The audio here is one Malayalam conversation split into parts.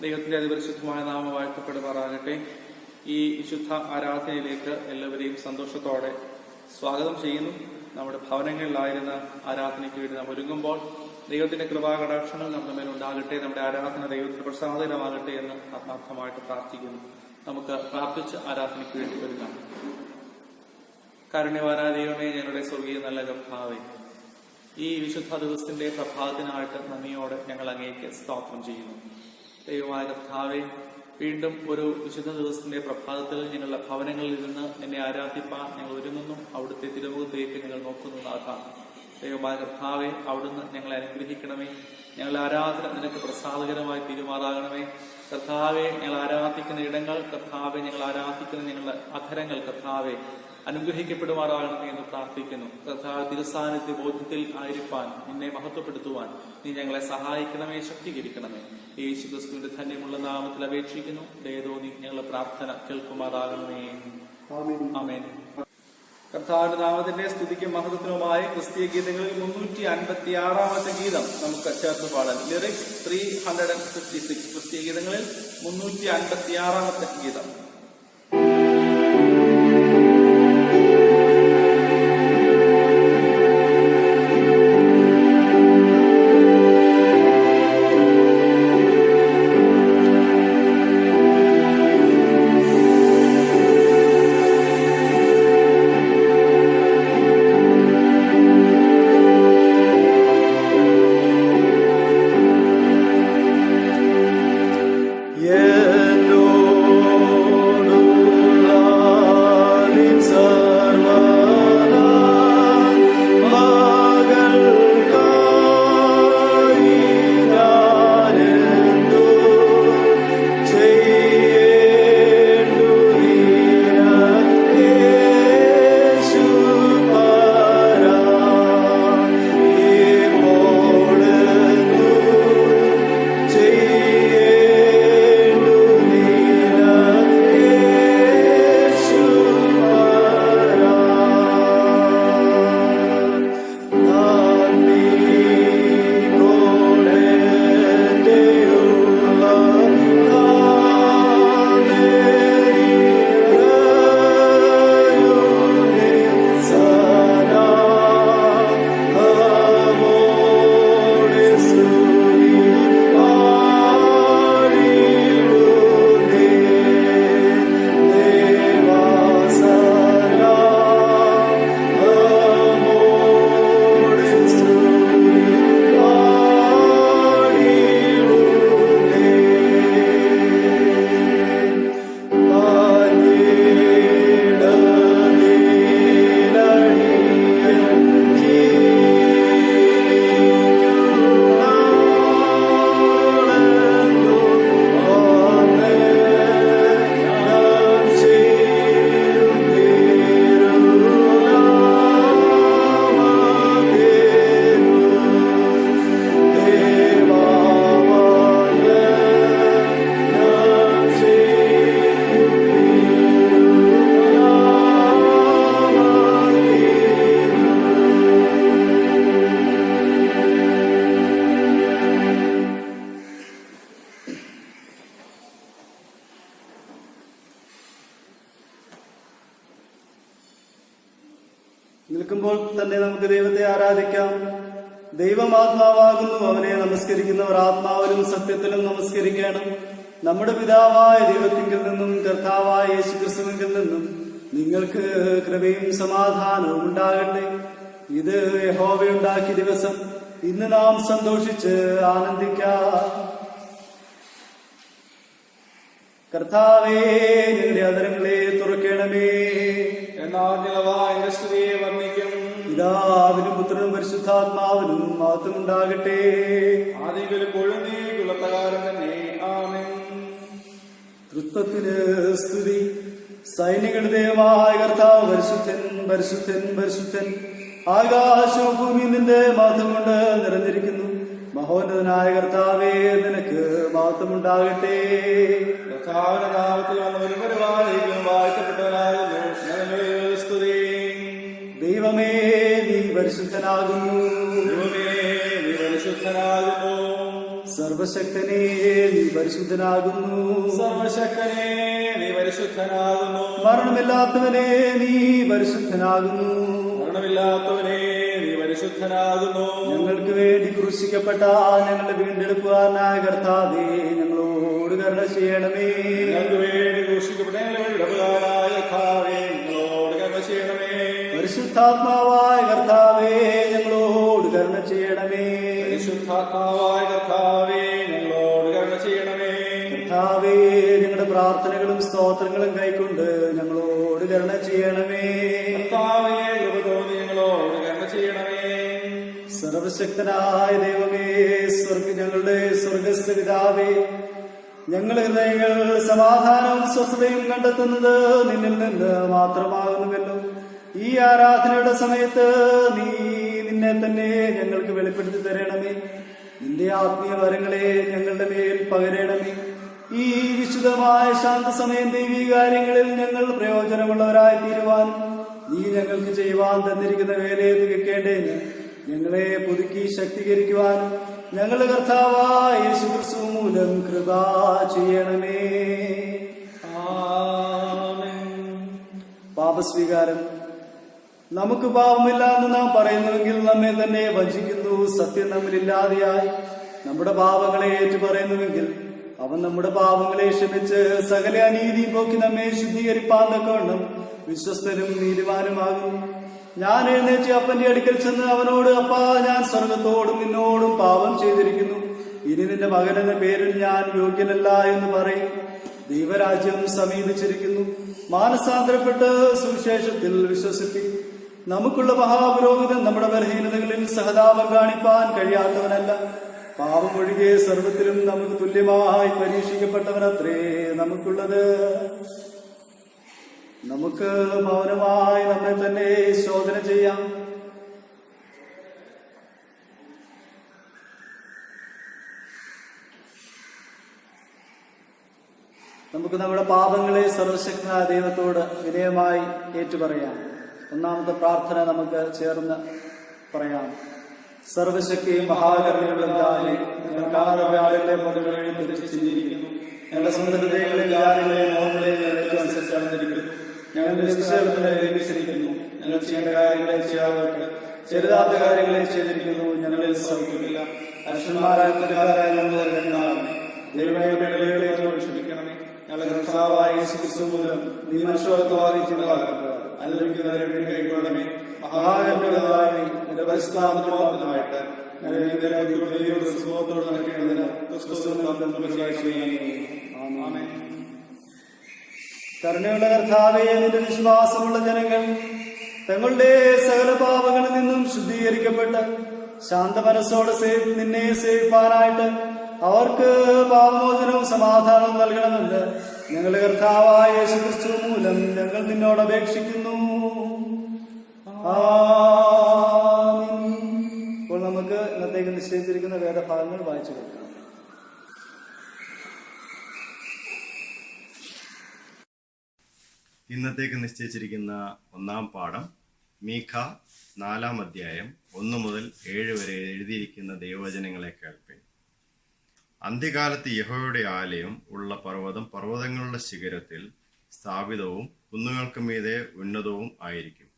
ദൈവത്തിന്റെ അതിപരിശുദ്ധമായ നാമം വാഴ്ത്തപ്പെടുമാറാകട്ടെ. ഈ വിശുദ്ധ ആരാധനയിലേക്ക് എല്ലാവരെയും സന്തോഷത്തോടെ സ്വാഗതം ചെയ്യുന്നു. നമ്മുടെ ഭവനങ്ങളിലായിരുന്ന ആരാധനയ്ക്ക് വേണ്ടി നാം ഒരുങ്ങുമ്പോൾ ദൈവത്തിന്റെ കൃപാകടാക്ഷങ്ങൾ നമ്മുടെ മേലുണ്ടാകട്ടെ. നമ്മുടെ ആരാധന ദൈവത്തിന് പ്രസാദകരമാകട്ടെ എന്ന് ആത്മാർത്ഥമായിട്ട് പ്രാർത്ഥിക്കുന്നു. നമുക്ക് പ്രാർത്ഥിച്ച് ആരാധനയ്ക്ക് വേണ്ടി ഒരുങ്ങാം. കാരുണ്യവാനായ ദൈവമേ, ഞങ്ങളുടെ സ്വർഗീയ നല്ല കർത്താവേ, ഈ വിശുദ്ധ ദിവസത്തിന്റെ പ്രഭാതത്തിനായിട്ട് നന്ദിയോടെ ഞങ്ങൾ അങ്ങേക്ക് സ്തോത്രം ചെയ്യുന്നു. ദൈവമായ കർത്താവേ, വീണ്ടും ഒരു വിശുദ്ധ ദിവസത്തിന്റെ പ്രഭാതത്തിൽ ഞങ്ങളുടെ ഭവനങ്ങളിൽ ഇരുന്ന് എന്നെ ആരാധിപ്പാൻ ഞങ്ങൾ ഒരുങ്ങുന്നു. അവിടുത്തെ തിരുമുഖത്തേക്ക് ഞങ്ങൾ നോക്കുന്നു. നാഥ ദൈവമായ കർത്താവെ, അവിടുന്ന് ഞങ്ങളെ അനുഗ്രഹിക്കണമേ. ഞങ്ങളുടെ ആരാധന നിനക്ക് പ്രസാദകരമായി തീരുമാറാകണമേ. കർത്താവെ, ഞങ്ങൾ ആരാധിക്കുന്ന ഇടങ്ങൾ, കർത്താവെ, ഞങ്ങൾ ആരാധിക്കുന്ന ഞങ്ങളുടെ അധരങ്ങൾ, കർത്താവെ, അനുഗ്രഹിക്കപ്പെടുമാറാകണമേ എന്ന് പ്രാർത്ഥിക്കുന്നു. കർത്താവ് തിരുസാന്നിധ്യ ബോധ്യത്തിൽ ആയിരിക്കാൻ, നിന്നെ മഹത്വപ്പെടുത്തുവാൻ നീ ഞങ്ങളെ സഹായിക്കണമേ, ശക്തീകരിക്കണമേ. യേശു ക്രിസ്തുവിന്റെ ധന്യമുള്ള നാമത്തിൽ അപേക്ഷിക്കുന്നു. ദയതോന്നി ഞങ്ങളുടെ പ്രാർത്ഥന കേൾക്കുമാറാകണമേ. ആമേൻ. കർത്താവിന്റെ നാമത്തിന്റെ സ്തുതിക്കും മഹത്വത്തിനുമായി ക്രിസ്തീയ ഗീതങ്ങളിൽ 356 ഗീതം നമുക്ക് ചേർത്ത് പാടാൻ. ലിറിക്സ് 356. ക്രിസ്തീയ ഗീതങ്ങളിൽ 356 ഗീതം. നിൽക്കുമ്പോൾ തന്നെ നമുക്ക് ദൈവത്തെ ആരാധിക്കാം. ദൈവം ആത്മാവാകുന്നു, അവനെ നമസ്കരിക്കുന്നവർ ആത്മാവിലും സത്യത്തിലും നമസ്കരിക്കണം. നമ്മുടെ പിതാവായ ദൈവത്തിങ്കിൽ നിന്നും കർത്താവായ യേശുക്രിസ്തുവിങ്കിൽ നിന്നും നിങ്ങൾക്ക് കൃപയും സമാധാനവും ഉണ്ടാകട്ടെ. ഇത് യഹോവയുണ്ടാക്കിയ ദിവസം, ഇന്ന് നാം സന്തോഷിച്ച് ആനന്ദിക്കാം. കർത്താവേ, ഞങ്ങളുടെ അതരങ്ങളെ തുറക്കണമേ. എന്റെ സ്തുതിയെ വർണ്ണിക്കും. പിതാവിനും പുത്രനും പരിശുദ്ധാത്മാവിനും മഹത്വം ഉണ്ടാകട്ടെ. ആദിയിലെപ്പോഴും നീക്കുള്ള പ്രകാരം തന്നെ. ആമേൻ. തൃത്വത്തിന് സ്തുതി. സൈന്യങ്ങളുടെ ദൈവമായ കർത്താവ് പരിശുദ്ധൻ, പരിശുദ്ധൻ, പരിശുദ്ധൻ. ആകാശവും ഭൂമിയും നിന്റെ മഹത്വം കൊണ്ട് നിറഞ്ഞിരിക്കുന്നു. മഹോന്നതനായ കർത്താവേ, നിനക്ക് മഹത്വമുണ്ടാകട്ടെ. കർത്താവിന്റെ നാമത്തിൽ വന്നവരും വാഴ്ത്തപ്പെട്ടവരാകുന്നു. സ്തുതി. ദൈവമേ, നീ പരിശുദ്ധനാകുന്നു. ദൈവമേ, നീ പരിശുദ്ധനാകുന്നു. സർവ സർവശക്തനേ നീ പരിശുദ്ധനാകുന്നു. സർവശക്തനേ നീ പരിശുദ്ധനാകുന്നു. മരണമില്ലാത്തവനേ നീ പരിശുദ്ധനാകുന്നു. മരണമില്ലാത്തവനേ നീ പരിശുദ്ധനാകുന്നു. ഞങ്ങൾക്ക് വേണ്ടി ക്രൂശിക്കപ്പെട്ട ഞങ്ങളുടെ വീണ്ടെടുക്കുവാനായ കർത്താവേ, ഞങ്ങളോട് കരുണ ചെയ്യണമേ. ഞങ്ങൾക്ക് വേണ്ടി ക്രൂശിക്കപ്പെട്ട ഞങ്ങളുടെ വീണ്ടെടുക്കുവാനായ കർത്താവേ, ഞങ്ങളോട് കരുണ ചെയ്യണമേ. പരിശുദ്ധാത്മാവായ കർത്താവേ, ഞങ്ങളോട് കരുണ ചെയ്യണമേ. പരിശുദ്ധാത്മാവായ കർത്താവേ, ഞങ്ങളോട് കരുണ ചെയ്യണമേ. കർത്താവേ, ഞങ്ങളുടെ പ്രാർത്ഥനകളും സ്തോത്രങ്ങളും കൈക്കൊണ്ട് ഞങ്ങളോട് കരുണ ചെയ്യണമേ. കർത്താവേ, കൃപ തോന്നി ഞങ്ങളോട് കരുണ ചെയ്യണമേ. സർവശക്തനായ ദൈവമേ, ഞങ്ങളുടെ സ്വർഗസ്ഥ പിതാവേ, ഞങ്ങളുടെ ഹൃദയങ്ങൾ സമാധാനവും സ്വസ്ഥതയും കണ്ടെത്തുന്നത് നിന്നിൽ നിന്ന് മാത്രമാകുന്നുവല്ലോ. ഈ ആരാധനയുടെ സമയത്ത് നീ നിന്നെ തന്നെ ഞങ്ങൾക്ക് വെളിപ്പെടുത്തി തരണമേ. നിന്റെ ആത്മീയ വരങ്ങളെ ഞങ്ങളുടെ മേൽ പകരണമേ. ഈ വിശുദ്ധമായ ശാന്തസമയം ദൈവീക കാര്യങ്ങളിൽ ഞങ്ങൾ പ്രയോജനമുള്ളവരായി തീരുവാനും നീ ഞങ്ങൾക്ക് ചെയ്യുവാൻ തന്നിരിക്കുന്ന വേലയെ തികക്കേണ്ടതിന് ഞങ്ങളെ പുതുക്കി ശക്തീകരിക്കുവാനും ഞങ്ങളുടെ കർത്താവായ യേശുക്രിസ്തു മൂലം കൃപ ചെയ്യണമേ. പാപസ്വീകാരം. നമുക്ക് പാപമില്ല എന്ന് നാം പറയുന്നുവെങ്കിൽ നമ്മെ തന്നെ വഞ്ചിക്കുന്നു. സത്യം നമ്മളില്ലാതെയായി നമ്മുടെ പാപങ്ങളെ ഏറ്റുപറയുന്നുവെങ്കിൽ അവൻ നമ്മുടെ പാപങ്ങളെ ക്ഷമിച്ച് സകല അനീതി പോക്കി നമ്മെ ശുദ്ധീകരിപ്പാൻ തക്കവണ്ണം വിശ്വസ്തനും നീതിമാനുമാകും. ഞാൻ എഴുന്നേറ്റ് അപ്പന്റെ അടുക്കൽ ചെന്ന് അവനോട്, അപ്പാ, ഞാൻ സ്വർഗത്തോടും നിന്നോടും പാപം ചെയ്തിരിക്കുന്നു. ഇനി നിന്റെ മകൻ എന്ന പേരിൽ ഞാൻ യോഗ്യനല്ല എന്ന് പറയും. ദൈവരാജ്യം സമീപിച്ചിരിക്കുന്നു. മാനസാന്തരപ്പെട്ട് സുവിശേഷത്തിൽ വിശ്വസിപ്പി. നമുക്കുള്ള മഹാപുരോഹിതൻ നമ്മുടെ ബലഹീനതകളിൽ സഹതാപം കാണിപ്പാൻ കഴിയാത്തവനല്ല. പാപമൊഴികെ സർവത്തിലും നമുക്ക് തുല്യമായി പരീക്ഷിക്കപ്പെട്ടവനത്രേ നമുക്കുള്ളത്. നമുക്ക് മൗനമായി നമ്മെ തന്നെ ശോധന ചെയ്യാം. നമുക്ക് നമ്മുടെ പാപങ്ങളെ സർവശക്തനായ ദൈവത്തോട് വിനയമായി ഏറ്റുപറയാം. ഒന്നാമത്തെ പ്രാർത്ഥന നമുക്ക് ചേർന്ന് പറയാം. സർവശക്തിയും മഹാകരുണയുള്ള പിതാവേ, ഞങ്ങൾ കാണാതെ ആളുകളെ മുതലുകളിൽ തെറ്റിച്ചിരിക്കുന്നു. ഞങ്ങളുടെ സ്വന്തം ഹൃദയങ്ങളെ കാര്യങ്ങളെ മോഹങ്ങളെ അനുസരിച്ച് അളന്നിരിക്കുന്നു. ഞങ്ങളുടെ നിശ്ചയത്തിന് ലഭിച്ചിരിക്കുന്നു. ഞങ്ങൾ ചെയ്യേണ്ട കാര്യങ്ങളെ ചെയ്യാതെ ചെറുതാത്ത കാര്യങ്ങളെ ചെയ്തിരിക്കുന്നു. ഞങ്ങളിൽ സഹിക്കുന്നില്ല. അക്ഷന്മാരായ കുറ്റക്കാരായ ഞങ്ങൾ ദൈവമേ ക്ഷമിക്കണമേ. ഞങ്ങളുടെ കർത്താവായ യേശുക്രിസ്തു മൂലം നീ മനുഷ്യത്വമായിരിക്കുന്നവർക്ക് അനുഭവിക്കുന്നവരെ വേണ്ടി കൈക്കൊള്ളണമേ. മഹാകരുണയുള്ളതായി നിന്റെ പരിശുദ്ധാത്മാവായിട്ട് സുഖത്തോട് നടക്കേണ്ടതിന് കരുണയുള്ള കർത്താവേ, നിന്റെ വിശ്വാസമുള്ള ജനങ്ങൾ തങ്ങളുടെ സകല പാപങ്ങളിൽ നിന്നും ശുദ്ധീകരിക്കപ്പെട്ട് ശാന്ത മനസ്സോടെ നിന്നെ സേവിപ്പാനായിട്ട് അവർക്ക് പാപമോചനവും സമാധാനവും നൽകണമെന്ന് ഞങ്ങളുടെ കർത്താവായ യേശുക്രിസ്തു മൂലം ഞങ്ങൾ നിന്നോട് അപേക്ഷിക്കുന്നു. ഇപ്പോൾ നമുക്ക് ഇന്നത്തേക്ക് നിശ്ചയിച്ചിരിക്കുന്ന വേദഭാഗങ്ങൾ വായിച്ചു കൊടുക്കാം. ഇന്നത്തേക്ക് നിശ്ചയിച്ചിരിക്കുന്ന ഒന്നാം പാഠം മീഖ 4-ാം അധ്യായം 1 മുതൽ 7 വരെ എഴുതിയിരിക്കുന്ന ദൈവവചനങ്ങളെ കേൾപ്പിൻ. അന്ത്യകാലത്ത് യഹോവയുടെ ആലയം ഉള്ള പർവ്വതം പർവ്വതങ്ങളുടെ ശിഖരത്തിൽ സ്ഥാപിതവും കുന്നുകൾക്ക് മീതെ ഉന്നതവും ആയിരിക്കും.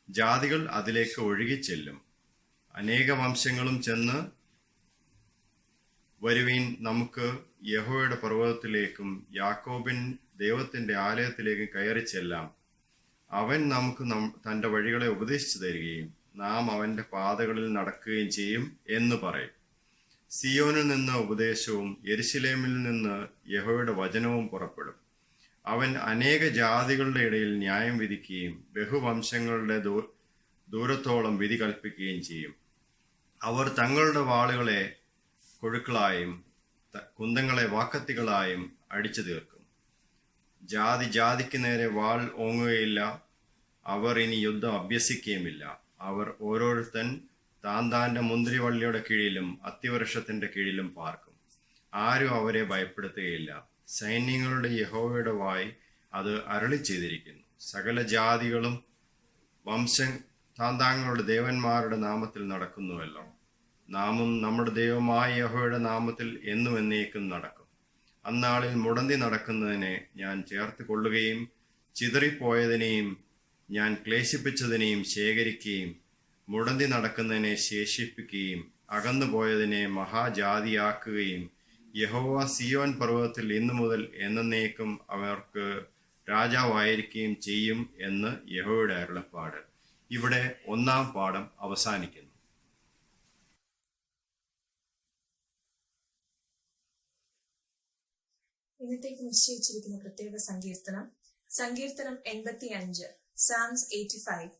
ജാതികൾ അതിലേക്ക് ഒഴുകിച്ചെല്ലും. അനേക വംശങ്ങളും ചെന്ന് വരുവീൻ, നമുക്ക് യഹോവയുടെ പർവ്വതത്തിലേക്കും യാക്കോബിൻ ദൈവത്തിന്റെ ആലയത്തിലേക്കും കയറി ചെല്ലാം. അവൻ നമുക്ക് തന്റെ വഴികളെ ഉപദേശിച്ചു തരികയും നാം അവന്റെ പാതകളിൽ നടക്കുകയും ചെയ്യും എന്ന് പറയും. സിയോനിൽ നിന്ന് ഉപദേശവും യെരുശലേമിൽ നിന്ന് യഹോവയുടെ വചനവും പുറപ്പെടും. അവൻ അനേക ജാതികളുടെ ഇടയിൽ ന്യായം വിധിക്കുകയും ബഹുവംശങ്ങളുടെ ദൂരത്തോളം വിധി കൽപ്പിക്കുകയും ചെയ്യും. അവർ തങ്ങളുടെ വാളുകളെ കൊഴുക്കളായും കുന്തങ്ങളെ വാക്കത്തികളായും അടിച്ചു തീർക്കും. ജാതി ജാതിക്ക് നേരെ വാൾ ഓങ്ങുകയില്ല. അവർ ഇനി യുദ്ധം അഭ്യസിക്കുകയുമില്ല. അവർ ഓരോരുത്തൻ താന്താന്റെ മുന്തിരിവള്ളിയുടെ കീഴിലും അത്തിവൃക്ഷത്തിന്റെ കീഴിലും പാർക്കും. ആരും അവരെ ഭയപ്പെടുത്തുകയില്ല. സൈന്യങ്ങളുടെ യഹോവയുടെ വായ് അത് അരുളി ചെയ്തിരിക്കുന്നു. സകല ജാതികളും താന്താങ്ങളുടെ ദേവന്മാരുടെ നാമത്തിൽ നടക്കുന്നുവല്ലോ. നാമും നമ്മുടെ ദൈവമായ യഹോവയുടെ നാമത്തിൽ എന്നും എന്നേക്കും നടക്കും. അന്നാളിൽ മുടന്തി നടക്കുന്നതിനെ ഞാൻ ചേർത്ത് കൊള്ളുകയും ചിതറിപ്പോയതിനെയും ഞാൻ ക്ലേശിപ്പിച്ചതിനെയും ശേഖരിക്കുകയും മുടന്തി നടക്കുന്നതിനെ ശേഷിപ്പിക്കുകയും അകന്നുപോയതിനെ മഹാജാതിയാക്കുകയും യഹോവ സിയോൻ പർവ്വതത്തിൽ ഇന്നു മുതൽ എന്നേക്കും അവർക്ക് രാജാവായിരിക്കുകയും ചെയ്യും എന്ന് യഹോവയുടെ അരുളപ്പാട്. ഇവിടെ 1-ാം പാഠം അവസാനിക്കുന്നു. ഇന്നത്തേക്ക് നിശ്ചയിച്ചിരിക്കുന്ന പ്രത്യേക സങ്കീർത്തനം 85, സാംസ് 85.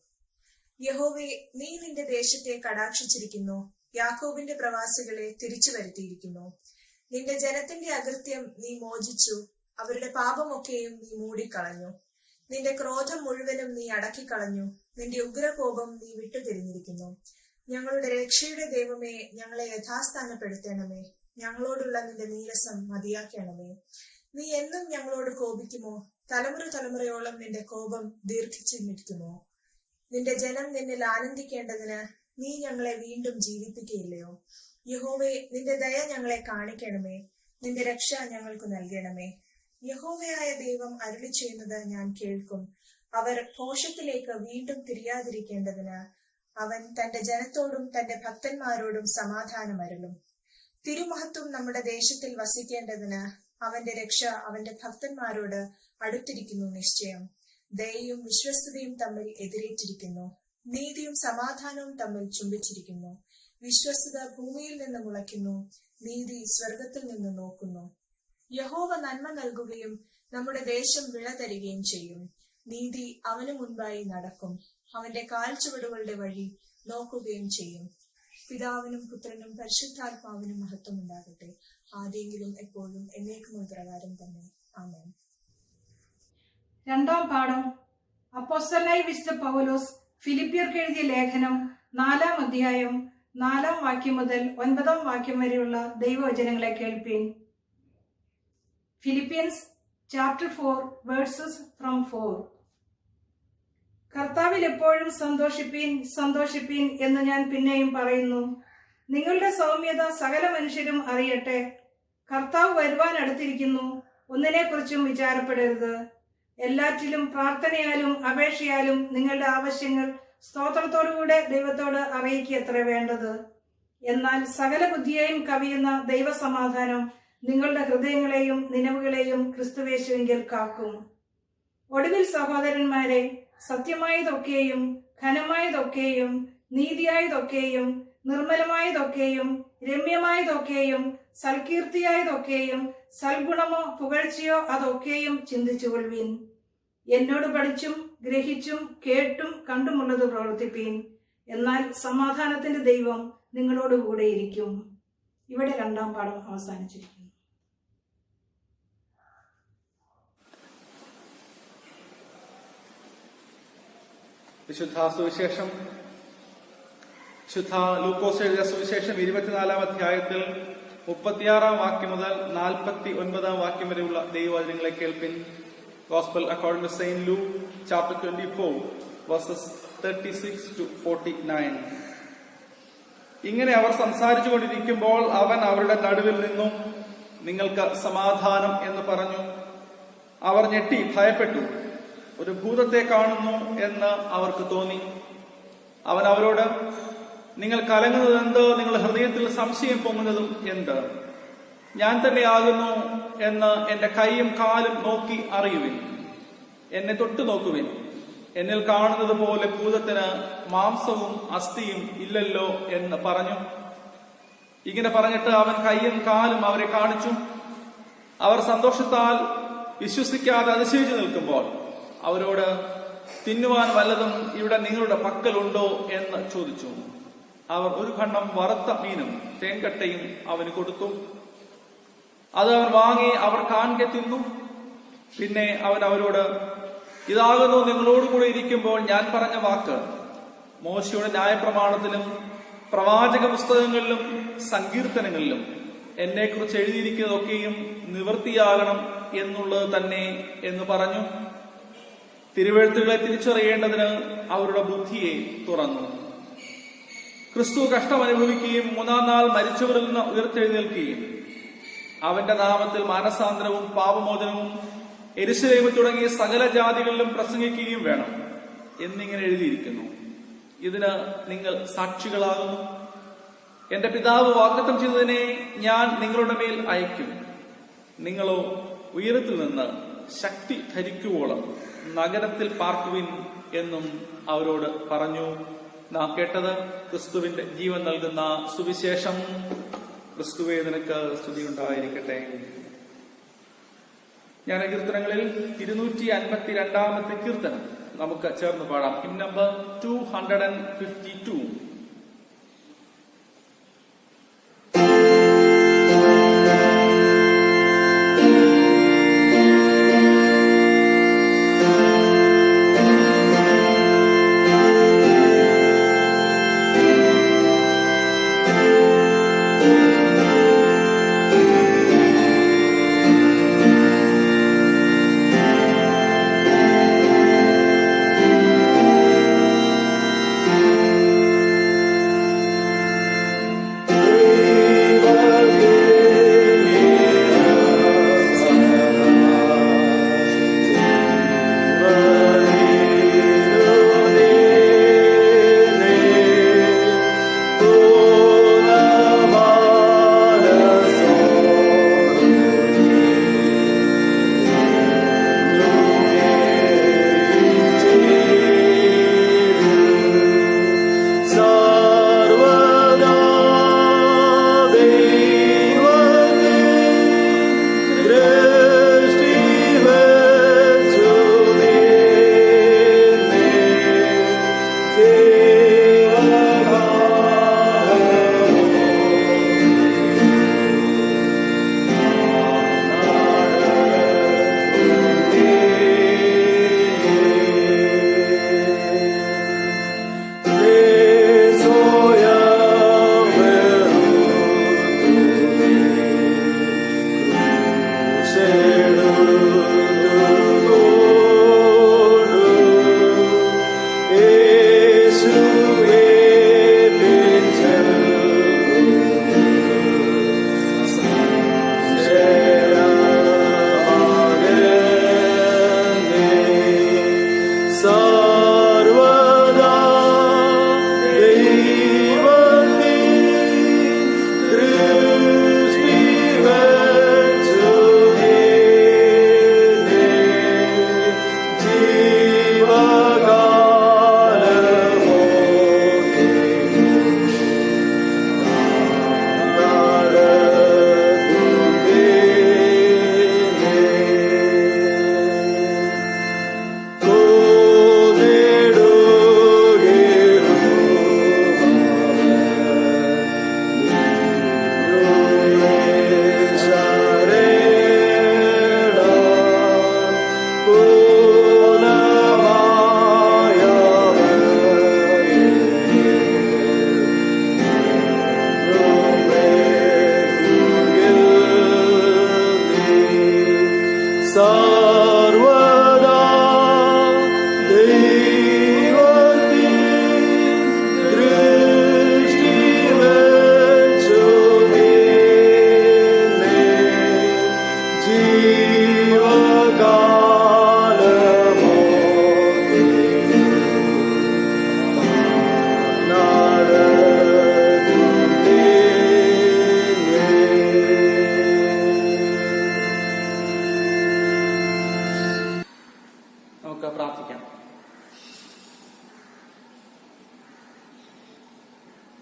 യഹോവേ, നീ നിന്റെ ദേശത്തെ കടാക്ഷിച്ചിരിക്കുന്നു, യാക്കോബിന്റെ പ്രവാസികളെ തിരിച്ചു വരുത്തിയിരിക്കുന്നു. നിന്റെ ജനത്തിന്റെ അകൃത്യം നീ മോചിച്ചു, അവരുടെ പാപമൊക്കെയും നീ മൂടിക്കളഞ്ഞു. നിന്റെ ക്രോധം മുഴുവനും നീ അടക്കിക്കളഞ്ഞു, നിന്റെ ഉഗ്രകോപം നീ വിട്ടുതിരിഞ്ഞിരിക്കുന്നു. ഞങ്ങളുടെ രക്ഷയുടെ ദൈവമേ, ഞങ്ങളെ യഥാസ്ഥാനപ്പെടുത്തണമേ. ഞങ്ങളോടുള്ള നിന്റെ നീരസം മതിയാക്കണമേ. നീ എന്നും ഞങ്ങളോട് കോപിക്കുമോ? തലമുറയോളം നിന്റെ കോപം ദീർഘിച്ചു നിൽക്കുമോ? നിന്റെ ജനം നിന്നിൽ ആനന്ദിക്കേണ്ടതിന് നീ ഞങ്ങളെ വീണ്ടും ജീവിപ്പിക്കുകയില്ലയോ? യഹോവേ, നിന്റെ ദയ ഞങ്ങളെ കാണിക്കണമേ, നിന്റെ രക്ഷ ഞങ്ങൾക്ക് നൽകണമേ. യഹോവയായ ദൈവം അരുളി ചെയ്യുന്നത് ഞാൻ കേൾക്കും. അവർ ഭോഷത്തിലേക്ക് വീണ്ടും തിരിയാതിരിക്കേണ്ടതിന് അവൻ തന്റെ ജനത്തോടും തന്റെ ഭക്തന്മാരോടും സമാധാനം അരുളും. തിരുമഹത്വം നമ്മുടെ ദേശത്തിൽ വസിക്കേണ്ടതിന് അവന്റെ രക്ഷ അവന്റെ ഭക്തന്മാരോട് അടുത്തിരിക്കുന്നു നിശ്ചയം. ദയയും വിശ്വസ്തതയും തമ്മിൽ എതിരേറ്റിരിക്കുന്നു, നീതിയും സമാധാനവും തമ്മിൽ ചുംബിച്ചിരിക്കുന്നു. വിശ്വസ്തത ഭൂമിയിൽ നിന്ന് മുളയ്ക്കുന്നു, നീതി സ്വർഗത്തിൽ നിന്ന് നോക്കുന്നു. യഹോവ നന്മ നൽകുകയും നമ്മുടെ ദേശം വിള തരികയും ചെയ്യും. നീതി അവന് മുൻപായി നടക്കും, അവന്റെ കാൽച്ചുവടുകളുടെ വഴി നോക്കുകയും ചെയ്യും. പിതാവിനും പുത്രനും പരിശുദ്ധാത്മാവിനും മഹത്വം ഉണ്ടാകട്ടെ, ആദ്യെങ്കിലും എപ്പോഴും എന്നേക്കും പ്രകാരം തന്നെ. ആമേൻ. 2-ാം പാഠം അപ്പോസ്തലനായ വിശുദ്ധ പൗലോസ് ഫിലിപ്പിയർക്ക് എഴുതിയ ലേഖനം 4-ാം അധ്യായം 4-ാം വാക്യം മുതൽ 9-ാം വാക്യം വരെയുള്ള ദൈവവചനങ്ങളെ കേൾപ്പീൻ. Philippians chapter 4 verses from 4. കർത്താവിൽ എപ്പോഴും സന്തോഷിപ്പീൻ എന്ന് ഞാൻ പിന്നെയും പറയുന്നു. നിങ്ങളുടെ സൗമ്യത സകല മനുഷ്യരും അറിയട്ടെ. കർത്താവ് വരുവാൻ അടുത്തിരിക്കുന്നു, ഒന്നിനെക്കുറിച്ചും വിചാരപ്പെടരുത്. എല്ലാറ്റിലും പ്രാർത്ഥനയാലും അപേക്ഷയാലും നിങ്ങളുടെ ആവശ്യങ്ങൾ സ്തോത്രത്തോടുകൂടെ ദൈവത്തോട് അറിയിക്കത്ര വേണ്ടത്. എന്നാൽ സകല ബുദ്ധിയെയും കവിയുന്ന ദൈവസമാധാനം നിങ്ങളുടെ ഹൃദയങ്ങളെയും നിലവുകളെയും ക്രിസ്തുവേശുവിങ്കിൽ കാക്കും. ഒടുവിൽ സഹോദരന്മാരെ, സത്യമായതൊക്കെയും ഘനമായതൊക്കെയും നീതിയായതൊക്കെയും നിർമ്മലമായതൊക്കെയും രമ്യമായതൊക്കെയും സൽകീർത്തിയായതൊക്കെയും സൽഗുണമോ പുകഴ്ചയോ അതൊക്കെയും ചിന്തിച്ചുകൊള്ളുവീൻ. എന്നോട് പഠിച്ചും ഗ്രഹിച്ചും കേട്ടും കണ്ടുമുള്ളത് പ്രവർത്തിപ്പീൻ. എന്നാൽ സമാധാനത്തിന്റെ ദൈവം നിങ്ങളോടുകൂടെ ഇരിക്കും. ഇവിടെ 2-ാം പാഠം അവസാനിച്ചിരിക്കുന്നു. വിശുദ്ധ സുവിശേഷം വിശുദ്ധ ലൂക്കോസ് എഴുതിയ സുവിശേഷം 24-ാം അധ്യായത്തിൽ 36-ാം വാക്യം മുതൽ 49-ാം വാക്യം വരെയുള്ള ദൈവവചനങ്ങളെ കേൾപ്പിൻ. Gospel according to Saint Luke, chapter 24, verses 36 to 49. ഇങ്ങനെ അവർ സംസാരിച്ചു കൊണ്ടിരിക്കുമ്പോൾ അവൻ അവരുടെ നടുവിൽ നിന്നും നിങ്ങൾക്ക് സമാധാനം എന്ന് പറഞ്ഞു. അവർ ഞെട്ടി ഭയപ്പെട്ടു. ഒരു ഭൂതത്തെ കാണുന്നു എന്ന് അവർക്ക് തോന്നി. അവൻ അവരോട്, നിങ്ങൾ കലങ്ങുന്നത് എന്ത്? നിങ്ങൾ ഹൃദയത്തിൽ സംശയം പൊങ്ങുന്നതും എന്ത്? ഞാൻ തന്നെയാകുന്നു എന്ന് എന്റെ കൈയും കാലും നോക്കി അറിയുവിൻ. എന്നെ തൊട്ടു നോക്കുവിൻ. എന്നിൽ കാണുന്നത് പോലെ ഭൂതത്തിന് മാംസവും അസ്ഥിയും ഇല്ലല്ലോ എന്ന് പറഞ്ഞു. ഇങ്ങനെ പറഞ്ഞിട്ട് അവൻ കൈയും കാലും അവരെ കാണിച്ചു. അവർ സന്തോഷത്താൽ വിശ്വസിക്കാതെ അതിശയിച്ചു നിൽക്കുമ്പോൾ അവരോട്, തിന്നുവാൻ വല്ലതും ഇവിടെ നിങ്ങളുടെ പക്കലുണ്ടോ എന്ന് ചോദിച്ചു. അവർ ഒരു ഖണ്ഡം വറുത്ത മീനും തേൻകട്ടയും അവന് കൊടുത്തു. അത് അവൻ വാങ്ങി അവർ കാൺകെ തിന്നു. പിന്നെ അവൻ അവരോട്, ഇതാകുന്നു നിങ്ങളോടുകൂടെ ഇരിക്കുമ്പോൾ ഞാൻ പറഞ്ഞ വാക്ക്. മോശയുടെ ന്യായപ്രമാണത്തിലും പ്രവാചക പുസ്തകങ്ങളിലും സങ്കീർത്തനങ്ങളിലും എന്നെക്കുറിച്ച് എഴുതിയിരിക്കുന്നതൊക്കെയും നിവൃത്തിയാകണം എന്നുള്ളത് തന്നെ എന്ന് പറഞ്ഞു. തിരുവെഴുത്തുകളെ തിരിച്ചറിയേണ്ടതിന് അവരുടെ ബുദ്ധിയെ തുറന്നു. ക്രിസ്തു കഷ്ടം അനുഭവിക്കുകയും മൂന്നാം നാൾ മരിച്ചവരിൽ നിന്ന് ഉയർത്തെഴുന്നേൽക്കുകയും അവന്റെ നാമത്തിൽ മാനസാന്തരവും പാപമോചനവും യെരൂശലേമിൽ തുടങ്ങിയ സകല ജാതികളിലും പ്രസംഗിക്കുകയും വേണം എന്നിങ്ങനെ എഴുതിയിരിക്കുന്നു. ഇതിന് നിങ്ങൾ സാക്ഷികളാകുന്നു. എന്റെ പിതാവ് വാഗ്ദത്തം ചെയ്തതിനെ ഞാൻ നിങ്ങളുടെ മേൽ അയക്കും. നിങ്ങളോ ഉയരത്തിൽ നിന്ന് ശക്തി ധരിക്കുവോളം നഗരത്തിൽ പാർക്കുവിൻ എന്നും അവരോട് പറഞ്ഞു. നാം കേട്ടത് ക്രിസ്തുവിന്റെ ജീവൻ നൽകുന്ന സുവിശേഷം. ക്രിസ്തുവേ നിനക്ക് സ്തുതിയുണ്ടായിരിക്കട്ടെ. ഞാൻ കീർത്തനങ്ങളിൽ 252 കീർത്തനം നമുക്ക് ചേർന്ന് പാടാം. Him number 252.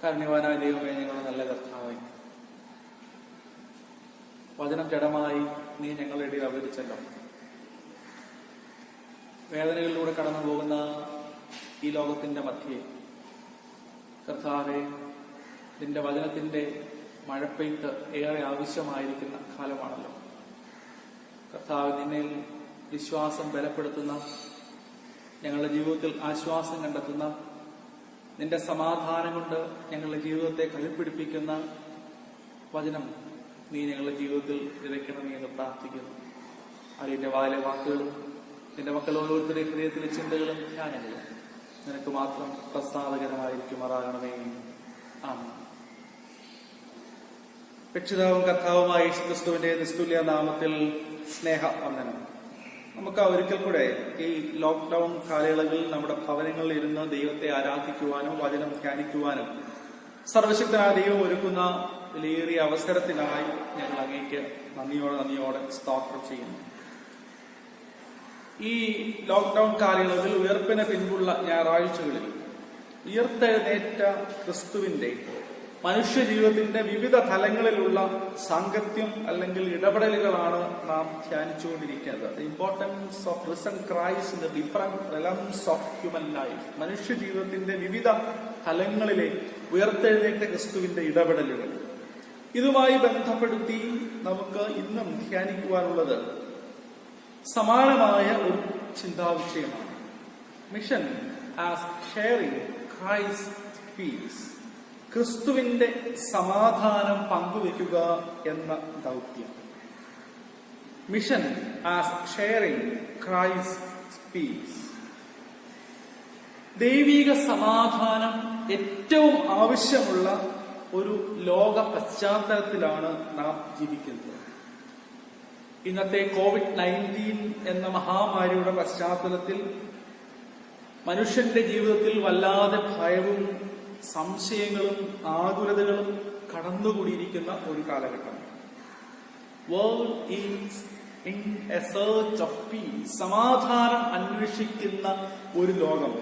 കാരുണ്യവാനായ ദൈവമേ, ഞങ്ങളുടെ നല്ല കർത്താവേ, വചനം ജഡമായി നീ ഞങ്ങളുടെ ഇടയിൽ അവതരിച്ചല്ലോ. വേദനകളിലൂടെ കടന്നു പോകുന്ന ഈ ലോകത്തിന്റെ മധ്യേ കർത്താവേ, നിന്റെ വചനത്തിന്റെ മഴപ്പെയ്ത്ത് ഏറെ ആവശ്യമായിരിക്കുന്ന കാലമാണല്ലോ. കർത്താവ്, നിന്നിൽ വിശ്വാസം ബലപ്പെടുത്തുന്ന, ഞങ്ങളുടെ ജീവിതത്തിൽ ആശ്വാസം കണ്ടെത്തുന്ന, നിന്റെ സമാധാനം കൊണ്ട് ഞങ്ങളുടെ ജീവിതത്തെ കരുപ്പിടിപ്പിക്കുന്ന വചനം നീ ഞങ്ങളുടെ ജീവിതത്തിൽ വിതയ്ക്കണമേ എന്ന് പ്രാർത്ഥിക്കുന്നു. അതിന്റെ വായിലെ വാക്കുകളും നിന്റെ മക്കൾ ഓരോരുത്തരുടെ ഹൃദയത്തിലെ ചിന്തകളും ധ്യാനങ്ങളും നിനക്ക് മാത്രം പ്രസാദകരമായിരിക്കുമാറാകണമേ. ആമേൻ. രക്ഷിതാവും കർത്താവുമായ യേശുക്രിസ്തുവിന്റെ നിസ്തുല്യ നാമത്തിൽ സ്നേഹവന്ദനം. നമുക്ക് ഒരിക്കൽ കൂടെ ഈ ലോക്ക്ഡൌൺ കാലയളവിൽ നമ്മുടെ ഭവനങ്ങളിൽ ഇരുന്ന് ദൈവത്തെ ആരാധിക്കുവാനും വചനം ധ്യാനിക്കുവാനും സർവശക്തനായ ദൈവം ഒരുക്കുന്ന വിലയേറിയ അവസരത്തിനായി ഞങ്ങൾ അങ്ങേക്ക് നന്ദിയോടെ സ്തോത്രം ചെയ്യുന്നു. ഈ ലോക്ക്ഡൌൺ കാലയളവിൽ ഉയർപ്പിന് പിൻപുള്ള ഞായറാഴ്ചകളിൽ ഉയർത്തെഴുന്നേറ്റ ക്രിസ്തുവിന്റെ മനുഷ്യ ജീവിതത്തിന്റെ വിവിധ തലങ്ങളിലുള്ള സാങ്കത്യം അല്ലെങ്കിൽ ഇടപെടലുകളാണ് നാം ധ്യാനിച്ചുകൊണ്ടിരിക്കുന്നത്. The importance of risen Christ in the different realms of human life. മനുഷ്യ ജീവിതത്തിന്റെ വിവിധ തലങ്ങളിലെ ഉയർത്തെഴുന്നേറ്റ ക്രിസ്തുവിന്റെ ഇടപെടലുകൾ. ഇതുമായി ബന്ധപ്പെടുത്തി നമുക്ക് ഇന്നും ധ്യാനിക്കുവാനുള്ളത് സമാനമായ ഒരു ചിന്താവിഷയമാണ്. Mission as sharing Christ peace. ക്രിസ്തുവിന്റെ സമാധാനം പങ്കുവെക്കുക എന്ന ദൗത്യം. Mission as sharing Christ peace. ദൈവിക സമാധാനം ഏറ്റവും ആവശ്യമുള്ള ഒരു ലോക പശ്ചാത്തലത്തിലാണ് നാം ജീവിക്കുന്നത്. ഇന്നത്തെ COVID-19 എന്ന മഹാമാരിയുടെ പശ്ചാത്തലത്തിൽ മനുഷ്യന്റെ ജീവിതത്തിൽ വല്ലാതെ ഭയവും സംശയങ്ങളും ആകുലതകളും കടന്നുകൂടിയിരിക്കുന്ന ഒരു കാലഘട്ടം. World is in a search of peace. സമാധാനം അന്വേഷിക്കുന്ന ഒരു ലോകം.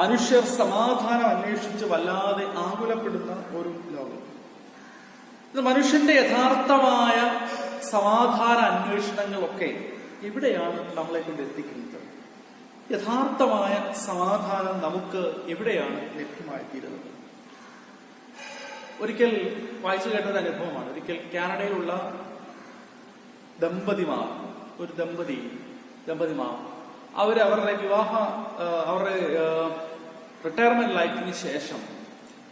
മനുഷ്യർ സമാധാനം അന്വേഷിച്ച് വല്ലാതെ ആകുലപ്പെടുന്ന ഒരു ലോകം. ഇത് മനുഷ്യന്റെ യഥാർത്ഥമായ സമാധാന അന്വേഷണങ്ങളൊക്കെ എവിടെയാണ് നമ്മളെ കൊണ്ട് എത്തിക്കുന്നത്? യഥാർത്ഥമായ സമാധാനം നമുക്ക് എവിടെയാണ് ലഭ്യമായിത്തീരുന്നത്? ഒരിക്കൽ വായിച്ചു കേട്ടൊരു അനുഭവമാണ്. ഒരിക്കൽ കാനഡയിലുള്ള ഒരു ദമ്പതിമാർ അവരുടെ അവരുടെ റിട്ടയർമെന്റ് ലൈഫിന് ശേഷം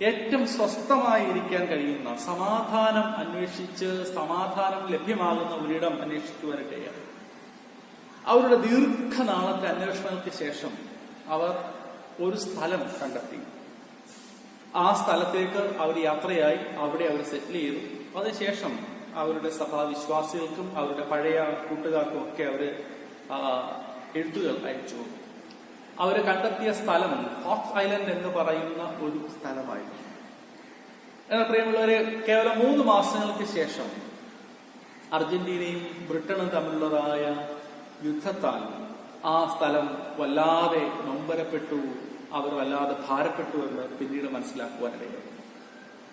ഏറ്റവും സ്വസ്ഥമായി ഇരിക്കാൻ കഴിയുന്ന, സമാധാനം അന്വേഷിച്ച് സമാധാനം ലഭ്യമാകുന്ന ഒരിടം അന്വേഷിക്കുവാനിടയാണ്. അവരുടെ ദീർഘനാളത്തെ അന്വേഷണങ്ങൾക്ക് ശേഷം അവർ ഒരു സ്ഥലം കണ്ടെത്തി. ആ സ്ഥലത്തേക്ക് അവർ യാത്രയായി. അവിടെ അവർ സെറ്റിൽ ചെയ്തു. അതിനുശേഷം അവരുടെ സഭാവിശ്വാസികൾക്കും അവരുടെ പഴയ കൂട്ടുകാർക്കും ഒക്കെ അവര് എഴുത്തുകൾ അയച്ചു. അവര് കണ്ടെത്തിയ സ്ഥലം ഫോക്സ് ഐലൻഡ് എന്ന് പറയുന്ന ഒരു സ്ഥലമായിരുന്നു. എന്നാൽ പ്രിയമുള്ളവരെ, കേവലം 3 മാസങ്ങൾക്ക് ശേഷം അർജന്റീനയും ബ്രിട്ടനും തമ്മിലുള്ളതായ യുദ്ധത്താൽ ആ സ്ഥലം വല്ലാതെ നൊമ്പരപ്പെട്ടു, അവർ വല്ലാതെ ഭാരപ്പെട്ടു എന്ന് പിന്നീട് മനസ്സിലാക്കുവാനിടയായി.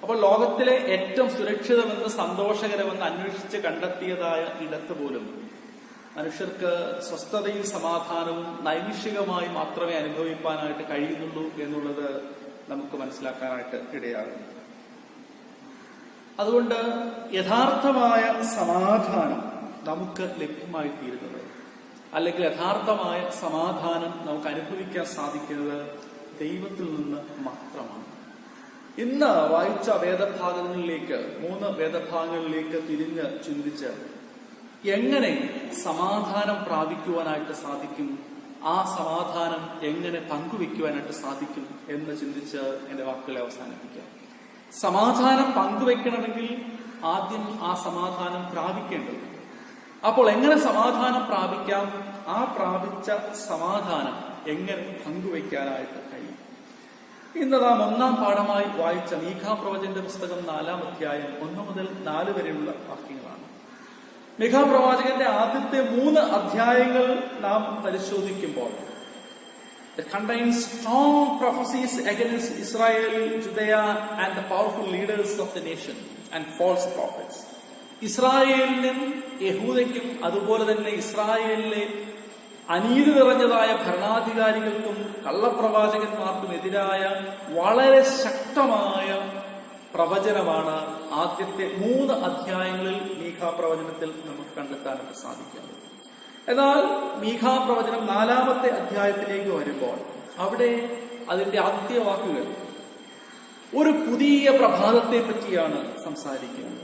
അപ്പോൾ ലോകത്തിലെ ഏറ്റവും സുരക്ഷിതമെന്ന് സന്തോഷകരമെന്ന് അന്വേഷിച്ച് കണ്ടെത്തിയതായ ഇടത്ത് പോലും മനുഷ്യർക്ക് സ്വസ്ഥതയും സമാധാനവും നൈമിഷികമായി മാത്രമേ അനുഭവിക്കാനായിട്ട് കഴിയുന്നുള്ളൂ എന്നുള്ളത് നമുക്ക് മനസ്സിലാക്കാനായിട്ട് ഇടയാകുന്നു. അതുകൊണ്ട് യഥാർത്ഥമായ സമാധാനം നമുക്ക് ലഭ്യമായി തീരുന്നത്, അല്ലെങ്കിൽ യഥാർത്ഥമായ സമാധാനം നമുക്ക് അനുഭവിക്കാൻ സാധിക്കുന്നത് ദൈവത്തിൽ നിന്ന് മാത്രമാണ്. ഇന്ന് വായിച്ച വേദഭാഗങ്ങളിലേക്ക് 3 വേദഭാഗങ്ങളിലേക്ക് തിരിഞ്ഞ് ചിന്തിച്ച് എങ്ങനെ സമാധാനം പ്രാപിക്കുവാനായിട്ട് സാധിക്കും, ആ സമാധാനം എങ്ങനെ പങ്കുവെക്കുവാനായിട്ട് സാധിക്കും എന്ന് ചിന്തിച്ച് എന്റെ വാക്കുകളെ അവസാനിപ്പിക്കാം. സമാധാനം പങ്കുവെക്കണമെങ്കിൽ ആദ്യം ആ സമാധാനം പ്രാപിക്കേണ്ടതുണ്ട്. അപ്പോൾ എങ്ങനെ സമാധാനം പ്രാപിക്കാം? ആ പ്രാപിച്ച സമാധാനം എങ്ങനെ പങ്കുവെക്കാനായിട്ട് കഴിയും? ഇന്ന് നാം 1-ാം പാഠമായി വായിച്ച മീഖാപ്രവചന്റെ പുസ്തകം 4-ാം അധ്യായം 1 മുതൽ 4 വരെയുള്ള വാക്യങ്ങളാണ്. മീഖാപ്രവാചകന്റെ ആദ്യത്തെ 3 അധ്യായങ്ങൾ നാം പരിശോധിക്കുമ്പോൾ it contains strong prophecies against Israel, Judea and the powerful leaders of the nation and false prophets. ഇസ്രായേലിനും യഹൂദയ്ക്കും അതുപോലെ തന്നെ ഇസ്രായേലിലെ അനീതി നിറഞ്ഞതായ ഭരണാധികാരികൾക്കും കള്ളപ്രവാചകന്മാർക്കും എതിരായ വളരെ ശക്തമായ പ്രവചനമാണ് ആദ്യത്തെ 3 അധ്യായങ്ങളിൽ മീഖാപ്രവചനത്തിൽ നമുക്ക് കണ്ടെത്താനായിട്ട് സാധിക്കുന്നത്. എന്നാൽ മീഖാപ്രവചനം 4-ാമത്തെ അധ്യായത്തിലേക്ക് വരുമ്പോൾ അവിടെ അതിന്റെ ആദ്യ വാക്കുകൾ ഒരു പുതിയ പ്രഭാതത്തെ പറ്റിയാണ് സംസാരിക്കുന്നത്.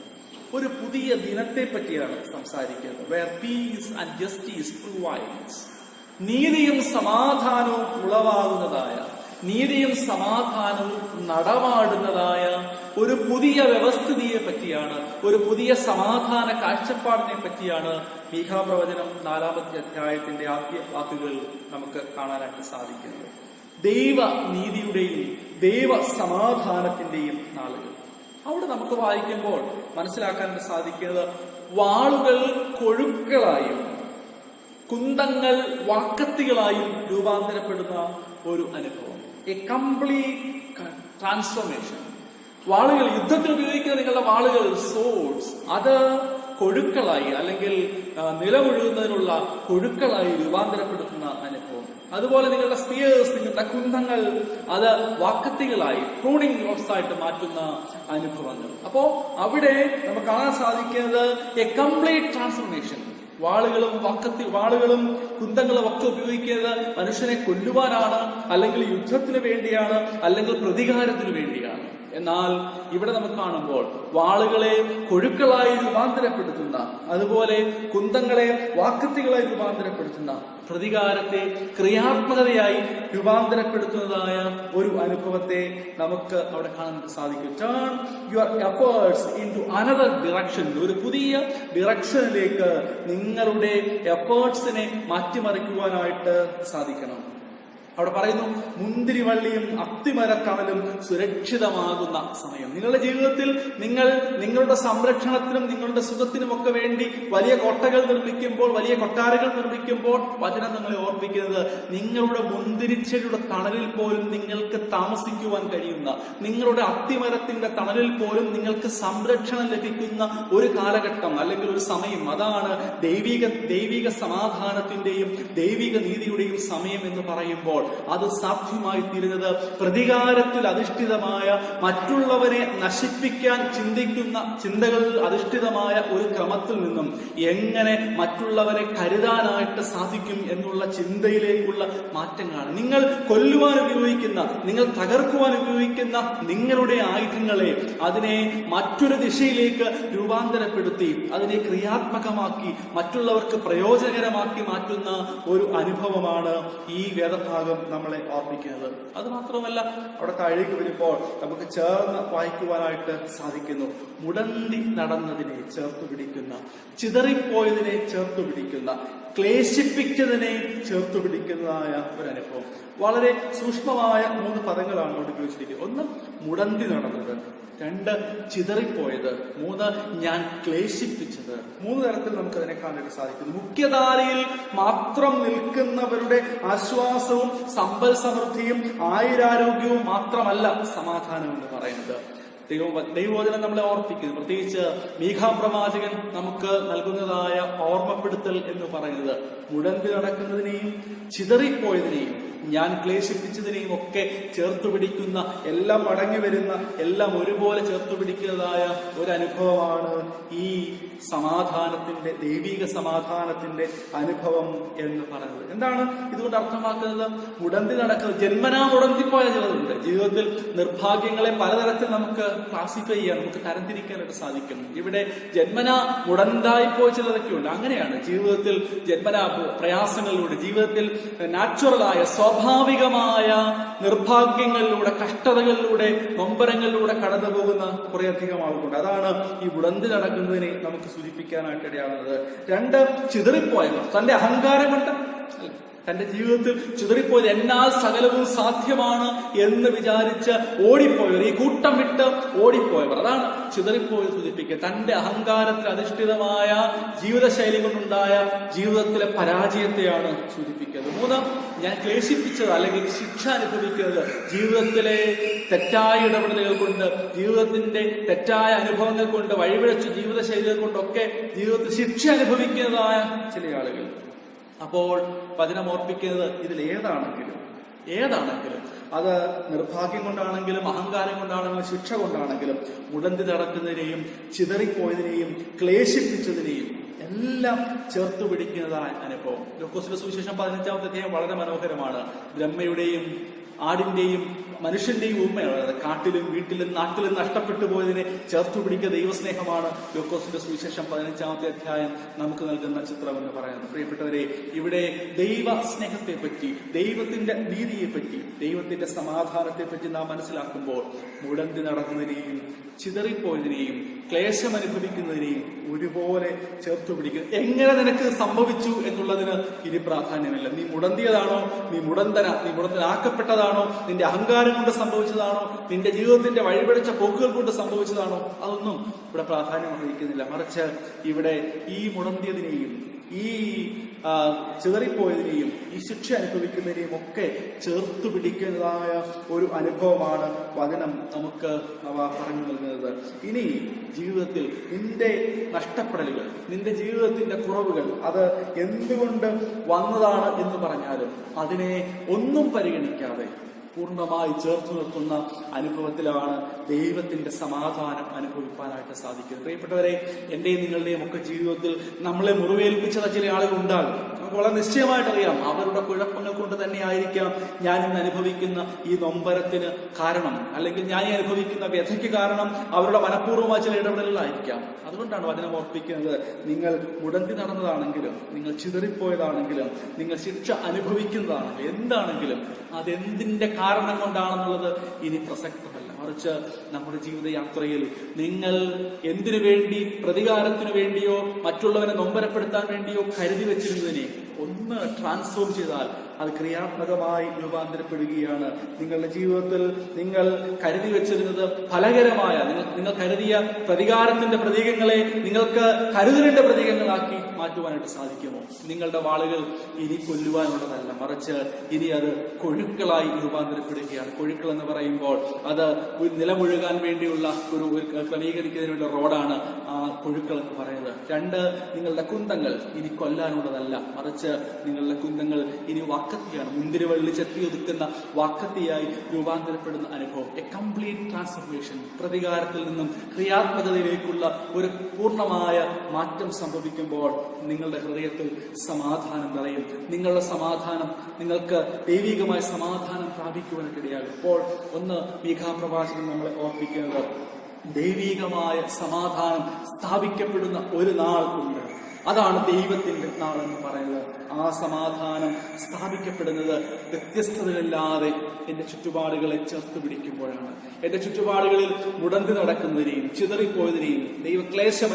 ഒരു പുതിയ ദിനത്തെ പറ്റിയാണ് സംസാരിക്കുന്നത്. where peace and justice prevails. നീതിയും സമാധാനവും ഉളവാകുന്നതായ, നീതിയും സമാധാനവും നടമാടുന്നതായ ഒരു പുതിയ വ്യവസ്ഥിതിയെ പറ്റിയാണ്, ഒരു പുതിയ സമാധാന കാഴ്ചപ്പാടിനെ പറ്റിയാണ് മീഖാ പ്രവചനം 4-ാമത്തെ അധ്യായത്തിന്റെ ആദ്യ വാക്കുകൾ നമുക്ക് കാണാനായിട്ട് സാധിക്കുന്നത്. ദൈവ നീതിയുടെയും ദൈവ സമാധാനത്തിന്റെയും നാളുകൾ. അവിടെ നമുക്ക് വായിക്കുമ്പോൾ മനസ്സിലാക്കാൻ സാധിക്കുന്നത് വാളുകൾ കൊഴുക്കളായും കുന്തങ്ങൾ വാക്കത്തികളായും രൂപാന്തരപ്പെടുന്ന ഒരു അനുഭവം. A complete transformation. വാളുകൾ, യുദ്ധത്തിൽ ഉപയോഗിക്കുന്ന നിങ്ങളുടെ വാളുകൾ, സോഡ്സ്, അത് കൊഴുക്കളായി അല്ലെങ്കിൽ നിലമുഴുകുന്നതിനുള്ള കൊഴുക്കളായി രൂപാന്തരപ്പെടുത്തുന്ന അനുഭവം. അതുപോലെ നിങ്ങളുടെ സ്പിയേഴ്സ്, നിങ്ങളുടെ കുന്തങ്ങൾ, അത് വാക്കത്തികളായി പ്രൂണിംഗ് റോഡ്സ് ആയിട്ട് മാറ്റുന്ന അനുഭവങ്ങൾ. അപ്പോ അവിടെ നമുക്ക് കാണാൻ സാധിക്കുന്നത് എ കംപ്ലീറ്റ് ട്രാൻസ്ഫോർമേഷൻ. വാളുകളും കുന്തങ്ങളും ഒക്കെ ഉപയോഗിക്കുന്നത് മനുഷ്യനെ കൊല്ലുവാനാണ്, അല്ലെങ്കിൽ യുദ്ധത്തിന് വേണ്ടിയാണ്, അല്ലെങ്കിൽ പ്രതികാരത്തിന് വേണ്ടിയാണ്. എന്നാൽ ഇവിടെ നമുക്ക് കാണുമ്പോൾ വാളുകളെ കൊഴുക്കളായി രൂപാന്തരപ്പെടുത്തുന്ന, അതുപോലെ കുന്തങ്ങളെ വാക്കത്തികളായി രൂപാന്തരപ്പെടുത്തുന്ന, പ്രതികാരത്തെ ക്രിയാത്മകതയായി രൂപാന്തരപ്പെടുത്തുന്നതായ ഒരു അനുഭവത്തെ നമുക്ക് അവിടെ കാണാൻ സാധിക്കും. Turn your efforts into another direction. ഒരു പുതിയ ഡിറക്ഷനിലേക്ക് നിങ്ങളുടെ എഫേർട്സിനെ മാറ്റിമറിക്കുവാനായിട്ട് സാധിക്കണം. അവിടെ പറയുന്നു, മുന്തിരിവള്ളിയും അത്തിമരത്തണലും സുരക്ഷിതമാകുന്ന സമയം. നിങ്ങളുടെ ജീവിതത്തിൽ നിങ്ങൾ നിങ്ങളുടെ സംരക്ഷണത്തിനും നിങ്ങളുടെ സുഖത്തിനും ഒക്കെ വേണ്ടി വലിയ കോട്ടകൾ നിർമ്മിക്കുമ്പോൾ, വലിയ കൊട്ടാരങ്ങൾ നിർമ്മിക്കുമ്പോൾ വചനം നിങ്ങളെ ഓർപ്പിക്കുന്നത് നിങ്ങളുടെ മുന്തിരിച്ചെടിയുടെ തണലിൽ പോലും നിങ്ങൾക്ക് താമസിക്കുവാൻ കഴിയുന്ന, നിങ്ങളുടെ അത്തിമരത്തിന്റെ തണലിൽ പോലും നിങ്ങൾക്ക് സംരക്ഷണം ലഭിക്കുന്ന ഒരു കാലഘട്ടം അല്ലെങ്കിൽ ഒരു സമയം, അതാണ് ദൈവിക സമാധാനത്തിന്റെയും ദൈവിക നീതിയുടെയും സമയം എന്ന് പറയുമ്പോൾ അത് സാധ്യമായി തീരുന്നത് പ്രതികാരത്തിൽ അധിഷ്ഠിതമായ, മറ്റുള്ളവരെ നശിപ്പിക്കാൻ ചിന്തിക്കുന്ന ചിന്തകളിൽ അധിഷ്ഠിതമായ ഒരു ക്രമത്തിൽ നിന്നും എങ്ങനെ മറ്റുള്ളവരെ കരുതാനായിട്ട് സാധിക്കും എന്നുള്ള ചിന്തയിലേക്കുള്ള മാറ്റങ്ങളാണ്. നിങ്ങൾ കൊല്ലുവാൻ ഉപയോഗിക്കുന്ന, നിങ്ങൾ തകർക്കുവാൻ ഉപയോഗിക്കുന്ന നിങ്ങളുടെ ആയുധങ്ങളെ അതിനെ മറ്റൊരു ദിശയിലേക്ക് രൂപാന്തരപ്പെടുത്തി അതിനെ ക്രിയാത്മകമാക്കി മറ്റുള്ളവർക്ക് പ്രയോജനകരമാക്കി മാറ്റുന്ന ഒരു അനുഭവമാണ് ഈ വേദഭാഗം നമ്മളെ ഓർമ്മിക്കുന്നത്. അത് മാത്രമല്ല, അവിടെ താഴേക്ക് വരുമ്പോൾ നമുക്ക് ചേർന്ന് വായിക്കുവാനായിട്ട് സാധിക്കുന്നു. മുടന്തി നടന്നതിനെ ചേർത്തു പിടിക്കുന്ന, ചിതറിപ്പോയതിനെ ചേർത്തു പിടിക്കുന്ന, ക്ലേശിപ്പിച്ചതിനെ ചേർത്തു പിടിക്കുന്നതായ ഒരു അനുഭവം. വളരെ സൂക്ഷ്മമായ 3 പദങ്ങളാണ് അവിടെ ഉപയോഗിച്ചിരിക്കുന്നത്. 1 മുടന്തി നടന്നത്, 2 ചിതറിപ്പോയത്, 3 ഞാൻ ക്ലേശിപ്പിച്ചത്. 3 തരത്തിൽ നമുക്ക് അതിനെ കാണാനായിട്ട് സാധിക്കുന്നു. മുഖ്യധാരയിൽ മാത്രം നിൽക്കുന്നവരുടെ ആശ്വാസവും സമ്പൽ സമൃദ്ധിയും ആയുരാരോഗ്യവും മാത്രമല്ല സമാധാനം എന്ന് പറയുന്നത്. ദൈവവചനം നമ്മളെ ഓർപ്പിക്കുന്നു. പ്രത്യേകിച്ച് മീഖാ പ്രവാചകൻ നമുക്ക് നൽകുന്നതായ ഓർമ്മപ്പെടുത്തൽ എന്ന് പറയുന്നത് മുടന്തി നടക്കുന്നതിനെയും ചിതറിപ്പോയതിനെയും ഞാൻ ക്ലേശിപ്പിച്ചതിനെയും ഒക്കെ ചേർത്തു പിടിക്കുന്ന, എല്ലാം അടങ്ങി വരുന്ന, എല്ലാം ഒരുപോലെ ചേർത്തു പിടിക്കുന്നതായ ഒരു അനുഭവമാണ് ഈ സമാധാനത്തിന്റെ, ദൈവിക സമാധാനത്തിന്റെ അനുഭവം എന്ന് പറയുന്നത്. എന്താണ് ഇതുകൊണ്ട് അർത്ഥമാക്കുന്നത്? മുടന്തി നടക്കുന്നത്, ജന്മനാ മുടന്തിപ്പോയ ചിലതുണ്ട്. ജീവിതത്തിൽ നിർഭാഗ്യങ്ങളെ പലതരത്തിൽ നമുക്ക് ക്ലാസിഫൈ ചെയ്യാൻ, നമുക്ക് തരംതിരിക്കാനായിട്ട് സാധിക്കും. ഇവിടെ ജന്മനാ മുടന്തായിപ്പോയ ചിലതൊക്കെ ഉണ്ട്. അങ്ങനെയാണ് ജീവിതത്തിൽ ജന്മനാ പ്രയാസങ്ങളിലൂടെ, ജീവിതത്തിൽ നാച്ചുറലായ സ്വാഭാവികമായ നിർഭാഗ്യങ്ങളിലൂടെ, കഷ്ടതകളിലൂടെ, നൊമ്പരങ്ങളിലൂടെ കടന്നു പോകുന്ന കുറേയധികം ആളുകളുണ്ട്. അതാണ് ഈ മുടന്തി നടക്കുന്നതിനെ നമുക്ക് സൂചിപ്പിക്കാനായിട്ട് ഇടയാകുന്നത്. 2 ചിതറിപ്പോയവർ, തന്റെ അഹങ്കാരം കൊണ്ട്, തന്റെ ജീവിതത്തിൽ ചിതറിപ്പോയത് എന്നാൽ സകലവും സാധ്യമാണ് എന്ന് വിചാരിച്ച് ഓടിപ്പോയവർ, ഈ കൂട്ടം വിട്ട് ഓടിപ്പോയവർ, അതാണ് ചിതറിപ്പോയത് സൂചിപ്പിക്കുക. തന്റെ അഹങ്കാരത്തിൽ അധിഷ്ഠിതമായ ജീവിതശൈലി കൊണ്ടുണ്ടായ ജീവിതത്തിലെ പരാജയത്തെയാണ് സൂചിപ്പിക്കുന്നത്. 3 ഞാൻ ക്ലേശിപ്പിച്ചത് അല്ലെങ്കിൽ ശിക്ഷ അനുഭവിക്കുന്നത്, ജീവിതത്തിലെ തെറ്റായ ഇടപെടലുകൾ കൊണ്ട്, ജീവിതത്തിന്റെ തെറ്റായ അനുഭവങ്ങൾ കൊണ്ട്, വഴിപിഴച്ച ജീവിതശൈലികൾ കൊണ്ടൊക്കെ ജീവിതത്തിൽ ശിക്ഷ അനുഭവിക്കുന്നതായ ചില ആളുകൾ. അപ്പോൾ വചനം ഓർപ്പിക്കുന്നത് ഇതിൽ ഏതാണെങ്കിലും അത് നിർഭാഗ്യം കൊണ്ടാണെങ്കിലും, അഹങ്കാരം കൊണ്ടാണെങ്കിലും, ശിക്ഷ കൊണ്ടാണെങ്കിലും, മുടന്തി നടക്കുന്നതിനെയും ചിതറിപ്പോയതിനെയും ക്ലേശിപ്പിച്ചതിനെയും എല്ലാം ചേർത്തു പിടിക്കുന്നതായ അനുഭവം. ലൂക്കോസിന്റെ സുവിശേഷം 15-ാമത്തെ അധ്യായം വളരെ മനോഹരമാണ്. ബ്രഹ്മയുടെയും ആടിന്റെയും മനുഷ്യന്റെയും ഉപമയാണ്. കാട്ടിലും വീട്ടിലും നാട്ടിലും നഷ്ടപ്പെട്ടു പോയതിനെ ചേർത്തു പിടിക്കുക ദൈവസ്നേഹമാണ് ലൂക്കോസിന്റെ സുവിശേഷം 15-ാമത്തെ അധ്യായം നമുക്ക് നൽകുന്ന ചിത്രം എന്ന് പറയുന്നത്. പ്രിയപ്പെട്ടവരെ, ഇവിടെ ദൈവ സ്നേഹത്തെ പറ്റി, ദൈവത്തിന്റെ നീതിയെപ്പറ്റി, ദൈവത്തിന്റെ സമാധാനത്തെ പറ്റി നാം മനസ്സിലാക്കുമ്പോൾ മുടന്തി നടന്നതിനെയും ചിതറിപ്പോയതിനെയും ക്ലേശം അനുഭവിക്കുന്നതിനെയും ഒരുപോലെ ചേർത്തു പിടിക്കുന്നു. എങ്ങനെ നിനക്ക് സംഭവിച്ചു എന്നുള്ളതിന് ഇനി പ്രാധാന്യമില്ല. നീ മുടന്തിയതാണോ, നീ മുടന്തനാക്കപ്പെട്ടതാണോ, നിന്റെ അഹങ്കാരം കൊണ്ട് സംഭവിച്ചതാണോ, നിന്റെ ജീവിതത്തിന്റെ വഴിപിഴച്ച പോക്കുകൾ കൊണ്ട് സംഭവിച്ചതാണോ, അതൊന്നും ഇവിടെ പ്രാധാന്യം അറിയിക്കുന്നില്ല. മറിച്ച് ഇവിടെ ഈ മുടന്തിയതിനെയും ഈ ചിതറിപ്പോയതിനെയും ഈ ശിക്ഷ അനുഭവിക്കുന്നതിനെയും ഒക്കെ ചേർത്തു പിടിക്കുന്നതായ ഒരു അനുഭവമാണ് വചനം നമുക്ക് പറഞ്ഞു നൽകുന്നത്. ഇനി ജീവിതത്തിൽ നിന്റെ നഷ്ടപ്പെടലുകൾ, നിന്റെ ജീവിതത്തിന്റെ കുറവുകൾ, അത് എന്തുകൊണ്ട് വന്നതാണ് എന്ന് പറഞ്ഞാലും അതിനെ ഒന്നും പരിഗണിക്കാതെ പൂർണ്ണമായി ചേർത്ത് നിർത്തുന്ന അനുഭവത്തിലാണ് ദൈവത്തിന്റെ സമാധാനം അനുഭവിക്കാനായിട്ട് സാധിക്കുന്നത്. പ്രിയപ്പെട്ടവരെ, എന്റെയും നിങ്ങളുടെയും ഒക്കെ ജീവിതത്തിൽ നമ്മളെ മുറിവേൽപ്പിച്ച ചില ആളുകൾ ഉണ്ടാകും. നമുക്ക് വളരെ നിശ്ചയമായിട്ടറിയാം അവരുടെ കുഴപ്പങ്ങൾ കൊണ്ട് തന്നെ ആയിരിക്കാം ഞാൻ ഇന്ന് അനുഭവിക്കുന്ന ഈ നൊമ്പരത്തിന് കാരണം, അല്ലെങ്കിൽ ഞാൻ ഈ അനുഭവിക്കുന്ന വ്യഥയ്ക്ക് കാരണം അവരുടെ മനഃപൂർവ്വമായ ചില ഇടപെടലുകളായിരിക്കാം. അതുകൊണ്ടാണ് വചനം ഓർപ്പിക്കുന്നത്, നിങ്ങൾ മുടന്തി നടന്നതാണെങ്കിലും, നിങ്ങൾ ചിതറിപ്പോയതാണെങ്കിലും, നിങ്ങൾ ശിക്ഷ അനുഭവിക്കുന്നതാണെങ്കിലും, എന്താണെങ്കിലും അതെന്തിന്റെ കാരണം കൊണ്ടാണെന്നുള്ളത് ഇനി പ്രസക്തമല്ല. മറിച്ച് നമ്മുടെ ജീവിതയാത്രയിൽ നിങ്ങൾ എന്തിനു വേണ്ടി, പ്രതികാരത്തിനു വേണ്ടിയോ മറ്റുള്ളവരെ നൊമ്പരപ്പെടുത്താൻ വേണ്ടിയോ കരുതി വെച്ചിരുന്നതിനെ ഒന്ന് ട്രാൻസ്ഫോം ചെയ്താൽ അത് ക്രിയാത്മകമായി രൂപാന്തരപ്പെടുകയാണ്. നിങ്ങളുടെ ജീവിതത്തിൽ നിങ്ങൾ കരുതി വെച്ചിരുന്നത് ഫലകരമായ, നിങ്ങൾ കരുതിയ പ്രതികാരത്തിന്റെ പ്രതീകങ്ങളെ നിങ്ങൾക്ക് കരുതലിന്റെ പ്രതീകങ്ങളാക്കി മാറ്റുവാനായിട്ട് സാധിക്കുമോ? നിങ്ങളുടെ വാളുകൾ ഇനി കൊല്ലുവാനുള്ളതല്ല, മറിച്ച് ഇനി അത് കൊഴുക്കളായി രൂപാന്തരപ്പെടുകയാണ്. കൊഴുക്കൾ എന്ന് പറയുമ്പോൾ അത് നിലമുഴുകാൻ വേണ്ടിയുള്ള ഒരു ക്രമീകരിക്കുന്നതിനുള്ള റോഡാണ് ആ കൊഴുക്കൾ എന്ന് പറയുന്നത്. 2, നിങ്ങളുടെ കുന്തങ്ങൾ ഇനി കൊല്ലാനുള്ളതല്ല, മറിച്ച് നിങ്ങളുടെ കുന്തങ്ങൾ ഇനി വാക്കത്തിയാണ്, മുന്തിരിവള്ളി ചെത്തി ഒതുക്കുന്ന വാക്കത്തിയായി രൂപാന്തരപ്പെടുന്ന അനുഭവം. A complete transformation. പ്രതികാരത്തിൽ നിന്നും ക്രിയാത്മകതയിലേക്കുള്ള ഒരു പൂർണ്ണമായ മാറ്റം സംഭവിക്കുമ്പോൾ നിങ്ങളുടെ ഹൃദയത്തിൽ സമാധാനം നിറയും. നിങ്ങളുടെ സമാധാനം നിങ്ങൾക്ക് ദൈവികമായ സമാധാനം പ്രാപിക്കുവാനിടയാകും. ഇപ്പോൾ ഒന്ന് മീഖാപ്രവാചകൻ നമ്മളെ ഓർപ്പിക്കുന്നത്, ദൈവികമായ സമാധാനം സ്ഥാപിക്കപ്പെടുന്ന ഒരു നാൾ ഉണ്ട്. അതാണ് ദൈവത്തിന്റെ നാൾ എന്ന് പറയുന്നത്. ആ സമാധാനം സ്ഥാപിക്കപ്പെടുന്നത് വ്യത്യസ്തതകളില്ലാതെ എന്റെ ചുറ്റുപാടുകളെ ചേർത്ത് പിടിക്കുമ്പോഴാണ്. എന്റെ ചുറ്റുപാടുകളിൽ മുടന്തി നടക്കുന്നതിനെയും ചിതറിപ്പോയതിനെയും ദൈവക്ലേശം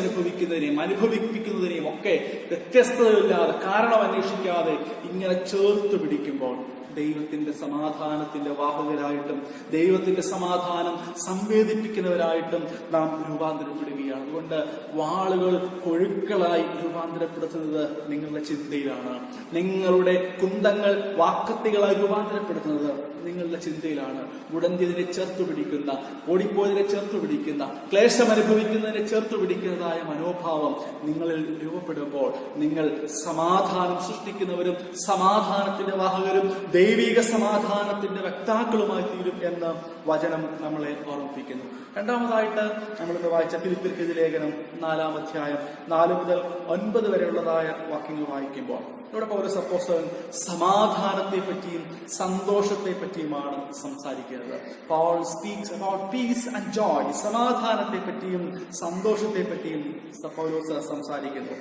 അനുഭവിപ്പിക്കുന്നതിനെയും ഒക്കെ വ്യത്യസ്തതയില്ലാതെ, കാരണം അന്വേഷിക്കാതെ ഇങ്ങനെ ചേർത്ത് പിടിക്കുമ്പോൾ ദൈവത്തിന്റെ സമാധാനത്തിന്റെ വാഹകരായിട്ടും ദൈവത്തിന്റെ സമാധാനം സംവേദിപ്പിക്കുന്നവരായിട്ടും നാം രൂപാന്തരപ്പെടുകയാണ്. അതുകൊണ്ട് വാളുകൾ കൊഴുക്കളായി രൂപാന്തരപ്പെടുത്തുന്നത് നിങ്ങളുടെ ചിന്തയിലാണ്. നിങ്ങളുടെ കുന്തങ്ങൾ വാക്കത്തികളായി രൂപാന്തരപ്പെടുത്തുന്നത് നിങ്ങളുടെ ചിന്തയിലാണ്. മുടന്തിയതിനെ ചേർത്തു പിടിക്കുന്ന, ഓടിപ്പോയതിനെ ചേർത്തു പിടിക്കുന്ന, ക്ലേശം അനുഭവിക്കുന്നതിനെ ചേർത്തു പിടിക്കുന്നതായ മനോഭാവം നിങ്ങളിൽ രൂപപ്പെടുമ്പോൾ നിങ്ങൾ സമാധാനം സൃഷ്ടിക്കുന്നവരും സമാധാനത്തിന്റെ വാഹകരും ദൈവിക സമാധാനത്തിന്റെ വക്താക്കളുമായി തീരും എന്ന് വചനം നമ്മളെ ഓർമ്മിപ്പിക്കുന്നു. രണ്ടാമതായിട്ട് നമ്മളിന്ന് വായിച്ച ഫിലിപ്പിയർക്കെഴുതിയ ലേഖനം 4-ാം അധ്യായം 4 മുതൽ 9 വരെയുള്ളതായ വാക്യങ്ങൾ വായിക്കുമ്പോൾ ഇവിടെ പൗലോസ് അപ്പോസ്തലൻ സമാധാനത്തെ പറ്റിയും സന്തോഷത്തെ പറ്റിയുമാണ് സംസാരിക്കുന്നത്. Paul speaks about peace and joy. സമാധാനത്തെ പറ്റിയും സന്തോഷത്തെ പറ്റിയും പൗലോസ് സംസാരിക്കുന്നു.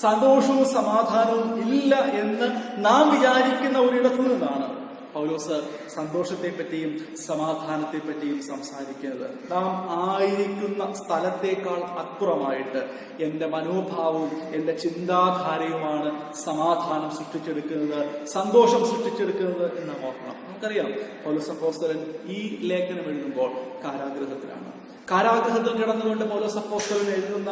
സന്തോഷവും സമാധാനവും ഇല്ല എന്ന് നാം വിചാരിക്കുന്ന ഒരിടത്തു നിന്നാണ് പൗലോസ് സന്തോഷത്തെ പറ്റിയും സമാധാനത്തെ പറ്റിയും സംസാരിക്കുന്നത്. നാം ആയിരിക്കുന്ന സ്ഥലത്തേക്കാൾ അപ്പുറമായിട്ട് എന്റെ മനോഭാവവും എന്റെ ചിന്താധാരയുമാണ് സമാധാനം സൃഷ്ടിച്ചെടുക്കുന്നത്, സന്തോഷം സൃഷ്ടിച്ചെടുക്കുന്നത് എന്ന് ഓർക്കണം. നമുക്കറിയാം, പൗലോസ് അപ്പോസ്തലൻ ഈ ലേഖനം എഴുതുമ്പോൾ കാരാഗൃഹത്തിലാണ്. കാരാഗൃഹത്തിൽ കിടന്നുകൊണ്ട് പൗലോസ് അപ്പോസ്തലൻ എഴുതുന്ന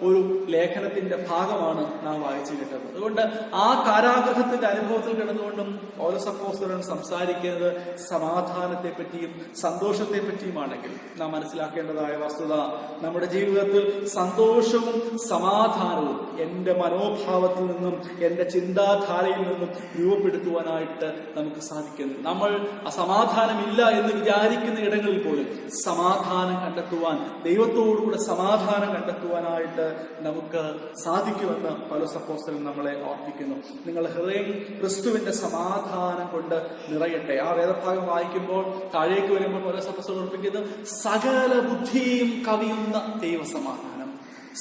ഒരു ലേഖനത്തിന്റെ ഭാഗമാണ് നാം വായിച്ചു കേട്ടത്. അതുകൊണ്ട് ആ കാരാഗൃഹത്തിന്റെ അനുഭവത്തിൽ കിടന്നുകൊണ്ടും പൗലോസ് അപ്പോസ്തലൻ സംസാരിക്കുന്നത് സമാധാനത്തെ പറ്റിയും സന്തോഷത്തെ പറ്റിയുമാണെങ്കിൽ നാം മനസ്സിലാക്കേണ്ടതായ വസ്തുത, നമ്മുടെ ജീവിതത്തിൽ സന്തോഷവും സമാധാനവും എന്റെ മനോഭാവത്തിൽ നിന്നും എന്റെ ചിന്താധാരയിൽ നിന്നും രൂപപ്പെടുത്തുവാനായിട്ട് നമുക്ക് സാധിക്കുന്നു. നമ്മൾ അസമാധാനമില്ല എന്ന് വിചാരിക്കുന്ന ഇടങ്ങളിൽ പോലും സമാധാനം കണ്ടെത്തുവാൻ കണ്ടെത്തുവാൻ, ദൈവത്തോടുകൂടെ സമാധാനം കണ്ടെത്തുവാനായിട്ട് നമുക്ക് സാധിക്കുമെന്ന് പൗലോസ് അപ്പോസ്തലൻ നമ്മളെ ഓർമ്മിപ്പിക്കുന്നു. നിങ്ങളുടെ ഹൃദയം ക്രിസ്തുവിന്റെ സമാധാനം കൊണ്ട് നിറയട്ടെ. ആ വേദഭാഗം വായിക്കുമ്പോൾ താഴേക്ക് വരുമ്പോൾ പൗലോസ് അപ്പോസ്തലൻ ഓർമ്മിപ്പിക്കുന്നു, സകല ബുദ്ധിയും കവിയുന്ന ദൈവസമാധാനം,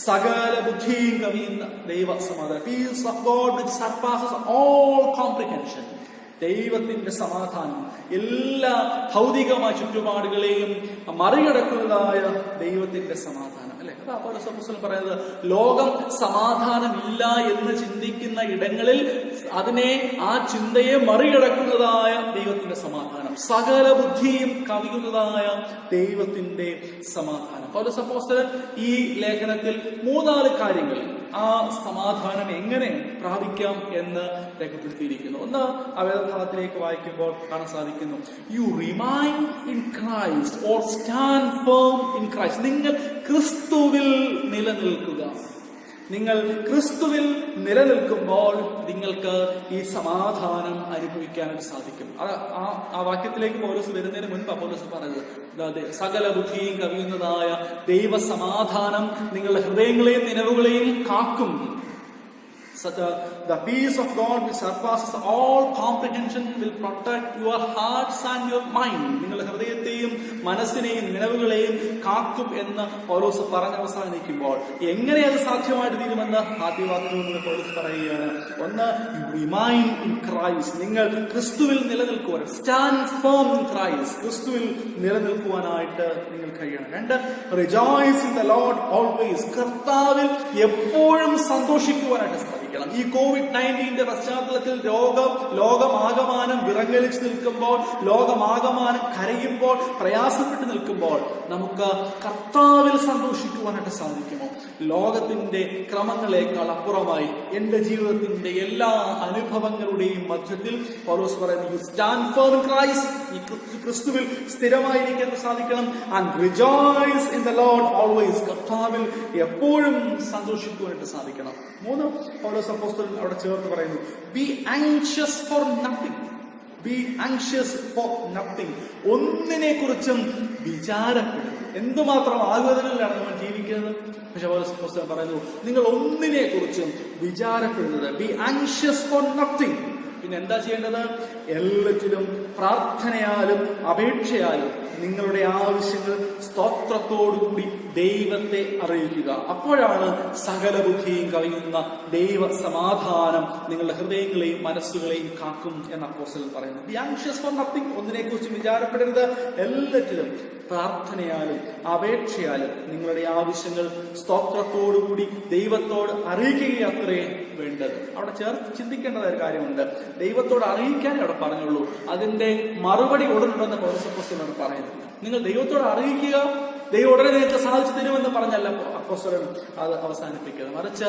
സകല ബുദ്ധിയും കവിയുന്ന ദൈവസമാധാനം, peace of God which surpasses all comprehension. ദൈവത്തിന്റെ സമാധാനം എല്ലാ ഭൗതികമായ ചുറ്റുപാടുകളെയും മറികടക്കുന്നതായ ദൈവത്തിന്റെ സമാധാനം, അല്ലെ? അതാ പൗലോസ് അപ്പോസ്തലൻ പറയുന്നത്, ലോകം സമാധാനമില്ല എന്ന് ചിന്തിക്കുന്ന ഇടങ്ങളിൽ ആ ചിന്തയെ മറികടക്കുന്നതായ ദൈവത്തിന്റെ സമാധാനം, സകല ബുദ്ധിയും കവിയുന്നതായ ദൈവത്തിന്റെ സമാധാനം. പൗലോസ് അപ്പോസ്തലൻ ഈ ലേഖനത്തിൽ 3-4 കാര്യങ്ങൾ ആ സമാധാനം എങ്ങനെ പ്രാപിക്കാം എന്ന് രേഖപ്പെടുത്തിയിരിക്കുന്നു. ഒന്ന്, ആ വേദഭാഗത്തിലേക്ക് വായിക്കുമ്പോൾ കാണാൻ സാധിക്കുന്നു, you remain in Christ or stand firm in Christ. നിങ്ങൾ ക്രിസ്തുവിൽ നിലനിൽക്കുക. നിങ്ങൾ ക്രിസ്തുവിൽ നിലനിൽക്കുമ്പോൾ നിങ്ങൾക്ക് ഈ സമാധാനം അനുഭവിക്കാനായിട്ട് സാധിക്കും. ആ വാക്യത്തിലേക്ക് പൗലോസ് വരുന്നതിന് മുൻപ് പൗലോസ് പറഞ്ഞത്, സകല ബുദ്ധിയും കവിയുന്നതായ ദൈവ സമാധാനം നിങ്ങളുടെ ഹൃദയങ്ങളെയും നിലവുകളെയും കാക്കും. The peace of God which surpasses all comprehension will protect your hearts and your mind. നിങ്ങളുടെ ഹൃദയത്തെയും മനസ്സിനെയും നിലവുകളെയും കാക്കും എന്ന് പൗലോസ് പറഞ്ഞ് അവസാനിക്കുമ്പോൾ എങ്ങനെ അത് സാധ്യമായിട്ട് തീരുമെന്ന് ആദ്യവാക്യത്തിൽ പൗലോസ് പറയുകയാണ്. ഒന്ന്, യു റിമൈൻ ഇൻ ക്രൈസ്റ്റ്. നിങ്ങൾ ക്രിസ്തുവിൽ നിലനിൽക്കുവാൻ, സ്റ്റാൻഡ് ഫേം ഇൻ ക്രൈസ്റ്റ്, ക്രിസ്തുവിൽ നിലനിൽക്കുവാനായിട്ട് നിങ്ങൾ കഴിയണം. 2, rejoice in the Lord always. കർത്താവിൽ എപ്പോഴും സന്തോഷിക്കുവാനായിട്ട് സാധിക്കും. ഈ COVID-19 പശ്ചാത്തലത്തിൽ ലോകമാകമാനം വിറങ്ങലിച്ച് നിൽക്കുമ്പോൾ, ലോകമാകമാനം കരയുമ്പോൾ, പ്രയാസപ്പെട്ട് നിൽക്കുമ്പോൾ നമുക്ക് കർത്താവിൽ സന്തോഷിക്കുവാനായിട്ട് സാധിക്കുമോ? ലോകത്തിന്റെ ക്രമങ്ങളെക്കാൾ അപ്പുറമായി എന്റെ ജീവിതത്തിന്റെ എല്ലാ അനുഭവങ്ങളുടെയും മധ്യത്തിൽ പൗലോസ് പറയുന്നു, you stand firm in Christ. ഈ ക്രിസ്തുവിൽ സ്ഥിരമായിരിക്കാൻ സാധിക്കണം. And rejoice in the Lord always. കർത്താവിൽ എപ്പോഴും സന്തോഷിക്കുവാനായിട്ട് സാധിക്കണം. 3, പൗലോസ് അപ്പോസ്തലൻ അവിടെ ചേർത്ത് പറയുന്നു, B anxious for nothing. B anxious for nothing. ഒന്നിനെ കുറിച്ചും വിചാരപ്പെടും. എന്തുമാത്രം ആകുലതകളിലാണ് നമ്മൾ ജീവിക്കുന്നത്. പക്ഷെ പൗലോസ് അപ്പോസ്തലൻ പറയുന്നു, നിങ്ങൾ ഒന്നിനെ കുറിച്ചും വിചാരപ്പെടുന്നത്. Be anxious for nothing. പിന്നെ എന്താ ചെയ്യേണ്ടത്? എല്ലാറ്റിലും പ്രാർത്ഥനയാലും അപേക്ഷയാലും നിങ്ങളുടെ ആവശ്യങ്ങൾ സ്തോത്രത്തോടുകൂടി ദൈവത്തെ അറിയിക്കുക. അപ്പോഴാണ് സകല ബുദ്ധിയും കവിയുന്ന ദൈവ സമാധാനം നിങ്ങളുടെ ഹൃദയങ്ങളെയും മനസ്സുകളെയും കാക്കും എന്ന് അപ്പോസ്തലൻ പറയുന്നു. B anxious for nothing. ഒന്നിനെ കുറിച്ച് വിചാരപ്പെടരുത്. എല്ലാറ്റിലും പ്രാർത്ഥനയാലും അപേക്ഷയാലും നിങ്ങളുടെ ആവശ്യങ്ങൾ സ്തോത്രത്തോടുകൂടി ദൈവത്തോട് അറിയിക്കുകയത്രേ വേണ്ടത്. അവിടെ ചേർത്ത് ചിന്തിക്കേണ്ടതായ ഒരു കാര്യമുണ്ട്. ദൈവത്തോട് അറിയിക്കാനേ അവിടെ പറഞ്ഞുള്ളൂ, അതിന്റെ മറുപടി ഉടനുണ്ടെന്ന് പൗലോസ് അപ്പോസ്തലൻ പറയുന്നു. നിങ്ങൾ ദൈവത്തോട് അറിയിക്കുക, ദൈവം ഉടനെ നിങ്ങൾക്ക് സാധിച്ചു തരുമെന്ന് പറഞ്ഞല്ല അപ്പോസ്തലൻ അത് അവസാനിപ്പിക്കുന്നത്. മറിച്ച്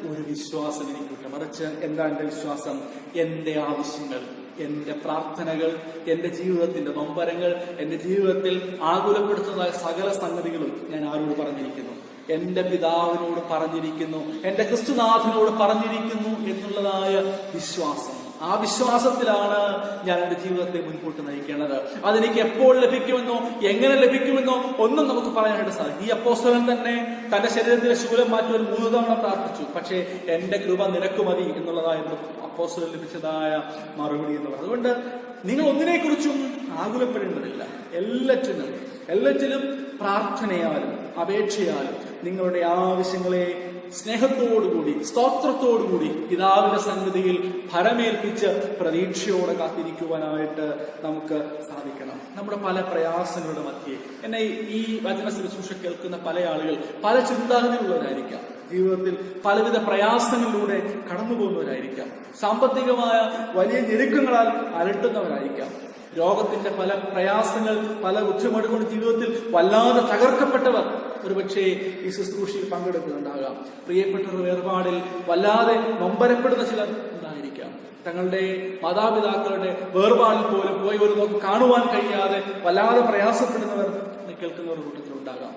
ഒരു വിശ്വാസം എനിക്കുണ്ട്. മറിച്ച് എന്താ എന്റെ വിശ്വാസം? എന്റെ ആവശ്യങ്ങൾ, എന്റെ പ്രാർത്ഥനകൾ, എന്റെ ജീവിതത്തിന്റെ നൊമ്പരങ്ങൾ, എന്റെ ജീവിതത്തിൽ ആകുലപ്പെടുത്തുന്നതായ സകല സംഗതികളും ഞാൻ ആരോട് പറഞ്ഞിരിക്കുന്നു? എന്റെ പിതാവിനോട് പറഞ്ഞിരിക്കുന്നു, എന്റെ ക്രിസ്തുനാഥനോട് പറഞ്ഞിരിക്കുന്നു എന്നുള്ളതായ വിശ്വാസം. ആ വിശ്വാസത്തിലാണ് ഞാൻ എന്റെ ജീവിതത്തെ മുൻപോട്ട് നയിക്കേണ്ടത്. അതെനിക്ക് എപ്പോൾ ലഭിക്കുമെന്നോ എങ്ങനെ ലഭിക്കുമെന്നോ ഒന്നും നമുക്ക് പറയാനായിട്ട് സാധിക്കും. ഈ അപ്പോസ്തലൻ തന്നെ തന്റെ ശരീരത്തിലെ ശൂലം മാറ്റുവാൻ 3 തവണ പ്രാർത്ഥിച്ചു. പക്ഷേ എന്റെ കൃപ നിനക്ക് മതി എന്നുള്ളതായിരുന്നു അപ്പോസ്തലൻ ലഭിച്ചതായ മറുപടി എന്നുള്ളത്. അതുകൊണ്ട് നിങ്ങൾ ഒന്നിനെക്കുറിച്ചും ആകുലപ്പെടേണ്ടതില്ല. എല്ലാറ്റിലും പ്രാർത്ഥനയാലും അപേക്ഷയാലും നിങ്ങളുടെ ആവശ്യങ്ങളെ സ്നേഹത്തോടുകൂടി സ്തോത്രത്തോടുകൂടി പിതാവിന്റെ സന്നിധിയിൽ ഭരമേൽപ്പിച്ച് പ്രതീക്ഷയോടെ കാത്തിരിക്കുവാനായിട്ട് നമുക്ക് സാധിക്കണം. നമ്മുടെ പല പ്രയാസങ്ങളുടെ മധ്യേ എന്നെ ഈ വചന ശുശ്രൂഷ കേൾക്കുന്ന പല ആളുകൾ പല ചിന്താഗതിയുള്ളവരായിരിക്കാം. ജീവിതത്തിൽ പലവിധ പ്രയാസങ്ങളിലൂടെ കടന്നു പോകുന്നവരായിരിക്കാം. സാമ്പത്തികമായ വലിയ ഞെരുക്കങ്ങളാൽ അലട്ടുന്നവരായിരിക്കാം. രോഗത്തിന്റെ പല പ്രയാസങ്ങൾ, പല ബുദ്ധിമുട്ടുകൊണ്ട് ജീവിതത്തിൽ വല്ലാതെ തകർക്കപ്പെട്ടവർ ഒരുപക്ഷെ ഈ ശുശ്രൂഷയിൽ പങ്കെടുക്കുന്നുണ്ടാകാം. പ്രിയപ്പെട്ടവർ വേർപാടിൽ വല്ലാതെ നൊമ്പരപ്പെടുന്ന ചിലർ ഉണ്ടായിരിക്കാം. തങ്ങളുടെ മാതാപിതാക്കളുടെ വേർപാടിൽ പോലും പോയി ഒരു നോക്ക് കാണുവാൻ കഴിയാതെ വല്ലാതെ പ്രയാസപ്പെടുന്നവർ കേൾക്കുന്നവർ കൂട്ടത്തിലുണ്ടാകാം.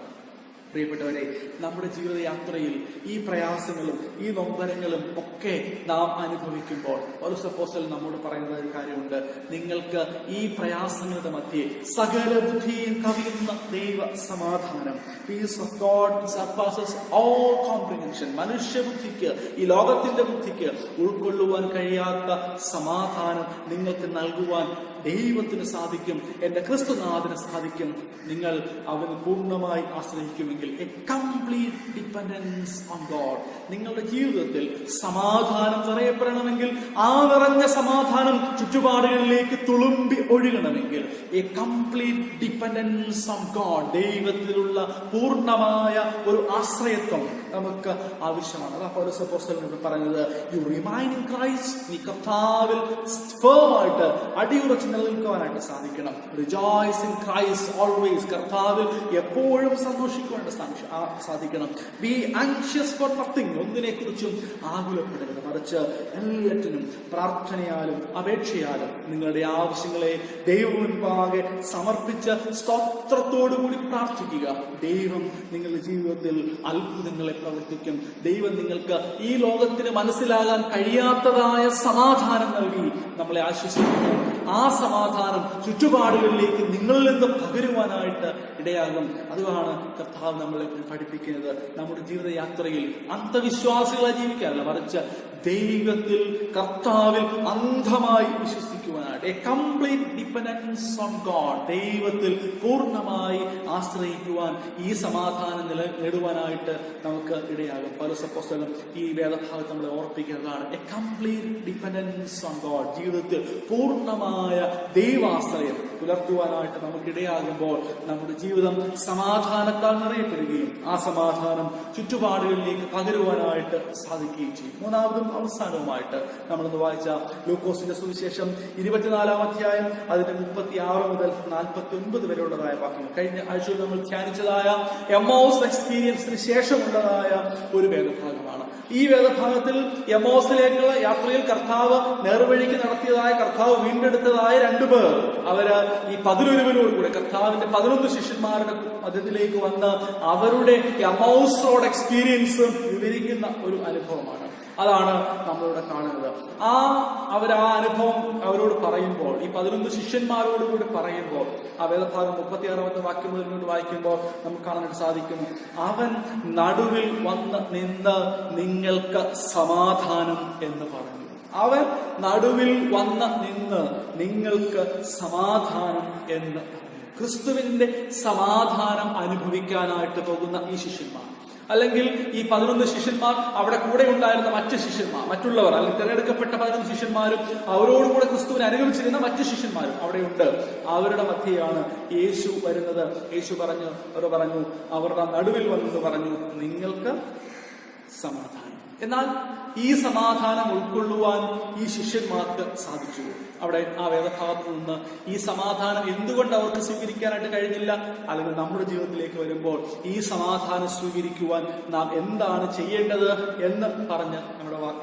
പ്രിയപ്പെട്ടവരെ, നമ്മുടെ ജീവിതയാത്രയിൽ ഈ പ്രയാസങ്ങളും ഈ നൊമ്പരങ്ങളും ഒക്കെ നാം അനുഭവിക്കുമ്പോൾ പൗലോസ് അപ്പോസ്തലൻ നമ്മോട് പറയുന്ന ഒരു കാര്യമുണ്ട്. നിങ്ങൾക്ക് ഈ പ്രയാസങ്ങളുടെ മധ്യേ സകല ബുദ്ധിയും കവിയുന്ന ദൈവ സമാധാനം, peace of God surpasses all comprehension, മനുഷ്യബുദ്ധിക്ക്, ഈ ലോകത്തിന്റെ ബുദ്ധിക്ക് ഉൾക്കൊള്ളുവാൻ കഴിയാത്ത സമാധാനം നിങ്ങൾക്ക് നൽകുവാൻ ദൈവത്തിന് സാധിക്കും. എന്റെ ക്രിസ്തുനാഥന് സാധിക്കും. നിങ്ങൾ അവന് പൂർണ്ണമായി ആശ്രയിക്കുമെങ്കിൽ, a complete dependence on God. നിങ്ങളുടെ ജീവിതത്തിൽ സമാധാനം നിറയപ്പെടണമെങ്കിൽ, ആ നിറഞ്ഞ സമാധാനം ചുറ്റുപാടുകളിലേക്ക് തുളുമ്പി ഒഴുകണമെങ്കിൽ, a complete dependence on God, ദൈവത്തിലുള്ള പൂർണ്ണമായ ഒരു ആശ്രയത്വം നമുക്ക് ആവശ്യമാണ്. അതാ പൗലോസ് അപ്പോസ്തലൻ പറഞ്ഞത്, യു റിമൈൻ ഇൻ ക്രൈസ്റ്റ്, നീ കർത്താവിൽ ഫേമായിട്ട് അടിയുറച്ച് നിലനിൽക്കുവാനായിട്ട് സാധിക്കണം. റിജോയ്സ് ഇൻ ക്രൈസ്റ്റ് ഓൾവേസ്, കർത്താവിൽ എപ്പോഴും സന്തോഷിക്കുവാനായിട്ട് സാധിക്കണം. ബി ആങ്ഷ്യസ് ഫോർ നത്തിങ്, ഒന്നിനെ കുറിച്ചും ആകുലപ്പെടരുത്, മറിച്ച് എല്ലാറ്റിനും പ്രാർത്ഥനയാലും അപേക്ഷയാലും നിങ്ങളുടെ ആവശ്യങ്ങളെ ദൈവമുൻപാകെ സമർപ്പിച്ച് സ്തോത്രത്തോടുകൂടി പ്രാർത്ഥിക്കുക. ദൈവം നിങ്ങളുടെ ജീവിതത്തിൽ അത്ഭുതങ്ങളെ പ്രവർത്തിക്കും. ദൈവം നിങ്ങൾക്ക് ഈ ലോകത്തിന് മനസ്സിലാകാൻ കഴിയാത്തതായ സമാധാനം നൽകി നമ്മളെ ആശ്വസിപ്പിക്കും. ആ സമാധാനം ചുറ്റുപാടുകളിലേക്ക് നിങ്ങളിൽ നിന്ന് പകരുവാനായിട്ട് ഇടയാകും. അതുമാണ് കർത്താവ് നമ്മളെ പഠിപ്പിക്കുന്നത്. നമ്മുടെ ജീവിതയാത്രയിൽ അന്ധവിശ്വാസികളെ ജീവിക്കാനല്ല, മറിച്ച് ദൈവത്തിൽ, കർത്താവിൽ അന്ധമായി വിശ്വസിക്കുവാനായിട്ട്, a complete dependence on God, ദൈവത്തിൽ പൂർണ്ണമായി ആശ്രയിക്കുവാൻ, ഈ സമാധാനം നേടുവാനായിട്ട് നമുക്ക് ഇടയാകും. പൗലോസ് അപ്പോസ്തലൻ ഈ വേദഭാഗത്ത് നമ്മളെ ഓർപ്പിക്കുന്നതാണ്, a complete dependence on God. ജീവിതത്തിൽ പൂർണ്ണമായ ദൈവാശ്രയം പുലർത്തുവാനായിട്ട് നമുക്ക് ഇടയാകുമ്പോൾ നമ്മുടെ ജീവിതം സമാധാനത്താൽ നിറയപ്പെടുകയും ആ സമാധാനം ചുറ്റുപാടുകളിലേക്ക് പകരുവാനായിട്ട് സാധിക്കുകയും ചെയ്യും. മൂന്നാമതും അവസാനവുമായിട്ട് നമ്മളിന്ന് വായിച്ച ലൂക്കോസിന്റെ സുവിശേഷം 24-ാം അധ്യായം അതിന്റെ 36 മുതൽ 49 വരെയുള്ളതായ വാക്യങ്ങൾ, കഴിഞ്ഞ ആഴ്ചയിൽ നമ്മൾ ധ്യാനിച്ചതായ എമ്മൗസ് എക്സ്പീരിയൻസിന് ശേഷമുള്ളതായ ഒരു വേദഭാഗമാണ്. ഈ വേദഭാഗത്തിൽ എമ്മൗസിലേക്കുള്ള യാത്രയിൽ കർത്താവ് നേർവഴിക്ക് നടത്തിയതായ, കർത്താവ് വീണ്ടെടുത്തതായ 2 പേർ, അവര് ഈ 11 കൂടെ കർത്താവിന്റെ 11 ശിഷ്യന്മാരുടെ മധ്യത്തിലേക്ക് വന്ന് അവരുടെ എമ്മൗസ് റോഡ് എക്സ്പീരിയൻസ് വിവരിക്കുന്ന ഒരു അനുഭവമാണ്. അതാണ് നമ്മളിവിടെ കാണുന്നത്. ആ അനുഭവം അവരോട് പറയുമ്പോൾ, ഈ 11 ശിഷ്യന്മാരോടുകൂടി പറയുമ്പോൾ, ആ വേദഭാഗം 36-ാമത്തെ വാക്യം മുതൽ ഇങ്ങോട്ട് വായിക്കുമ്പോൾ നമുക്ക് കാണാനായിട്ട് സാധിക്കും, അവൻ നടുവിൽ വന്ന് നിന്ന് നിങ്ങൾക്ക് സമാധാനം എന്ന് പറഞ്ഞു. അവൻ നടുവിൽ വന്ന് നിന്ന് നിങ്ങൾക്ക് സമാധാനം എന്ന് പറഞ്ഞു. ക്രിസ്തുവിന്റെ സമാധാനം അനുഭവിക്കാനായിട്ട് പോകുന്ന ഈ ശിഷ്യന്മാർ, അല്ലെങ്കിൽ ഈ 11 ശിഷ്യന്മാർ, അവിടെ കൂടെ ഉണ്ടായിരുന്ന മറ്റ് ശിഷ്യന്മാർ, മറ്റുള്ളവർ, അല്ലെങ്കിൽ തിരഞ്ഞെടുക്കപ്പെട്ട 11 ശിഷ്യന്മാരും അവരോടുകൂടെ ക്രിസ്തുവിനെ അനുഗമിച്ചിരുന്ന മറ്റ് ശിഷ്യന്മാരും അവിടെയുണ്ട്. അവരുടെ മധ്യയാണ് യേശു വരുന്നത്. യേശു പറഞ്ഞു, അവരുടെ നടുവിൽ വന്നത് പറഞ്ഞു, നിങ്ങൾക്ക് സമാധാനം. എന്നാൽ ഈ സമാധാനം ഉൾക്കൊള്ളുവാൻ ഈ ശിഷ്യന്മാർക്ക് സാധിച്ചു. അവിടെ ആ വേദഭാഗത്ത് നിന്ന് ഈ സമാധാനം എന്തുകൊണ്ട് അവർക്ക് സ്വീകരിക്കാനായിട്ട് കഴിഞ്ഞില്ല, അല്ലെങ്കിൽ നമ്മുടെ ജീവിതത്തിലേക്ക് വരുമ്പോൾ ഈ സമാധാനം സ്വീകരിക്കുവാൻ നാം എന്താണ് ചെയ്യേണ്ടത് എന്ന് പറഞ്ഞ്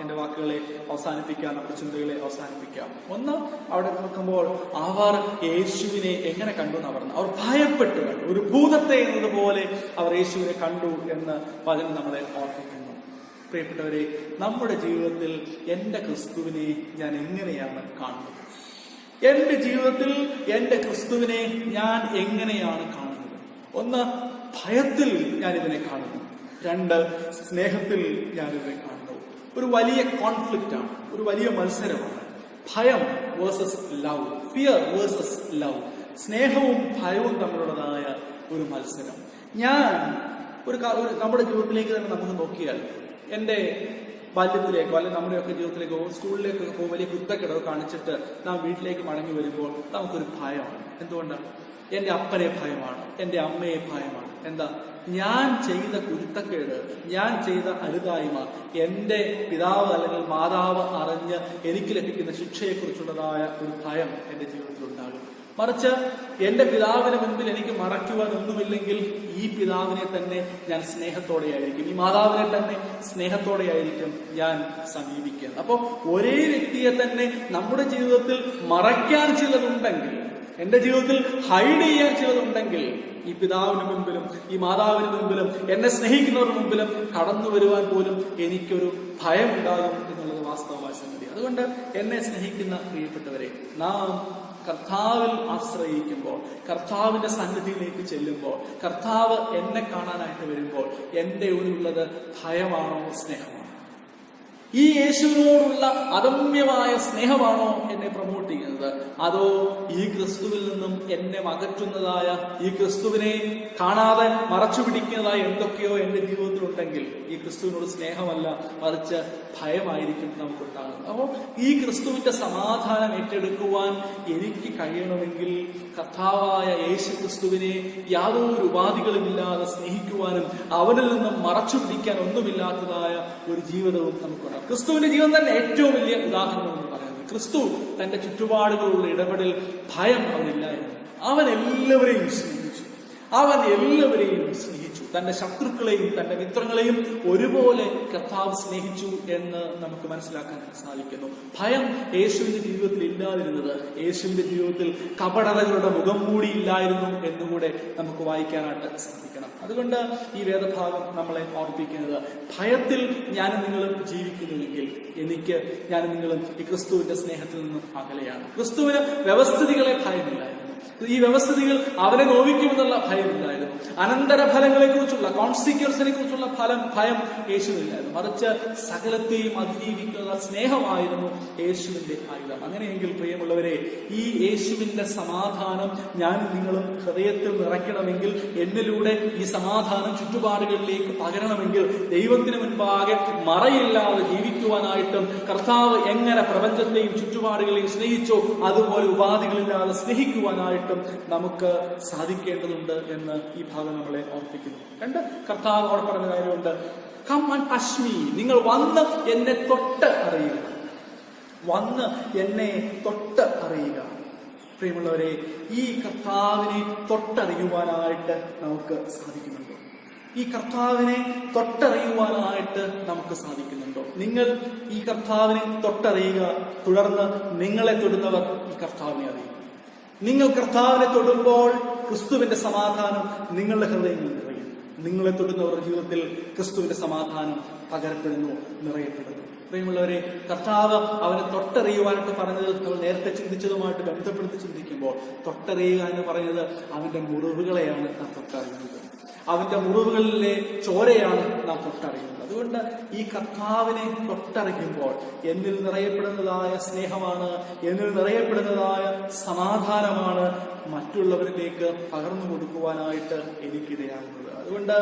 എന്റെ വാക്കുകളെ അവസാനിപ്പിക്കാം, നമ്മുടെ ചിന്തകളെ അവസാനിപ്പിക്കാം. ഒന്ന്, അവിടെ നോക്കുമ്പോൾ അവർ യേശുവിനെ എങ്ങനെ കണ്ടു എന്ന് പറഞ്ഞു. അവർ ഭയപ്പെട്ടു കണ്ടു, ഒരു ഭൂതത്തെ എന്നതുപോലെ അവർ യേശുവിനെ കണ്ടു എന്ന് വചനം നമ്മളെ ഓർപ്പിക്കുന്നു. പ്രിയപ്പെട്ടവരെ, നമ്മുടെ ജീവിതത്തിൽ എന്റെ ക്രിസ്തുവിനെ ഞാൻ എങ്ങനെയാണ് കാണുന്നത്? എന്റെ ജീവിതത്തിൽ എന്റെ ക്രിസ്തുവിനെ ഞാൻ എങ്ങനെയാണ് കാണുന്നത്? ഒന്ന്, ഭയത്തിൽ ഞാനിതിനെ കാണുന്നു. 2, സ്നേഹത്തിൽ ഞാനിതിനെ കാണുന്നു. ഒരു വലിയ കോൺഫ്ലിക്റ്റ് ആണ്, ഒരു വലിയ മത്സരമാണ്. ഭയം versus love, fear versus love. സ്നേഹവും ഭയവും തമ്മിലുള്ളതായ ഒരു മത്സരം. ഞാൻ നമ്മുടെ ജീവിതത്തിലേക്ക് തന്നെ നമുക്ക് നോക്കിയാൽ, എന്റെ ബാല്യത്തിലേക്കോ അല്ലെങ്കിൽ നമ്മുടെയൊക്കെ ജീവിതത്തിലേക്കോ സ്കൂളിലേക്കൊക്കെ വലിയ കുരുത്തക്കേടോ കാണിച്ചിട്ട് നാം വീട്ടിലേക്ക് മടങ്ങി വരുമ്പോൾ നമുക്കൊരു ഭയമാണ്. എന്തുകൊണ്ടാണ്? എന്റെ അപ്പനെ ഭയമാണ്, എന്റെ അമ്മയെ ഭയമാണ്. എന്താ? ഞാൻ ചെയ്ത കുരുത്തക്കേട്, ഞാൻ ചെയ്ത അരുതായ്മ എന്റെ പിതാവ് അല്ലെങ്കിൽ മാതാവ് അറിഞ്ഞ് എനിക്ക് ലഭിക്കുന്ന ശിക്ഷയെക്കുറിച്ചുള്ളതായ ഒരു ഭയം എന്റെ ജീവിതത്തിൽ ഉണ്ടാകും. മറിച്ച് എന്റെ പിതാവിന് മുൻപിൽ എനിക്ക് മറയ്ക്കുവാൻ ഒന്നുമില്ലെങ്കിൽ ഈ പിതാവിനെ തന്നെ ഞാൻ സ്നേഹത്തോടെയായിരിക്കും, ഈ മാതാവിനെ തന്നെ സ്നേഹത്തോടെയായിരിക്കും ഞാൻ സമീപിക്കുക. അപ്പൊ ഒരേ വ്യക്തിയെ തന്നെ നമ്മുടെ ജീവിതത്തിൽ മറയ്ക്കാൻ ചിലതുണ്ടെങ്കിൽ, എന്റെ ജീവിതത്തിൽ ഹൈഡ് ചെയ്യാൻ ചിലതുണ്ടെങ്കിൽ, ഈ പിതാവിന് മുമ്പിലും ഈ മാതാവിന് മുമ്പിലും എന്നെ സ്നേഹിക്കുന്നവരുടെ മുമ്പിലും കടന്നു വരുവാൻ പോലും എനിക്കൊരു ഭയം ഉണ്ടാകും എന്നുള്ളത് വാസ്തവമായ സംഗതി. അതുകൊണ്ട് എന്നെ സ്നേഹിക്കുന്ന പ്രിയപ്പെട്ടവരെ, നാം കർത്താവിൽ ആശ്രയിക്കുമ്പോൾ, കർത്താവിന്റെ സന്നിധിയിലേക്ക് ചെല്ലുമ്പോൾ, കർത്താവ് എന്നെ കാണാനായിട്ട് വരുമ്പോൾ എന്റെ ഉള്ളിലുള്ളത് ഭയമാണോ സ്നേഹമാണോ? ഈ യേശുവിനോടുള്ള അദമ്യമായ സ്നേഹമാണോ എന്നെ പ്രൊമോട്ട് ചെയ്യുന്നത്? അതോ ഈ ക്രിസ്തുവിൽ നിന്നും എന്നെ അകറ്റുന്നതായ, ഈ ക്രിസ്തുവിനെ കാണാതെ മറച്ചു പിടിക്കുന്നതായ എന്തൊക്കെയോ എന്റെ ജീവിതത്തിൽ ഉണ്ടെങ്കിൽ ഈ ക്രിസ്തുവിനോട് സ്നേഹമല്ല, മറിച്ച് ഭയമായിരിക്കും നമുക്കുണ്ടാകുന്നത്. അപ്പോൾ ഈ ക്രിസ്തുവിന്റെ സമാധാനം ഏറ്റെടുക്കുവാൻ എനിക്ക് കഴിയണമെങ്കിൽ കർത്താവായ യേശു ക്രിസ്തുവിനെ യാതൊരു ഉപാധികളുമില്ലാതെ സ്നേഹിക്കുവാനും അവനിൽ നിന്നും മറച്ചു പിടിക്കാൻ ഒന്നുമില്ലാത്തതായ ഒരു ജീവിതവും നമുക്കുണ്ടാകും. ക്രിസ്തുവിന്റെ ജീവൻ തന്നെ ഏറ്റവും വലിയ ഉദാഹരണം എന്ന് പറയുന്നത്. ക്രിസ്തു തന്റെ ചുറ്റുപാടുകളുള്ള ഇടപെടൽ ഭയം അവനില്ലായിരുന്നു. അവൻ എല്ലാവരെയും സ്നേഹിച്ചു. തന്റെ ശത്രുക്കളെയും തന്റെ മിത്രങ്ങളെയും ഒരുപോലെ കർത്താവ് സ്നേഹിച്ചു എന്ന് നമുക്ക് മനസ്സിലാക്കാൻ സാധിക്കുന്നു. ഭയം യേശുവിന്റെ ജീവിതത്തിൽ ഇല്ലാതിരുന്നത്, യേശുവിന്റെ ജീവിതത്തിൽ കപടതകളുടെ മുഖം മൂടിയില്ലായിരുന്നു എന്നുകൂടെ നമുക്ക് വായിക്കാനായിട്ട് സാധിക്കണം. അതുകൊണ്ട് ഈ വേദഭാഗം നമ്മളെ ഓർപ്പിക്കുന്നത്, ഭയത്തിൽ ഞാനും നിങ്ങളും ജീവിക്കുന്നുവെങ്കിൽ ഞാനും നിങ്ങളും ഈ ക്രിസ്തുവിന്റെ സ്നേഹത്തിൽ നിന്നും അകലെയാണ്. ക്രിസ്തുവിന് വ്യവസ്ഥിതികളെ ഭയമില്ലായിരുന്നു. ഈ വ്യവസ്ഥിതികൾ അവനെ നോവിക്കുമെന്നുള്ള ഭയമില്ലായിരുന്നു. അനന്തരഫലങ്ങളെ കുറിച്ചുള്ള, കോൺസിക്വൻസിനെ കുറിച്ചുള്ള ഭയം യേശുവില്ലായിരുന്നു. മറിച്ച് സകലത്തെയും അതിജീവിക്കുന്ന സ്നേഹമായിരുന്നു യേശുവിന്റെ ആയുധം. അങ്ങനെയെങ്കിൽ പ്രിയമുള്ളവരെ, ഈ യേശുവിന്റെ സമാധാനം ഞാനും നിങ്ങളും ഹൃദയത്തിൽ നിറയ്ക്കണമെങ്കിൽ, എന്നിലൂടെ ഈ സമാധാനം ചുറ്റുപാടുകളിലേക്ക് പകരണമെങ്കിൽ, ദൈവത്തിന് മുൻപാകെ മറയില്ലാതെ ജീവിക്കുവാനായിട്ടും, കർത്താവ് എങ്ങനെ പ്രപഞ്ചത്തെയും ചുറ്റുപാടുകളെയും സ്നേഹിച്ചോ അതുപോലെ ഉപാധികളില്ലാതെ സ്നേഹിക്കുവാനായിട്ടും നമുക്ക് സാധിക്കേണ്ടതുണ്ട് എന്ന് ഈ ഭാഗം നമ്മളെ ഓർപ്പിക്കുന്നു. കർത്താവ് അവിടെ പറഞ്ഞ കാര്യമുണ്ട്, കം ആൻഡ് ടച്ച് മീ, നിങ്ങൾ വന്ന് എന്നെ തൊട്ട് അറിയുക, വന്ന് എന്നെ തൊട്ട് അറിയുക. പ്രിയമുള്ളവരെ, ഈ കർത്താവിനെ തൊട്ടറിയുവാനായിട്ട് നമുക്ക് സാധിക്കുന്നുണ്ടോ? ഈ കർത്താവിനെ തൊട്ടറിയുവാനായിട്ട് നമുക്ക് സാധിക്കുന്നുണ്ടോ? നിങ്ങൾ ഈ കർത്താവിനെ തൊട്ടറിയുക, തുടർന്ന് നിങ്ങളെ തൊടുന്നവർ ഈ കർത്താവിനെ അറിയും. നിങ്ങൾ കർത്താവിനെ തൊടുമ്പോൾ ക്രിസ്തുവിന്റെ സമാധാനം നിങ്ങളുടെ ഹൃദയങ്ങളിൽ നിറയും. നിങ്ങളെ തൊടുന്നവരുടെ ജീവിതത്തിൽ ക്രിസ്തുവിന്റെ സമാധാനം പകരപ്പെടുന്നു, നിറയപ്പെടുന്നു. പ്രിയമുള്ളവരെ, കർത്താവ് അവനെ തൊട്ടറിയുവാനായിട്ട് പറഞ്ഞത് നമ്മൾ നേരത്തെ ചിന്തിച്ചതുമായിട്ട് ബന്ധപ്പെടുത്തി ചിന്തിക്കുമ്പോൾ, തൊട്ടറിയുക എന്ന് പറയുന്നത് അവന്റെ മുറിവുകളെയാണ് നാം തൊട്ടറിയുന്നത്. അവന്റെ മുറിവുകളിലെ ചോരയാണ് നാം തൊട്ടറിയുന്നത്. അതുകൊണ്ട് ഈ കർത്താവിനെ തൊട്ടറിയുമ്പോൾ എന്നിൽ നിറയപ്പെടുന്നതായ സ്നേഹമാണ്, എന്നിൽ നിറയപ്പെടുന്നതായ സമാധാനമാണ് മറ്റുള്ളവരിലേക്ക് പകർന്നു കൊടുക്കുവാനായിട്ട് എനിക്കിടയാകുന്നത്. അതുകൊണ്ട്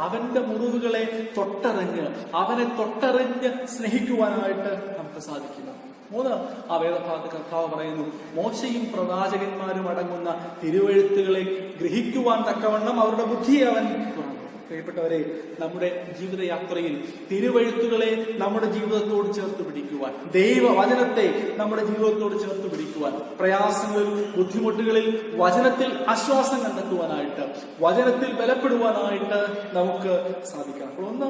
അവന്റെ മുറിവുകളെ തൊട്ടറിഞ്ഞ്, അവനെ തൊട്ടറിഞ്ഞ് സ്നേഹിക്കുവാനായിട്ട് നമുക്ക് സാധിക്കുന്നു. 3, ആ വേദഭാഗത്ത് കർത്താവ് പറയുന്നു, മോശയും പ്രവാചകന്മാരും അടങ്ങുന്ന തിരുവെഴുത്തുകളെ ഗ്രഹിക്കുവാൻ തക്കവണ്ണം അവരുടെ ബുദ്ധിയെ അവൻ തുറന്നു. പ്രിയപ്പെട്ടവരെ, നമ്മുടെ ജീവിതയാത്രയിൽ തിരുവെഴുത്തുകളെ നമ്മുടെ ജീവിതത്തോട് ചേർത്ത് പിടിക്കുവാൻ, ദൈവവചനത്തെ നമ്മുടെ ജീവിതത്തോട് ചേർത്ത് പിടിക്കുവാൻ, പ്രയാസങ്ങളിൽ, ബുദ്ധിമുട്ടുകളിൽ വചനത്തിൽ ആശ്വാസം കണ്ടെത്തുവാനായിട്ട്, വചനത്തിൽ ബലപ്പെടുവാനായിട്ട് നമുക്ക് സാധിക്കണം. അപ്പോൾ ഒന്ന്,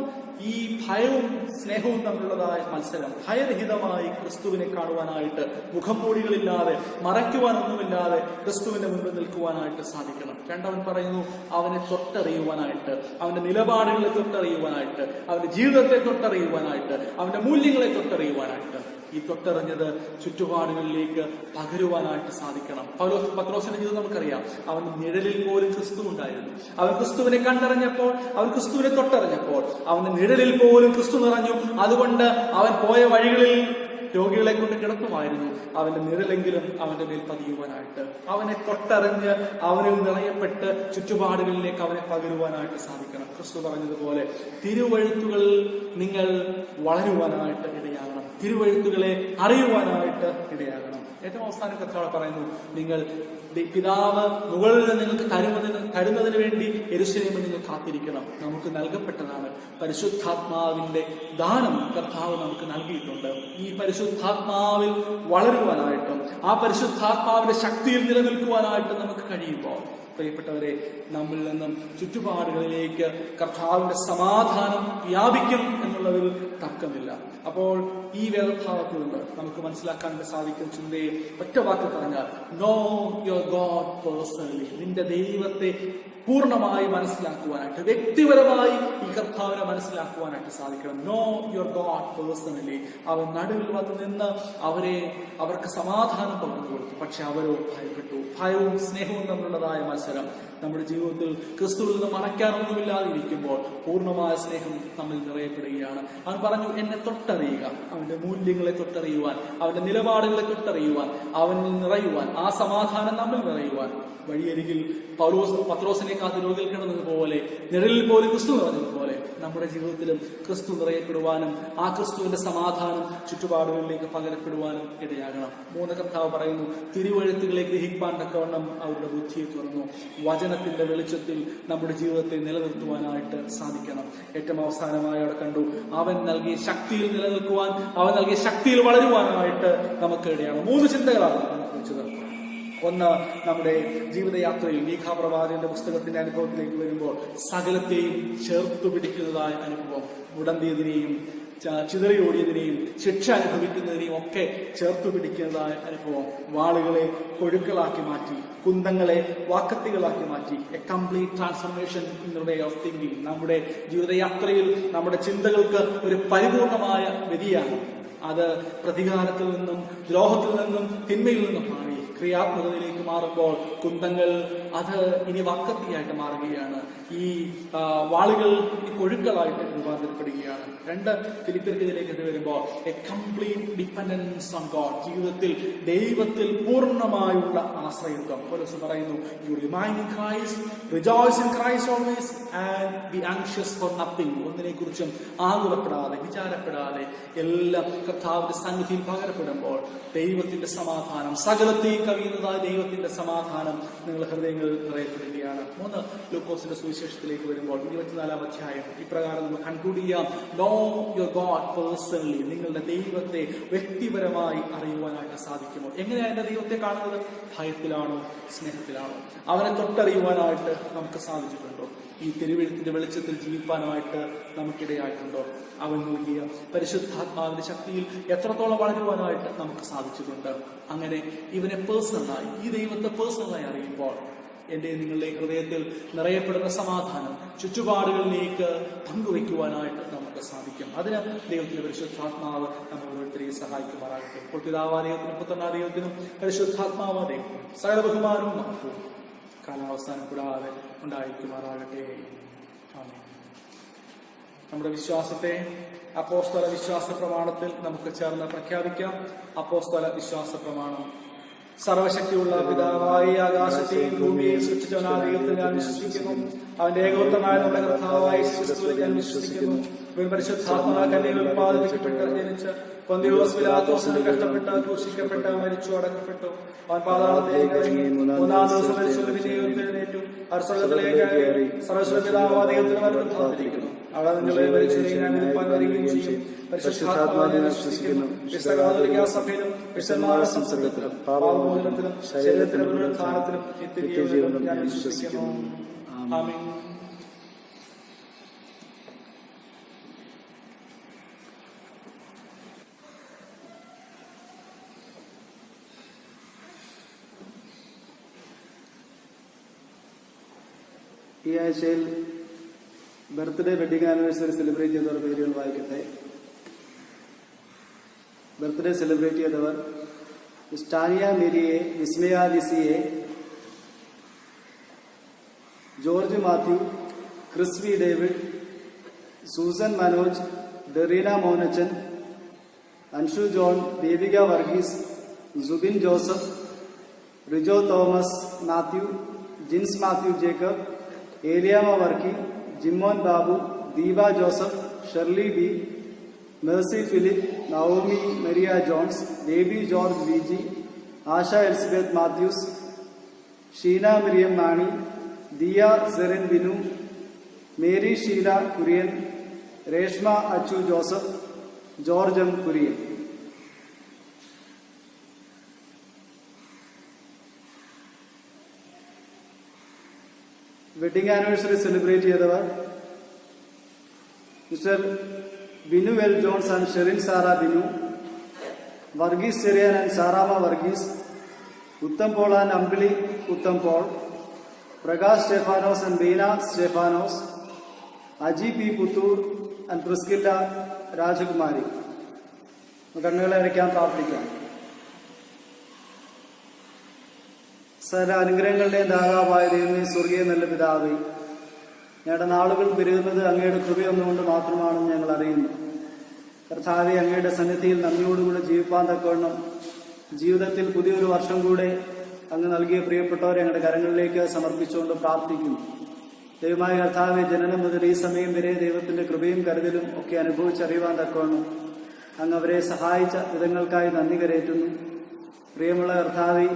ഈ ഭയവും സ്നേഹവും തമ്മിലുള്ളതായ മത്സരം, ഭയരഹിതമായി ക്രിസ്തുവിനെ കാണുവാനായിട്ട്, മുഖംമൂടികളില്ലാതെ, മറയ്ക്കുവാനൊന്നുമില്ലാതെ ക്രിസ്തുവിന്റെ മുൻപിൽ നിൽക്കുവാനായിട്ട് സാധിക്കണം. 2, അവൻ പറയുന്നു, അവനെ തൊട്ടറിയുവാനായിട്ട്, അവന്റെ നിലപാടുകളെ തൊട്ടറിയുവാനായിട്ട്, അവന്റെ ജീവിതത്തെ തൊട്ടറിയുവാനായിട്ട്, അവന്റെ മൂല്യങ്ങളെ തൊട്ടറിയുവാനായിട്ട്. ഈ തൊട്ടറിഞ്ഞത് ചുറ്റുപാടുകളിലേക്ക് പകരുവാനായിട്ട് സാധിക്കണം. പത്രോസിന്റെ ജീവിതം നമുക്കറിയാം. അവൻ നിഴലിൽ പോലും ക്രിസ്തു ഉണ്ടായിരുന്നു. അവൻ ക്രിസ്തുവിനെ കണ്ടറിഞ്ഞപ്പോൾ, അവൻ ക്രിസ്തുവിനെ തൊട്ടറിഞ്ഞപ്പോൾ അവന്റെ നിഴലിൽ പോലും ക്രിസ്തു നിറഞ്ഞു. അതുകൊണ്ട് അവൻ പോയ വഴികളിൽ രോഗികളെ കൊണ്ട് കിടക്കുമായിരുന്നു. അവന്റെ നിഴലെങ്കിലും അവന്റെ മേൽ പതിയുവാനായിട്ട്, അവനെ തൊട്ടറിഞ്ഞ് അവനിൽ നിറയപ്പെട്ട് ചുറ്റുപാടുകളിലേക്ക് അവനെ പകരുവാനായിട്ട് സാധിക്കണം. ക്രിസ്തു പറഞ്ഞതുപോലെ തിരുവെഴുത്തുകളിൽ നിങ്ങൾ വളരുവാനായിട്ട് ഇടയാകണം, തിരുവെഴുത്തുകളെ അറിയുവാനായിട്ട് ഇടയാകണം. ഏറ്റവും അവസാനം കർത്താവ് പറയുന്നു, നിങ്ങൾ പിതാവ് മുകളിൽ നിന്ന് നിങ്ങൾക്ക് തരുന്നതിന് വേണ്ടി യെരൂശലേമിൽ നിങ്ങൾ കാത്തിരിക്കണം. നമുക്ക് നൽകപ്പെട്ടതാണ് പരിശുദ്ധാത്മാവിന്റെ ദാനം. കർത്താവ് നമുക്ക് നൽകിയിട്ടുണ്ട്. ഈ പരിശുദ്ധാത്മാവിൽ വളരുവാനായിട്ടും ആ പരിശുദ്ധാത്മാവിന്റെ ശക്തിയിൽ നിലനിൽക്കുവാനായിട്ടും നമുക്ക് കഴിയുമ്പോൾ പ്രിയപ്പെട്ടവരെ, നമ്മിൽ നിന്നും ചുറ്റുപാടുകളിലേക്ക് കർത്താവിന്റെ സമാധാനം വ്യാപിക്കും എന്നുള്ളതിൽ തർക്കമില്ല. അപ്പോൾ ഈ വേദഭാഗത്തിൽ നിന്ന് നമുക്ക് മനസ്സിലാക്കാൻ സാധിക്കുന്ന ചിന്തയെ ഒറ്റ വാക്കിൽ പറഞ്ഞാൽ, നോ യുവർ ഗോഡ് പേഴ്സണലി. നിന്റെ ദൈവത്തെ പൂർണ്ണമായി മനസ്സിലാക്കുവാനായിട്ട്, വ്യക്തിപരമായി ഈ കർത്താവിനെ മനസ്സിലാക്കുവാനായിട്ട് സാധിക്കണം. No your God personally. അവൻ നടുവിൽ വന്ന് നിന്ന് അവർക്ക് സമാധാനം പകർന്നു കൊടുത്തു. പക്ഷെ അവരോ ഭയപ്പെട്ടു. ഭയവും സ്നേഹവും തമ്മിലുള്ളതായ മത്സരം നമ്മുടെ ജീവിതത്തിൽ ക്രിസ്തുവിൽ നിന്ന് മറയ്ക്കാനൊന്നുമില്ലാതിരിക്കുമ്പോൾ പൂർണ്ണമായ സ്നേഹം നമ്മിൽ നിറയപ്പെടുകയാണ്. അവൻ പറഞ്ഞു, എന്നെ തൊട്ടറിയുക. അവന്റെ മൂല്യങ്ങളെ തൊട്ടറിയുവാൻ, അവന്റെ നിലപാടുകളെ തൊട്ടറിയുവാൻ, അവനിൽ നിറയുവാൻ, ആ സമാധാനം നമ്മിൽ നിറയുവാൻ. വഴിയരികിൽ പത്രോസിനെ കാത്ത് രോഗികൾ കിടന്നതുപോലെ, നിഴലിൽ പോലും ക്രിസ്തു നിറഞ്ഞതുപോലെ നമ്മുടെ ജീവിതത്തിലും ക്രിസ്തു നിറയപ്പെടുവാനും ആ ക്രിസ്തുവിന്റെ സമാധാനം ചുറ്റുപാടുകളിലേക്ക് പകരപ്പെടുവാനും ഇടയാകണം. മൂന്ന് കർത്താവ് പറയുന്നു, തിരുവഴുത്തുകളെ ഗ്രഹിപ്പാൻ തക്കവണ്ണം അവരുടെ ബുദ്ധിയെ തുറന്നു. വചനത്തിന്റെ വെളിച്ചത്തിൽ നമ്മുടെ ജീവിതത്തെ നിലനിർത്തുവാനായിട്ട് സാധിക്കണം. ഏറ്റവും അവസാനമായി അവിടെ കണ്ടു, അവൻ നൽകിയ ശക്തിയിൽ നിലനിൽക്കുവാൻ, അവൻ നൽകിയ ശക്തിയിൽ വളരുവാനായിട്ട് നമുക്ക് ഇടയാണ്. മൂന്ന് ചിന്തകളാണ് നമുക്ക് വെച്ചത്. ഒന്ന്, നമ്മുടെ ജീവിതയാത്രയിൽ മീഖാ പ്രവാചകന്റെ പുസ്തകത്തിന്റെ അനുഭവത്തിലേക്ക് വരുമ്പോൾ സകലത്തെയും ചേർത്തു പിടിക്കുന്നതായ അനുഭവം, മുടന്തിയതിനെയും ചിതറിയോടിയതിനെയും ശിക്ഷ അനുഭവിക്കുന്നതിനെയും ഒക്കെ ചേർത്തു പിടിക്കുന്നതായ അനുഭവം, വാളുകളെ കൊഴുക്കളാക്കി മാറ്റി, കുന്തങ്ങളെ വാക്കത്തികളാക്കി മാറ്റി. A complete transformation in the way of thinking. നമ്മുടെ ജീവിതയാത്രയിൽ നമ്മുടെ ചിന്തകൾക്ക് ഒരു പരിപൂർണമായ വ്യതിയാനം. അത് പ്രതികാരത്തിൽ നിന്നും ദ്രോഹത്തിൽ നിന്നും തിന്മയിൽ നിന്നും മാറി ക്രിയാത്മകതയിലേക്ക് മാറുമ്പോൾ കുന്തങ്ങൾ അത് ഇനി വാക്കത്തിയായിട്ട് മാറുകയാണ്. ഈ വാളുകൾ ഈ കൊഴുക്കളായിട്ട് രൂപാന്തരപ്പെടുകയാണ്. രണ്ട്, ഫിലിപ്പിയർക്കെതിലേക്ക് വരുമ്പോൾ a complete dependence on God. ജീവിതത്തിൽ ദൈവത്തിൽ പൂർണ്ണമായുള്ള ആശ്രയത്വം. പൗലോസ് പറയുന്നു, you remain in Christ, rejoice in Christ always and be anxious for nothing. ഒന്നിനെ കുറിച്ചും ആകുലപ്പെടാതെ, വിചാരപ്പെടാതെ എല്ലാം കർത്താവിന്റെ സന്നിധിയിൽ പകരപ്പെടുമ്പോൾ ദൈവത്തിന്റെ സമാധാനം, സകലത്തെയും കവിയുന്നതായ ദൈവത്തിന്റെ സമാധാനം നിങ്ങളുടെ ഹൃദയങ്ങളിൽ നിറയപ്പെടുകയാണ്. മൂന്ന്, ലൂക്കോസിന്റെ സുവിശേഷത്തിലേക്ക് വരുമ്പോൾ 24-ാം അധ്യായം ഇപ്രകാരം നമ്മൾ കൺക്ലൂഡ് ചെയ്യാം, നോ യുവർ ഗോഡ് പേഴ്സണലി. നിങ്ങളുടെ ദൈവത്തെ വ്യക്തിപരമായി അറിയുവാനായിട്ട് സാധിക്കുമോ? എങ്ങനെയാണ് എന്റെ ദൈവത്തെ കാണുന്നത്? ഭയത്തിലാണോ, സ്നേഹത്തിലാണോ? അവനെ തൊട്ടറിയുവാനായിട്ട് നമുക്ക് സാധിച്ചിട്ടുണ്ടോ? ഈ തിരുവെഴുത്തിന്റെ വെളിച്ചത്തിൽ ജീവിക്കാനായിട്ട് നമുക്കിടയായിട്ടുണ്ടോ? അവൻ നൽകിയ പരിശുദ്ധാത്മാവിന്റെ ശക്തിയിൽ എത്രത്തോളം വളരുവാനായിട്ട് നമുക്ക് സാധിച്ചിട്ടുണ്ട്? അങ്ങനെ ഇവനെ പേഴ്സണലായി, ഈ ദൈവത്തെ പേഴ്സണലായി അറിയുമ്പോൾ എന്റെ നിങ്ങളുടെ ഹൃദയത്തിൽ നിറയപ്പെടുന്ന സമാധാനം ചുറ്റുപാടുകളിലേക്ക് പങ്കുവയ്ക്കുവാനായിട്ട് നമുക്ക് സാധിക്കും. അതിന് ദൈവത്തിന്റെ പരിശുദ്ധാത്മാവ് നമ്മൾ ഓരോരുത്തരെയും സഹായിക്കുമാറാകട്ടെ. ഇപ്പോൾ പിതാവായ ദൈവത്തിനും പുത്രനായ ദൈവത്തിനും പരിശുദ്ധാത്മാവായ ദൈവത്തിനും സകല ബഹുമാനവും മഹത്വവും കാലാവസാനം കൂടാതെ ഉണ്ടായിരിക്കുമാറാകട്ടെ. ആമേൻ. നമ്മുടെ വിശ്വാസത്തെ അപ്പോസ്തല വിശ്വാസ പ്രമാണത്തിൽ നമുക്ക് ചേർന്ന് പ്രഖ്യാപിക്കാം. അപ്പോസ്തല വിശ്വാസ പ്രമാണം. സർവശക്തിയുള്ള പിതാവായി ആകാശത്തെയും ഭൂമിയെയും സൃഷ്ടിച്ചവനായ ദൈവത്തിൽ ഞാൻ വിശ്വസിക്കുന്നു. അവന്റെ ഏകോത്തമായ നമ്മുടെ കർത്താവായ ക്രിസ്തുവിൽ ഞാൻ വിശ്വസിക്കുന്നു. പരിശുദ്ധാത്മാവായ കന്യകയിൽ ഉത്പാദിപ്പിക്കപ്പെട്ട് ജനിച്ച് പൊന്തിയോസ് പിലാത്തോസിൽ കഷ്ടപ്പെട്ട് ക്രൂശിക്കപ്പെട്ട് മരിച്ചു അടക്കപ്പെട്ടു. അവൻ പാതാളത്തിലേക്ക് ഇറങ്ങി 3-ാം ദിവസം എഴുന്നേറ്റു. സ്വർഗ്ഗത്തിലേക്ക് കയറി സർവ്വ പിതാവായ ദൈവത്തിന് വലത്ത് ഭാഗത്തിരിക്കുന്നു. അവിടെ നിങ്ങളെ മരിച്ചവരെ ഞാൻ വിധിപ്പാൻ വരികയും ചെയ്യും. പരിശുദ്ധാത്മാവിനെ വിശ്വസിക്കുന്നു. വിശുദ്ധ സഭയിലും വിശുദ്ധന്മാരുടെ സംസർഗത്തിലും പാപമോചനത്തിലും ശരീരത്തിനും പുനരുത്ഥാനത്തിലും നിത്യജീവനിലും ഞാൻ വിശ്വസിക്കുന്നു. ആമേൻ. ഈ ആഴ്ചയിൽ ബർത്ത്ഡേ വെഡിങ് ആനിവേഴ്സറി സെലിബ്രേറ്റ് ചെയ്തവർ പേരുകൾ വായിക്കട്ടെ. ബർത്ത്ഡേ സെലിബ്രേറ്റ് ചെയ്തവർ സ്റ്റാനിയ മേരിയെ, വിസ്മയ ലിസിയെ, George Mathew, Chrisvi David, Susan Manoj, Dereena Monachan, Anshu John, Devika Varghese, Subin Joseph, Rijo Thomas Mathew, Jins Mathew Jacob, Eliyamma Varkey, Jimmon Babu, Deepa Joseph, Sherly B, Mercy Philip, Naomi Maria Jones, Baby George V G, Asha Elizabeth Mathews, Sheena Miriam Mani, Diya Serin Binu, Mary Sheela Kurian, Reshma Achu Joseph, George M Kurian. Wedding anniversary celebrate ചെയ്തവർ mister Binu L John's and Sherin Sara Binu, Varghese Cherian and Saramma Varghese, Uttam Paul and Ambili Uttam Paul, Prakash Stephanos and Beena Stephanos, Aji P Puthur and Priscilla Rajakumari. കണ്ണുകളെ അടയ്ക്കാൻ പ്രാർത്ഥിക്കാം. സകല അനുഗ്രഹങ്ങളുടെയും ദാതാവായ ദൈവമേ, സ്വർഗീയ നല്ല പിതാവേ, ഞങ്ങളുടെ നാളുകൾ പെരുകുന്നത് അങ്ങയുടെ കൃപയൊന്നുകൊണ്ട് മാത്രമാണെന്ന് ഞങ്ങൾ അറിയുന്നു. കർത്താവെ, അങ്ങയുടെ സന്നിധിയിൽ നന്ദിയോടുകൂടെ ജീവിപ്പാൻ തക്കവണ്ണം ജീവിതത്തിൽ പുതിയൊരു വർഷം കൂടെ അങ്ങ് നൽകിയ പ്രിയപ്പെട്ടവരെ ഞങ്ങളുടെ കരങ്ങളിലേക്ക് സമർപ്പിച്ചുകൊണ്ട് പ്രാർത്ഥിക്കുന്നു. ദൈവമായ കർത്താവെ, ജനനം മുതൽ ഈ സമയം വരെ ദൈവത്തിന്റെ കൃപയും കരുതലും ഒക്കെ അനുഭവിച്ചറിയുവാൻ തക്കവണ്ണം അങ്ങ് അവരെ സഹായിച്ച വിധങ്ങൾക്കായി നന്ദി കരേറ്റുന്നു. പ്രിയമുള്ള കർത്താവെ,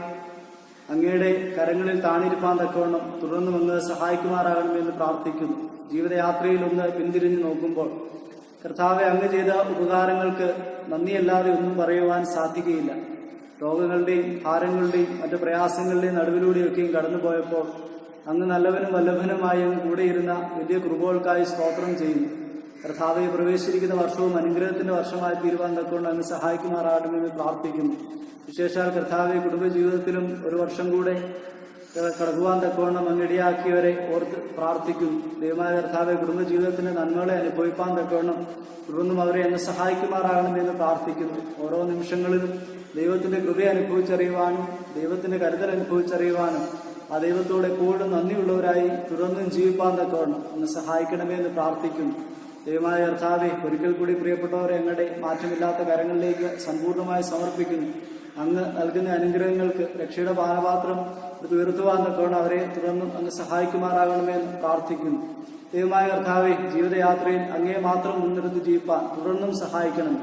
അങ്ങയുടെ കരങ്ങളിൽ താണിരിപ്പാൻ തക്കവണ്ണം തുടർന്നും അങ്ങ് സഹായിക്കുമാറാകണമെന്ന് പ്രാർത്ഥിക്കുന്നു. ജീവിതയാത്രയിൽ ഒന്ന് പിന്തിരിഞ്ഞു നോക്കുമ്പോൾ കർത്താവെ, അങ്ങ് ചെയ്ത ഉപകാരങ്ങൾക്ക് നന്ദിയല്ലാതെ ഒന്നും പറയുവാൻ സാധിക്കുകയില്ല. രോഗങ്ങളുടെയും ഭാരങ്ങളുടെയും മറ്റു പ്രയാസങ്ങളുടെയും നടുവിലൂടെയൊക്കെയും കടന്നുപോയപ്പോൾ അങ്ങ് നല്ലവനും വല്ലഭനുമായി അങ്ങ് കൂടെയിരുന്ന വലിയ കൃപകൾക്കായി സ്തോത്രം ചെയ്യുന്നു. കർത്താവെ, പ്രവേശിച്ചിരിക്കുന്ന വർഷവും അനുഗ്രഹത്തിന്റെ വർഷമായി തീരുവാൻ തക്കൊണ്ട് അങ്ങ് സഹായിക്കുമാറാകണമെന്ന് പ്രാർത്ഥിക്കുന്നു. വിശേഷാൽ കർത്താവെ, കുടുംബജീവിതത്തിലും ഒരു വർഷം കൂടെ കടക്കുവാൻ തക്കവണ്ണം അങ്ങ് ഇടയാക്കിയവരെ ഓർത്ത് പ്രാർത്ഥിക്കുന്നു. ദൈവമായ കർത്താവെ, കുടുംബജീവിതത്തിന്റെ നന്മകളെ അനുഭവിപ്പാൻ തക്കവണ്ണം തുടർന്നും അവരെ അങ്ങ് സഹായിക്കുമാറാകണമെന്ന് പ്രാർത്ഥിക്കുന്നു. ഓരോ നിമിഷങ്ങളിലും ദൈവത്തിന്റെ കൃപ അനുഭവിച്ചറിയുവാനും ദൈവത്തിന്റെ കരുതൽ അനുഭവിച്ചറിയുവാനും ആ ദൈവത്തോട് എപ്പോഴും നന്ദിയുള്ളവരായി തുടർന്നും ജീവിപ്പാൻ തക്കവണ്ണം അങ്ങ് സഹായിക്കണമെന്ന് പ്രാർത്ഥിക്കുന്നു. ദൈവമായ കർത്താവെ, ഒരിക്കൽ കൂടി പ്രിയപ്പെട്ടവരെ ഞങ്ങളുടെ മാറ്റമില്ലാത്ത കരങ്ങളിലേക്ക് സമ്പൂർണ്ണമായി സമർപ്പിക്കുന്നു. അങ്ങ് നൽകുന്ന അനുഗ്രഹങ്ങൾക്ക് രക്ഷയുടെ പാനപാത്രം ഉയർത്തുവാൻ തക്കവണ്ണം അവരെ തുടർന്നും അങ്ങ് സഹായിക്കുമാറാകണമെന്ന് പ്രാർത്ഥിക്കുന്നു. ദൈവമായ കർത്താവെ, ജീവിതയാത്രയിൽ അങ്ങേ മാത്രം മുൻനിർത്തി ജീവിപ്പാൻ തുടർന്നും സഹായിക്കണം.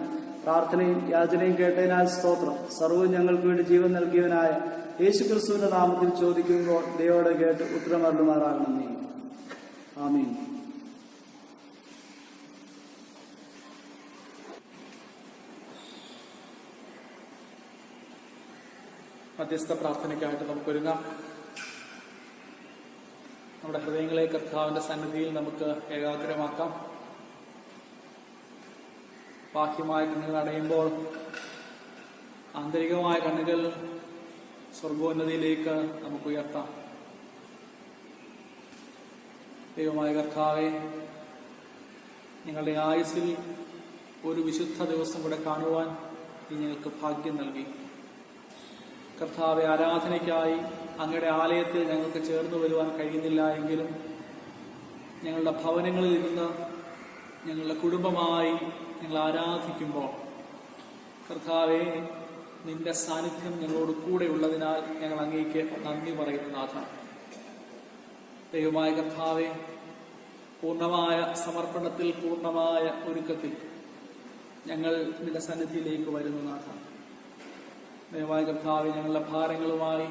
പ്രാർത്ഥനയും യാചനയും കേട്ടതിനാൽ സ്തോത്രം. സർവ്വവും ഞങ്ങൾക്ക് വേണ്ടി ജീവൻ നൽകിയവനായ യേശുക്രിസ്തുവിന്റെ നാമത്തിൽ ചോദിക്കുമ്പോൾ ദൈവോടെ കേട്ട് ഉത്തരമരുളുമാറാകണമേ. ആമീൻ. മധ്യസ്ഥ പ്രാർത്ഥനയ്ക്കായിട്ട് നമുക്കൊരുങ്ങാം. നമ്മുടെ ഹൃദയങ്ങളെ കർത്താവിന്റെ സന്നിധിയിൽ നമുക്ക് ഏകാഗ്രമാക്കാം. ബാഹ്യമായ കണ്ണുകൾ അടയുമ്പോൾ ആന്തരികമായ കണ്ണുകൾ സ്വർഗോന്നതിയിലേക്ക് നമുക്ക് ഉയർത്താം. ദൈവമായ കർത്താവെ, ഞങ്ങളുടെ ആയുസ്സിൽ ഒരു വിശുദ്ധ ദിവസം കൂടെ കാണുവാൻ നീ ഞങ്ങൾക്ക് ഭാഗ്യം നൽകി. കർത്താവെ, ആരാധനയ്ക്കായി അങ്ങയുടെ ആലയത്തിൽ ഞങ്ങൾക്ക് ചേർന്ന് വരുവാൻ കഴിയുന്നില്ല എങ്കിലും ഞങ്ങളുടെ ഭവനങ്ങളിൽ ഇരുന്ന് ഞങ്ങളുടെ കുടുംബമായി ഞങ്ങൾ ആരാധിക്കുമ്പോൾ കർത്താവെ, നിന്റെ സാന്നിധ്യം ഞങ്ങളോട് കൂടെ ഉള്ളതിനാൽ ഞങ്ങൾ അങ്ങേക്ക് നന്ദി പറയുന്നു. നാഥ, ദൈവമായ കർത്താവെ, പൂർണ്ണമായ സമർപ്പണത്തിൽ പൂർണ്ണമായ ഒരുക്കത്തിൽ ഞങ്ങൾ നിന്റെ സന്നിധിയിലേക്ക് വരുന്നു. നാഥ, ദൈവമായ കർത്താവെ, ഞങ്ങളുടെ ഭാരങ്ങളുമായി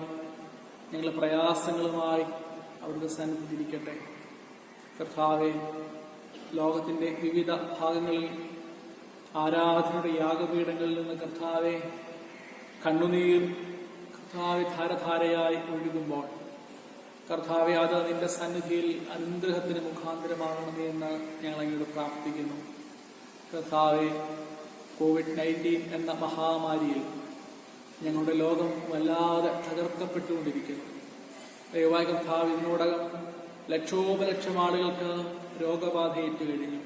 ഞങ്ങളുടെ പ്രയാസങ്ങളുമായി അവിടുത്തെ സന്നിധി ഇരിക്കട്ടെ. കർത്താവെ, ലോകത്തിന്റെ വിവിധ ഭാഗങ്ങളിൽ ആരാധനയുടെ യാഗപീഠങ്ങളിൽ നിന്ന് കർത്താവെ കണ്ണുനീർ കർത്താവെ ധാരധാരയായി ഒഴുകുമ്പോൾ കർത്താവെ, അത് നിന്റെ സന്നിധിയിൽ അനുഗ്രഹത്തിന് മുഖാന്തരമാകണമേ എന്ന് ഞങ്ങൾ അങ്ങോട്ട് പ്രാർത്ഥിക്കുന്നു. കർത്താവെ, COVID-19 എന്ന മഹാമാരിയിൽ ഞങ്ങളുടെ ലോകം വല്ലാതെ തകർക്കപ്പെട്ടുകൊണ്ടിരിക്കുന്നു. ദയവായി കർത്താവ്, ഇതിനോടകം ലക്ഷോപലക്ഷം ആളുകൾക്ക് രോഗബാധയേറ്റു കഴിഞ്ഞു.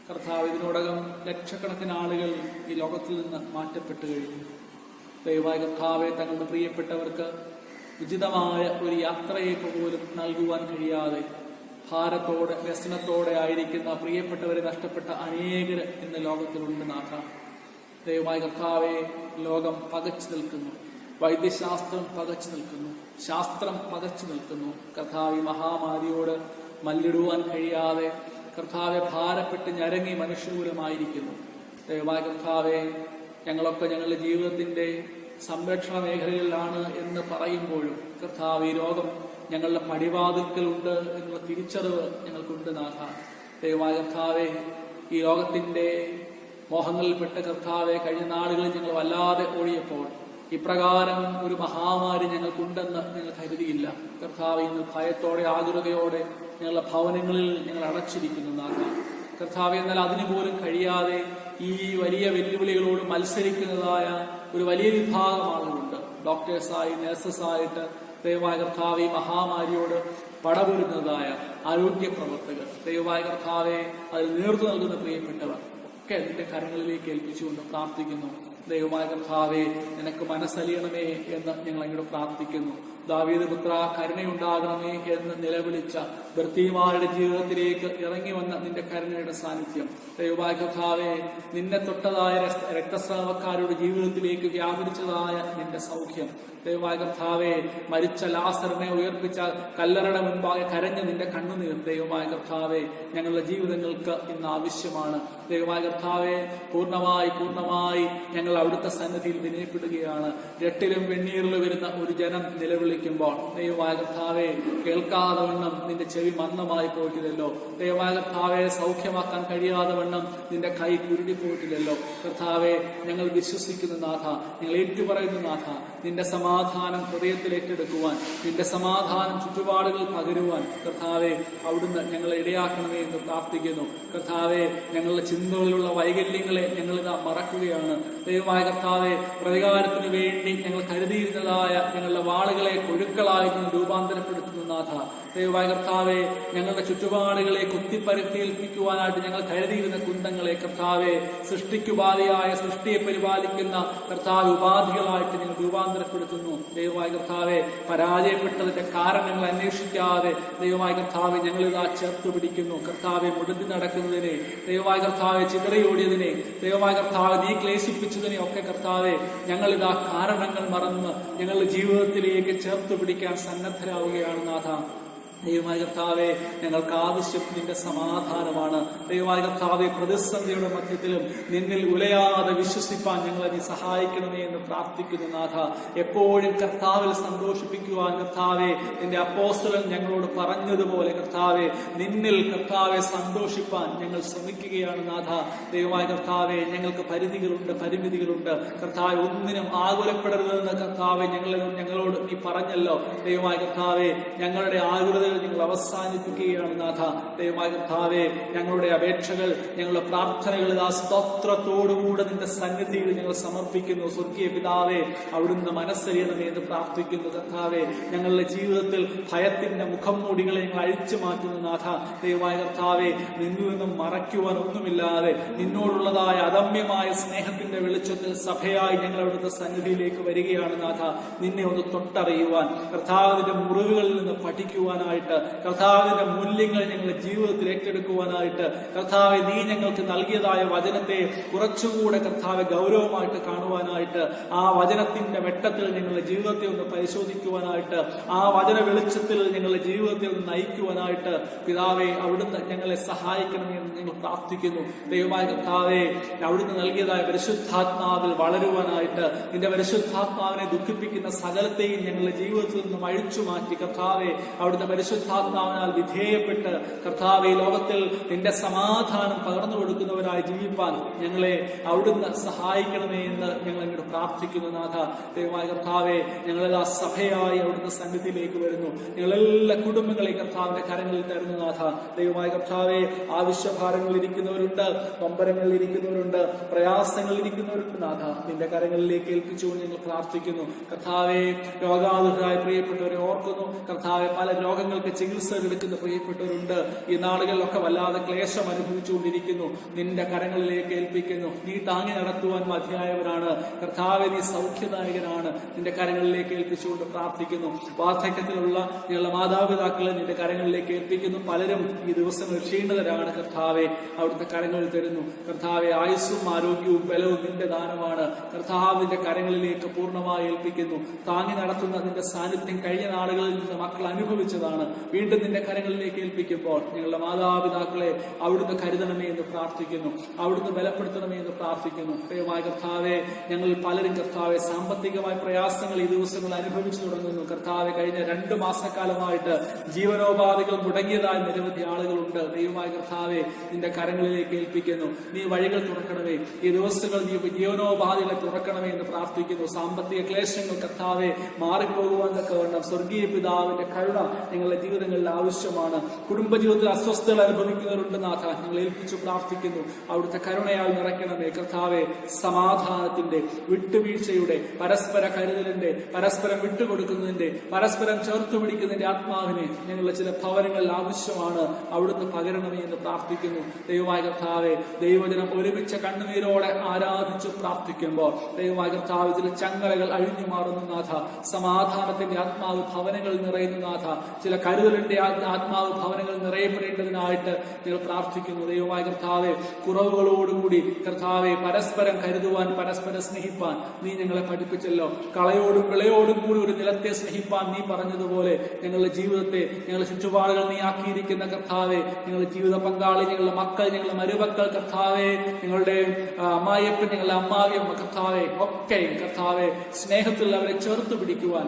കർത്താവ്, ഇതിനോടകം ലക്ഷക്കണക്കിന് ആളുകൾ ഈ ലോകത്തിൽ നിന്ന് മാറ്റപ്പെട്ടു കഴിഞ്ഞു. ദയവായി കർത്താവെ, തങ്ങളുടെ പ്രിയപ്പെട്ടവർക്ക് ഉചിതമായ ഒരു യാത്രയേക്ക് പോലും നൽകുവാൻ കഴിയാതെ ഭാരത്തോടെ വ്യസനത്തോടെ ആയിരിക്കുന്ന പ്രിയപ്പെട്ടവരെ നഷ്ടപ്പെട്ട അനേകർ ഇന്ന് ലോകത്തിലുണ്ട്. നാഥ, ദയവായി കർത്താവെ, ലോകം പകച്ചു നിൽക്കുന്നു, വൈദ്യശാസ്ത്രം പകച്ചു നിൽക്കുന്നു, ശാസ്ത്രം പകച്ചു നിൽക്കുന്നു. കർത്താവ്, മഹാമാരിയോട് മല്ലിടുവാൻ കഴിയാതെ കർത്താവെ ഭാരപ്പെട്ട് ഞരങ്ങി മനുഷ്യകൂലമായിരിക്കുന്നു. ദയവായി കർത്താവെ, ഞങ്ങളൊക്കെ ഞങ്ങളുടെ ജീവിതത്തിന്റെ സംരക്ഷണ മേഖലകളിലാണ് എന്ന് പറയുമ്പോഴും കർത്താവ്, ഈ രോഗം ഞങ്ങളുടെ പടിവാതിൽക്കലുണ്ട് എന്നുള്ള തിരിച്ചറിവ് ഞങ്ങൾക്കുണ്ട്. നാഥ, ദയവായി കർത്താവെ, ഈ ലോകത്തിന്റെ മോഹങ്ങളിൽപ്പെട്ട കർത്താവെ, കഴിഞ്ഞ നാളുകളിൽ ഞങ്ങൾ വല്ലാതെ ഓടിയപ്പോൾ ഇപ്രകാരം ഒരു മഹാമാരി ഞങ്ങൾക്കുണ്ടെന്ന് ഞങ്ങൾ കരുതിയില്ല. കർത്താവെ, ഇന്ന് ഭയത്തോടെ ആതുരതയോടെ ഞങ്ങളുടെ ഭവനങ്ങളിൽ ഞങ്ങൾ അടച്ചിരിക്കുന്നു നാഥ. കർത്താവെ, എന്നാൽ അതിനുപോലും കഴിയാതെ ഈ വലിയ വെല്ലുവിളികളോട് മത്സരിക്കുന്നതായ ഒരു വലിയ വിഭാഗം ആളുകളുണ്ട്. ഡോക്ടേഴ്സായി, നഴ്സസായിട്ട് ദൈവമായ കർത്താവെ മഹാമാരിയോട് പടപൊരുന്നതായ ആരോഗ്യ പ്രവർത്തകർ, ദൈവമായ കർത്താവെ അതിൽ നേതൃത്വം നൽകുന്ന പ്രിയപ്പെട്ടവർ ഒക്കെ നിന്റെ കരങ്ങളിലേക്ക് ഏൽപ്പിച്ചുകൊണ്ട് പ്രാർത്ഥിക്കുന്നു. ദൈവമായ കർത്താവെ, നിനക്ക് മനസ്സലിയണമേ എന്ന് ഞങ്ങൾ അങ്ങോട്ട് പ്രാർത്ഥിക്കുന്നു. ദാവീദ് പുത്ര, കരുണയുണ്ടാകണമേ എന്ന് നിലവിളിച്ച ഭർത്തിമാരുടെ ജീവിതത്തിലേക്ക് ഇറങ്ങി വന്ന നിന്റെ കരുണയുടെ സാന്നിധ്യം, ദൈവമായ കർത്താവെ, നിന്നെ തൊട്ടതായ രക്തസ്രാവക്കാരുടെ ജീവിതത്തിലേക്ക് വ്യാപരിച്ചതായ നിന്റെ സൗഖ്യം, ദൈവമായ കർത്താവെ, മരിച്ച ലാസറിനെ ഉയർപ്പിച്ച കല്ലറയുടെ മുൻപാകെ കരഞ്ഞ നിന്റെ കണ്ണുനീർ, ദൈവമായ കർത്താവെ, ഞങ്ങളുടെ ജീവിതങ്ങൾക്ക് ഇന്ന് ആവശ്യമാണ്. ദൈവമായ കർത്താവെ, പൂർണ്ണമായി ഞങ്ങൾ അവിടുത്തെ സന്നിധിയിൽ വിനയപ്പെടുകയാണ്. രട്ടിലും വെണ്ണീറിലും വരുന്ന ഒരു ജനം നിലവിളിക്കുമ്പോൾ, ദൈവമായ കർത്താവെ, കേൾക്കാതെ വണ്ണം നിന്റെ ചെവി മന്ദമായി പോയിട്ടില്ലല്ലോ. ദൈവമായ കർത്താവെ, സൗഖ്യമാക്കാൻ കഴിയാതെ വണ്ണം നിന്റെ കൈ കുരുടിപ്പോയിട്ടില്ലല്ലോ. കർത്താവെ, ഞങ്ങൾ വിശ്വസിക്കുന്ന നാഥ, ഞങ്ങൾ ഏറ്റുപറയുന്ന നാഥ, നിന്റെ സമാധാനം ഹൃദയത്തിൽ ഏറ്റെടുക്കുവാൻ, നിന്റെ സമാധാനം ചുറ്റുപാടുകൾ പകരുവാൻ കർത്താവെ അവിടുന്ന് ഞങ്ങളെ ഇടയാക്കണമേ എന്ന് പ്രാർത്ഥിക്കുന്നു. കർത്താവെ, ഞങ്ങളുടെ ചിന്തകളിലുള്ള വൈകല്യങ്ങളെ ഞങ്ങളിതാ മറക്കുകയാണ്. ദൈവമായ കർത്താവെ, പ്രതികാരത്തിന് വേണ്ടി ഞങ്ങൾ കരുതിയിരുന്നതായ ഞങ്ങളുടെ വാളുകളെ കൊഴുക്കളായി രൂപാന്തരപ്പെടുത്തുന്ന നാഥ, ദൈവമായ കർത്താവെ, ഞങ്ങളുടെ ചുറ്റുപാടുകളെ കുത്തിപ്പരത്തിയേൽപ്പിക്കുവാനായിട്ട് ഞങ്ങൾ കരുതിയിരുന്ന കുന്തങ്ങളെ കർത്താവെ, സൃഷ്ടിക്കുപാതയായ സൃഷ്ടിയെ പരിപാലിക്കുന്ന കർത്താവ് ഉപാധികളായിട്ട് ഞങ്ങൾ രൂപാന്തരപ്പെടുത്തുന്നു. ദൈവമായ കർത്താവെ, പരാജയപ്പെട്ടതിന്റെ കാരണങ്ങൾ അന്വേഷിക്കാതെ ദൈവമായ കർത്താവെ ഞങ്ങളിതാ ചേർത്ത് പിടിക്കുന്നു. കർത്താവെ, മുടന്തി നടക്കുന്നതിനെ, ദൈവമായ കർത്താവെ, ചിതറിയോടിയതിനെ, ദൈവമായ കർത്താവെ, നീ ക്ലേശിപ്പിച്ചതിനെ ഒക്കെ കർത്താവെ ഞങ്ങളിതാ കാരണങ്ങൾ മറന്ന് ഞങ്ങളുടെ ജീവിതത്തിലേക്ക് ചേർത്ത് പിടിക്കാൻ സന്നദ്ധരാവുകയാണ് നാഥ. ദൈവമായ കർത്താവെ, ഞങ്ങൾക്ക് ആവശ്യം നിന്റെ സമാധാനമാണ്. ദൈവമായ കർത്താവെ, പ്രതിസന്ധിയുടെ മധ്യത്തിലും നിന്നിൽ ഉലയാതെ വിശ്വസിപ്പാൻ ഞങ്ങളെ നീ സഹായിക്കണമേ എന്ന് പ്രാർത്ഥിക്കുന്നു നാഥ. എപ്പോഴും കർത്താവിൽ സന്തോഷിപ്പിക്കുവാൻ കർത്താവെ, നിന്റെ അപ്പോസ്തലൻ ഞങ്ങളോട് പറഞ്ഞതുപോലെ കർത്താവെ, നിന്നിൽ കർത്താവെ സന്തോഷിപ്പാൻ ഞങ്ങൾ ശ്രമിക്കുകയാണ് നാഥ. ദൈവമായ കർത്താവെ, ഞങ്ങൾക്ക് പരിധികളുണ്ട്, പരിമിതികളുണ്ട് കർത്താവെ, ഒന്നിനും ആകുലപ്പെടരുതെന്ന് കർത്താവെ ഞങ്ങളോട് നീ പറഞ്ഞല്ലോ. ദൈവമായ കർത്താവെ, ഞങ്ങളുടെ ആകുലത നിങ്ങൾ അവസാനിപ്പിക്കുകയാണ് നാഥ. ദൈവമായ കർത്താവെ, ഞങ്ങളുടെ അപേക്ഷകൾ, ഞങ്ങളുടെ പ്രാർത്ഥനകൾ ആ സ്തോത്രത്തോടുകൂടെ നിന്റെ സന്നിധിയിൽ ഞങ്ങൾ സമർപ്പിക്കുന്നു. സ്വർഗീയ പിതാവേ, അവിടുന്ന് മനസ്സറിയണമേ എന്ന് പ്രാർത്ഥിക്കുന്നു കർത്താവെ. ഞങ്ങളുടെ ജീവിതത്തിൽ ഭയത്തിന്റെ മുഖം മൂടികളെ ഞങ്ങൾ അഴിച്ചു മാറ്റുന്നു നാഥ. ദൈവമായ കർത്താവെ, നിന്നിൽ നിന്നും മറയ്ക്കുവാൻ ഒന്നുമില്ലാതെ നിന്നോടുള്ളതായ അദമ്യമായ സ്നേഹത്തിന്റെ വെളിച്ചത്തിൽ സഭയായി ഞങ്ങൾ അവിടുത്തെ സന്നിധിയിലേക്ക് വരികയാണ് നാഥ. നിന്നെ ഒന്ന് തൊട്ടറിയുവാൻ, കർത്താവിന്റെ മുറിവുകളിൽ നിന്ന് പഠിക്കുവാനായി, കർത്താവിന്റെ മൂല്യങ്ങൾ ഞങ്ങളുടെ ജീവിതത്തിൽ ഏറ്റെടുക്കുവാനായിട്ട് കർത്താവെ, നീ ഞങ്ങൾക്ക് നൽകിയതായ വചനത്തെ കുറച്ചുകൂടെ കർത്താവെ ഗൗരവമായിട്ട് കാണുവാനായിട്ട്, ആ വചനത്തിന്റെ വെട്ടത്തിൽ ഞങ്ങളുടെ ജീവിതത്തെ ഒന്ന് പരിശോധിക്കുവാനായിട്ട്, ആ വചന വെളിച്ചത്തിൽ ഞങ്ങളുടെ ജീവിതത്തെ ഒന്ന് നയിക്കുവാനായിട്ട് പിതാവെ അവിടുന്ന് ഞങ്ങളെ സഹായിക്കണമെന്ന് ഞങ്ങൾ പ്രാർത്ഥിക്കുന്നു. ദൈവമായ കർത്താവെ, അവിടുന്ന് നൽകിയതായ പരിശുദ്ധാത്മാവിൽ വളരുവാനായിട്ട്, നിന്റെ പരിശുദ്ധാത്മാവിനെ ദുഃഖിപ്പിക്കുന്ന സകലത്തെയും ഞങ്ങളുടെ ജീവിതത്തിൽ നിന്നും അഴിച്ചു മാറ്റി കർത്താവെ അവിടുത്തെ പരിശുദ്ധാത്മാവിനാൽ വിധേയപ്പെട്ട് കർത്താവെ ലോകത്തിൽ നിന്റെ സമാധാനം പകർന്നു കൊടുക്കുന്നവരായി ജീവിപ്പാൻ ഞങ്ങളെ അവിടുന്ന് സഹായിക്കണമേ എന്ന് ഞങ്ങൾ അങ്ങോട്ട് പ്രാർത്ഥിക്കുന്നു നാഥ. ദൈവമായ കർത്താവെ, ഞങ്ങളെല്ലാ സഭയായി അവിടുത്തെ സന്നിധിയിലേക്ക് വരുന്നു. ഞങ്ങളെല്ലാ കുടുംബങ്ങളെയും കർത്താവിന്റെ കരങ്ങളിൽ തരുന്നു നാഥ. ദൈവമായ കർത്താവെ, ആവശ്യഭാരങ്ങളിൽ ഇരിക്കുന്നവരുണ്ട്, പമ്പരങ്ങളിൽ ഇരിക്കുന്നവരുണ്ട്, പ്രയാസങ്ങളിൽ ഇരിക്കുന്നവരുണ്ട് നാഥ. നിന്റെ കരങ്ങളിലേക്ക് ഏൽപ്പിച്ചുകൊണ്ട് ഞങ്ങൾ പ്രാർത്ഥിക്കുന്നു കർത്താവെ. രോഗാതുരായ പ്രിയപ്പെട്ടവരെ ഓർക്കുന്നു കർത്താവെ. പല രോഗങ്ങൾക്ക് ചികിത്സ എടുക്കുന്ന പ്രിയപ്പെട്ടവരുണ്ട്. ഈ നാടുകളിലൊക്കെ വല്ലാതെ ക്ലേശം അനുഭവിച്ചുകൊണ്ടിരിക്കുന്നു. നിന്റെ കരങ്ങളിലേക്ക് ഏൽപ്പിക്കുന്നു. നീ താങ്ങി നടത്തുവാൻ മതിയായവരാണ് കർത്താവെ. നീ സൗഖ്യദായകനാണ്. നിന്റെ കരങ്ങളിലേക്ക് ഏൽപ്പിച്ചുകൊണ്ട് പ്രാർത്ഥിക്കുന്നു. വാർദ്ധക്യത്തിലുള്ള ഞങ്ങളുടെ മാതാപിതാക്കളെ നിന്റെ കരങ്ങളിലേക്ക് ഏൽപ്പിക്കുന്നു. പലരും ഈ ദിവസങ്ങൾ ക്ഷീണിതരാണ് കർത്താവെ. അവിടുത്തെ കരങ്ങളിൽ തരുന്നു കർത്താവെ. ആയുസ്സും ആരോഗ്യവും ബലവും നിന്റെ ദാനമാണ് കർത്താവിന്റെ കരങ്ങളിലേക്ക് പൂർണ്ണമായി ഏൽപ്പിക്കുന്നു. താങ്ങി നടത്തുന്ന നിന്റെ സാന്നിധ്യം കഴിഞ്ഞ നാളുകളിൽ നിന്ന് മക്കൾ അനുഭവിച്ചതാണ്. വീണ്ടും നിന്റെ കരങ്ങളിലേക്ക് ഏൽപ്പിക്കുമ്പോൾ ഞങ്ങളുടെ മാതാപിതാക്കളെ അവിടുന്ന് കരുതണമേ എന്ന് പ്രാർത്ഥിക്കുന്നു. അവിടുന്ന് ബലപ്പെടുത്തണമേ എന്ന് പ്രാർത്ഥിക്കുന്നു. ദൈവമായ കർത്താവെ, ഞങ്ങൾ പലരും കർത്താവെ സാമ്പത്തികമായ പ്രയാസങ്ങൾ ഈ ദിവസങ്ങൾ അനുഭവിച്ചു തുടങ്ങുന്നു. കർത്താവെ കഴിഞ്ഞ 2 മാസക്കാലമായിട്ട് ജീവനോപാധികൾ മുടങ്ങിയതായ നിരവധി ആളുകളുണ്ട്. ദൈവമായ കർത്താവെ നിന്റെ കരങ്ങളിലേക്ക് ഏൽപ്പിക്കുന്നു. നീ വഴികൾ തുറക്കണമേ. ഈ ദിവസങ്ങൾ നീ ജീവനോപാധികളെ തുറക്കണമേ എന്ന് പ്രാർത്ഥിക്കുന്നു. സാമ്പത്തിക ക്ലേശങ്ങൾ കർത്താവെ മാറിപ്പോകുവാൻ തക്കവണ്ണം സ്വർഗീയ പിതാവിന്റെ കരുണ നിങ്ങളുടെ ജീവിതങ്ങളിൽ ആവശ്യമാണ്. കുടുംബജീവിതത്തിൽ അസ്വസ്ഥതകൾ അനുഭവിക്കുന്നവരുണ്ട് നാഥ, ഞങ്ങൾ ഏൽപ്പിച്ചു പ്രാർത്ഥിക്കുന്നു. അവിടുത്തെ കരുണയാൽ നിറയ്ക്കണമേ കർത്താവെ. സമാധാനത്തിന്റെ, വിട്ടുവീഴ്ചയുടെ, പരസ്പര കരുതലിന്റെ, പരസ്പരം വിട്ടുകൊടുക്കുന്നതിന്റെ, പരസ്പരം ചേർത്തു പിടിക്കുന്നതിന്റെ ആത്മാവിനെ ഞങ്ങളുടെ ചില ഭവനങ്ങളിൽ ആവശ്യമാണ്. അവിടുന്ന് പകരണമേ എന്ന് പ്രാർത്ഥിക്കുന്നു. ദൈവമായ കർത്താവെ, ദൈവജനം ഒരുമിച്ച് കണ്ണുനീരോടെ ആരാധിച്ചു പ്രാർത്ഥിക്കുമ്പോൾ ദൈവമായ കർത്താവ് ചില ചങ്ങലകൾ അഴിഞ്ഞു മാറുന്നു നാഥ. സമാധാനത്തിന്റെ ആത്മാവ് ഭവനങ്ങളിൽ നിറയുന്നു നാഥ. ചില കരുതലിന്റെ ആത്മാവ് ഭവനങ്ങളിൽ നിറയപ്പെടേണ്ടതിനായിട്ട് ഞങ്ങൾ പ്രാർത്ഥിക്കുന്നു. ദൈവമായ കർത്താവെ, കുറവുകളോടുകൂടി കർത്താവെ പരസ്പരം കരുതുവാൻ, പരസ്പരം സ്നേഹിപ്പാൻ നീ ഞങ്ങളെ പഠിപ്പിച്ചല്ലോ. കളയോടും വിളയോടും കൂടി ഒരു നിലത്തെ സ്നേഹിപ്പാൻ നീ പറഞ്ഞതുപോലെ ഞങ്ങളുടെ ജീവിതത്തെ, ഞങ്ങളുടെ ചുറ്റുപാടുകൾ നീ ആക്കിയിരിക്കുന്ന കർത്താവെ, ഞങ്ങളുടെ ജീവിത പങ്കാളി, ഞങ്ങളുടെ മക്കൾ, ഞങ്ങളുടെ മരുമക്കൾ കർത്താവെ, ഞങ്ങളുടെ അമ്മായിയപ്പൻ, ഞങ്ങളുടെ അമ്മാവിയമ്മ കർത്താവെ ഒക്കെ കർത്താവെ സ്നേഹത്തിൽ അവരെ ചേർത്ത് പിടിക്കുവാൻ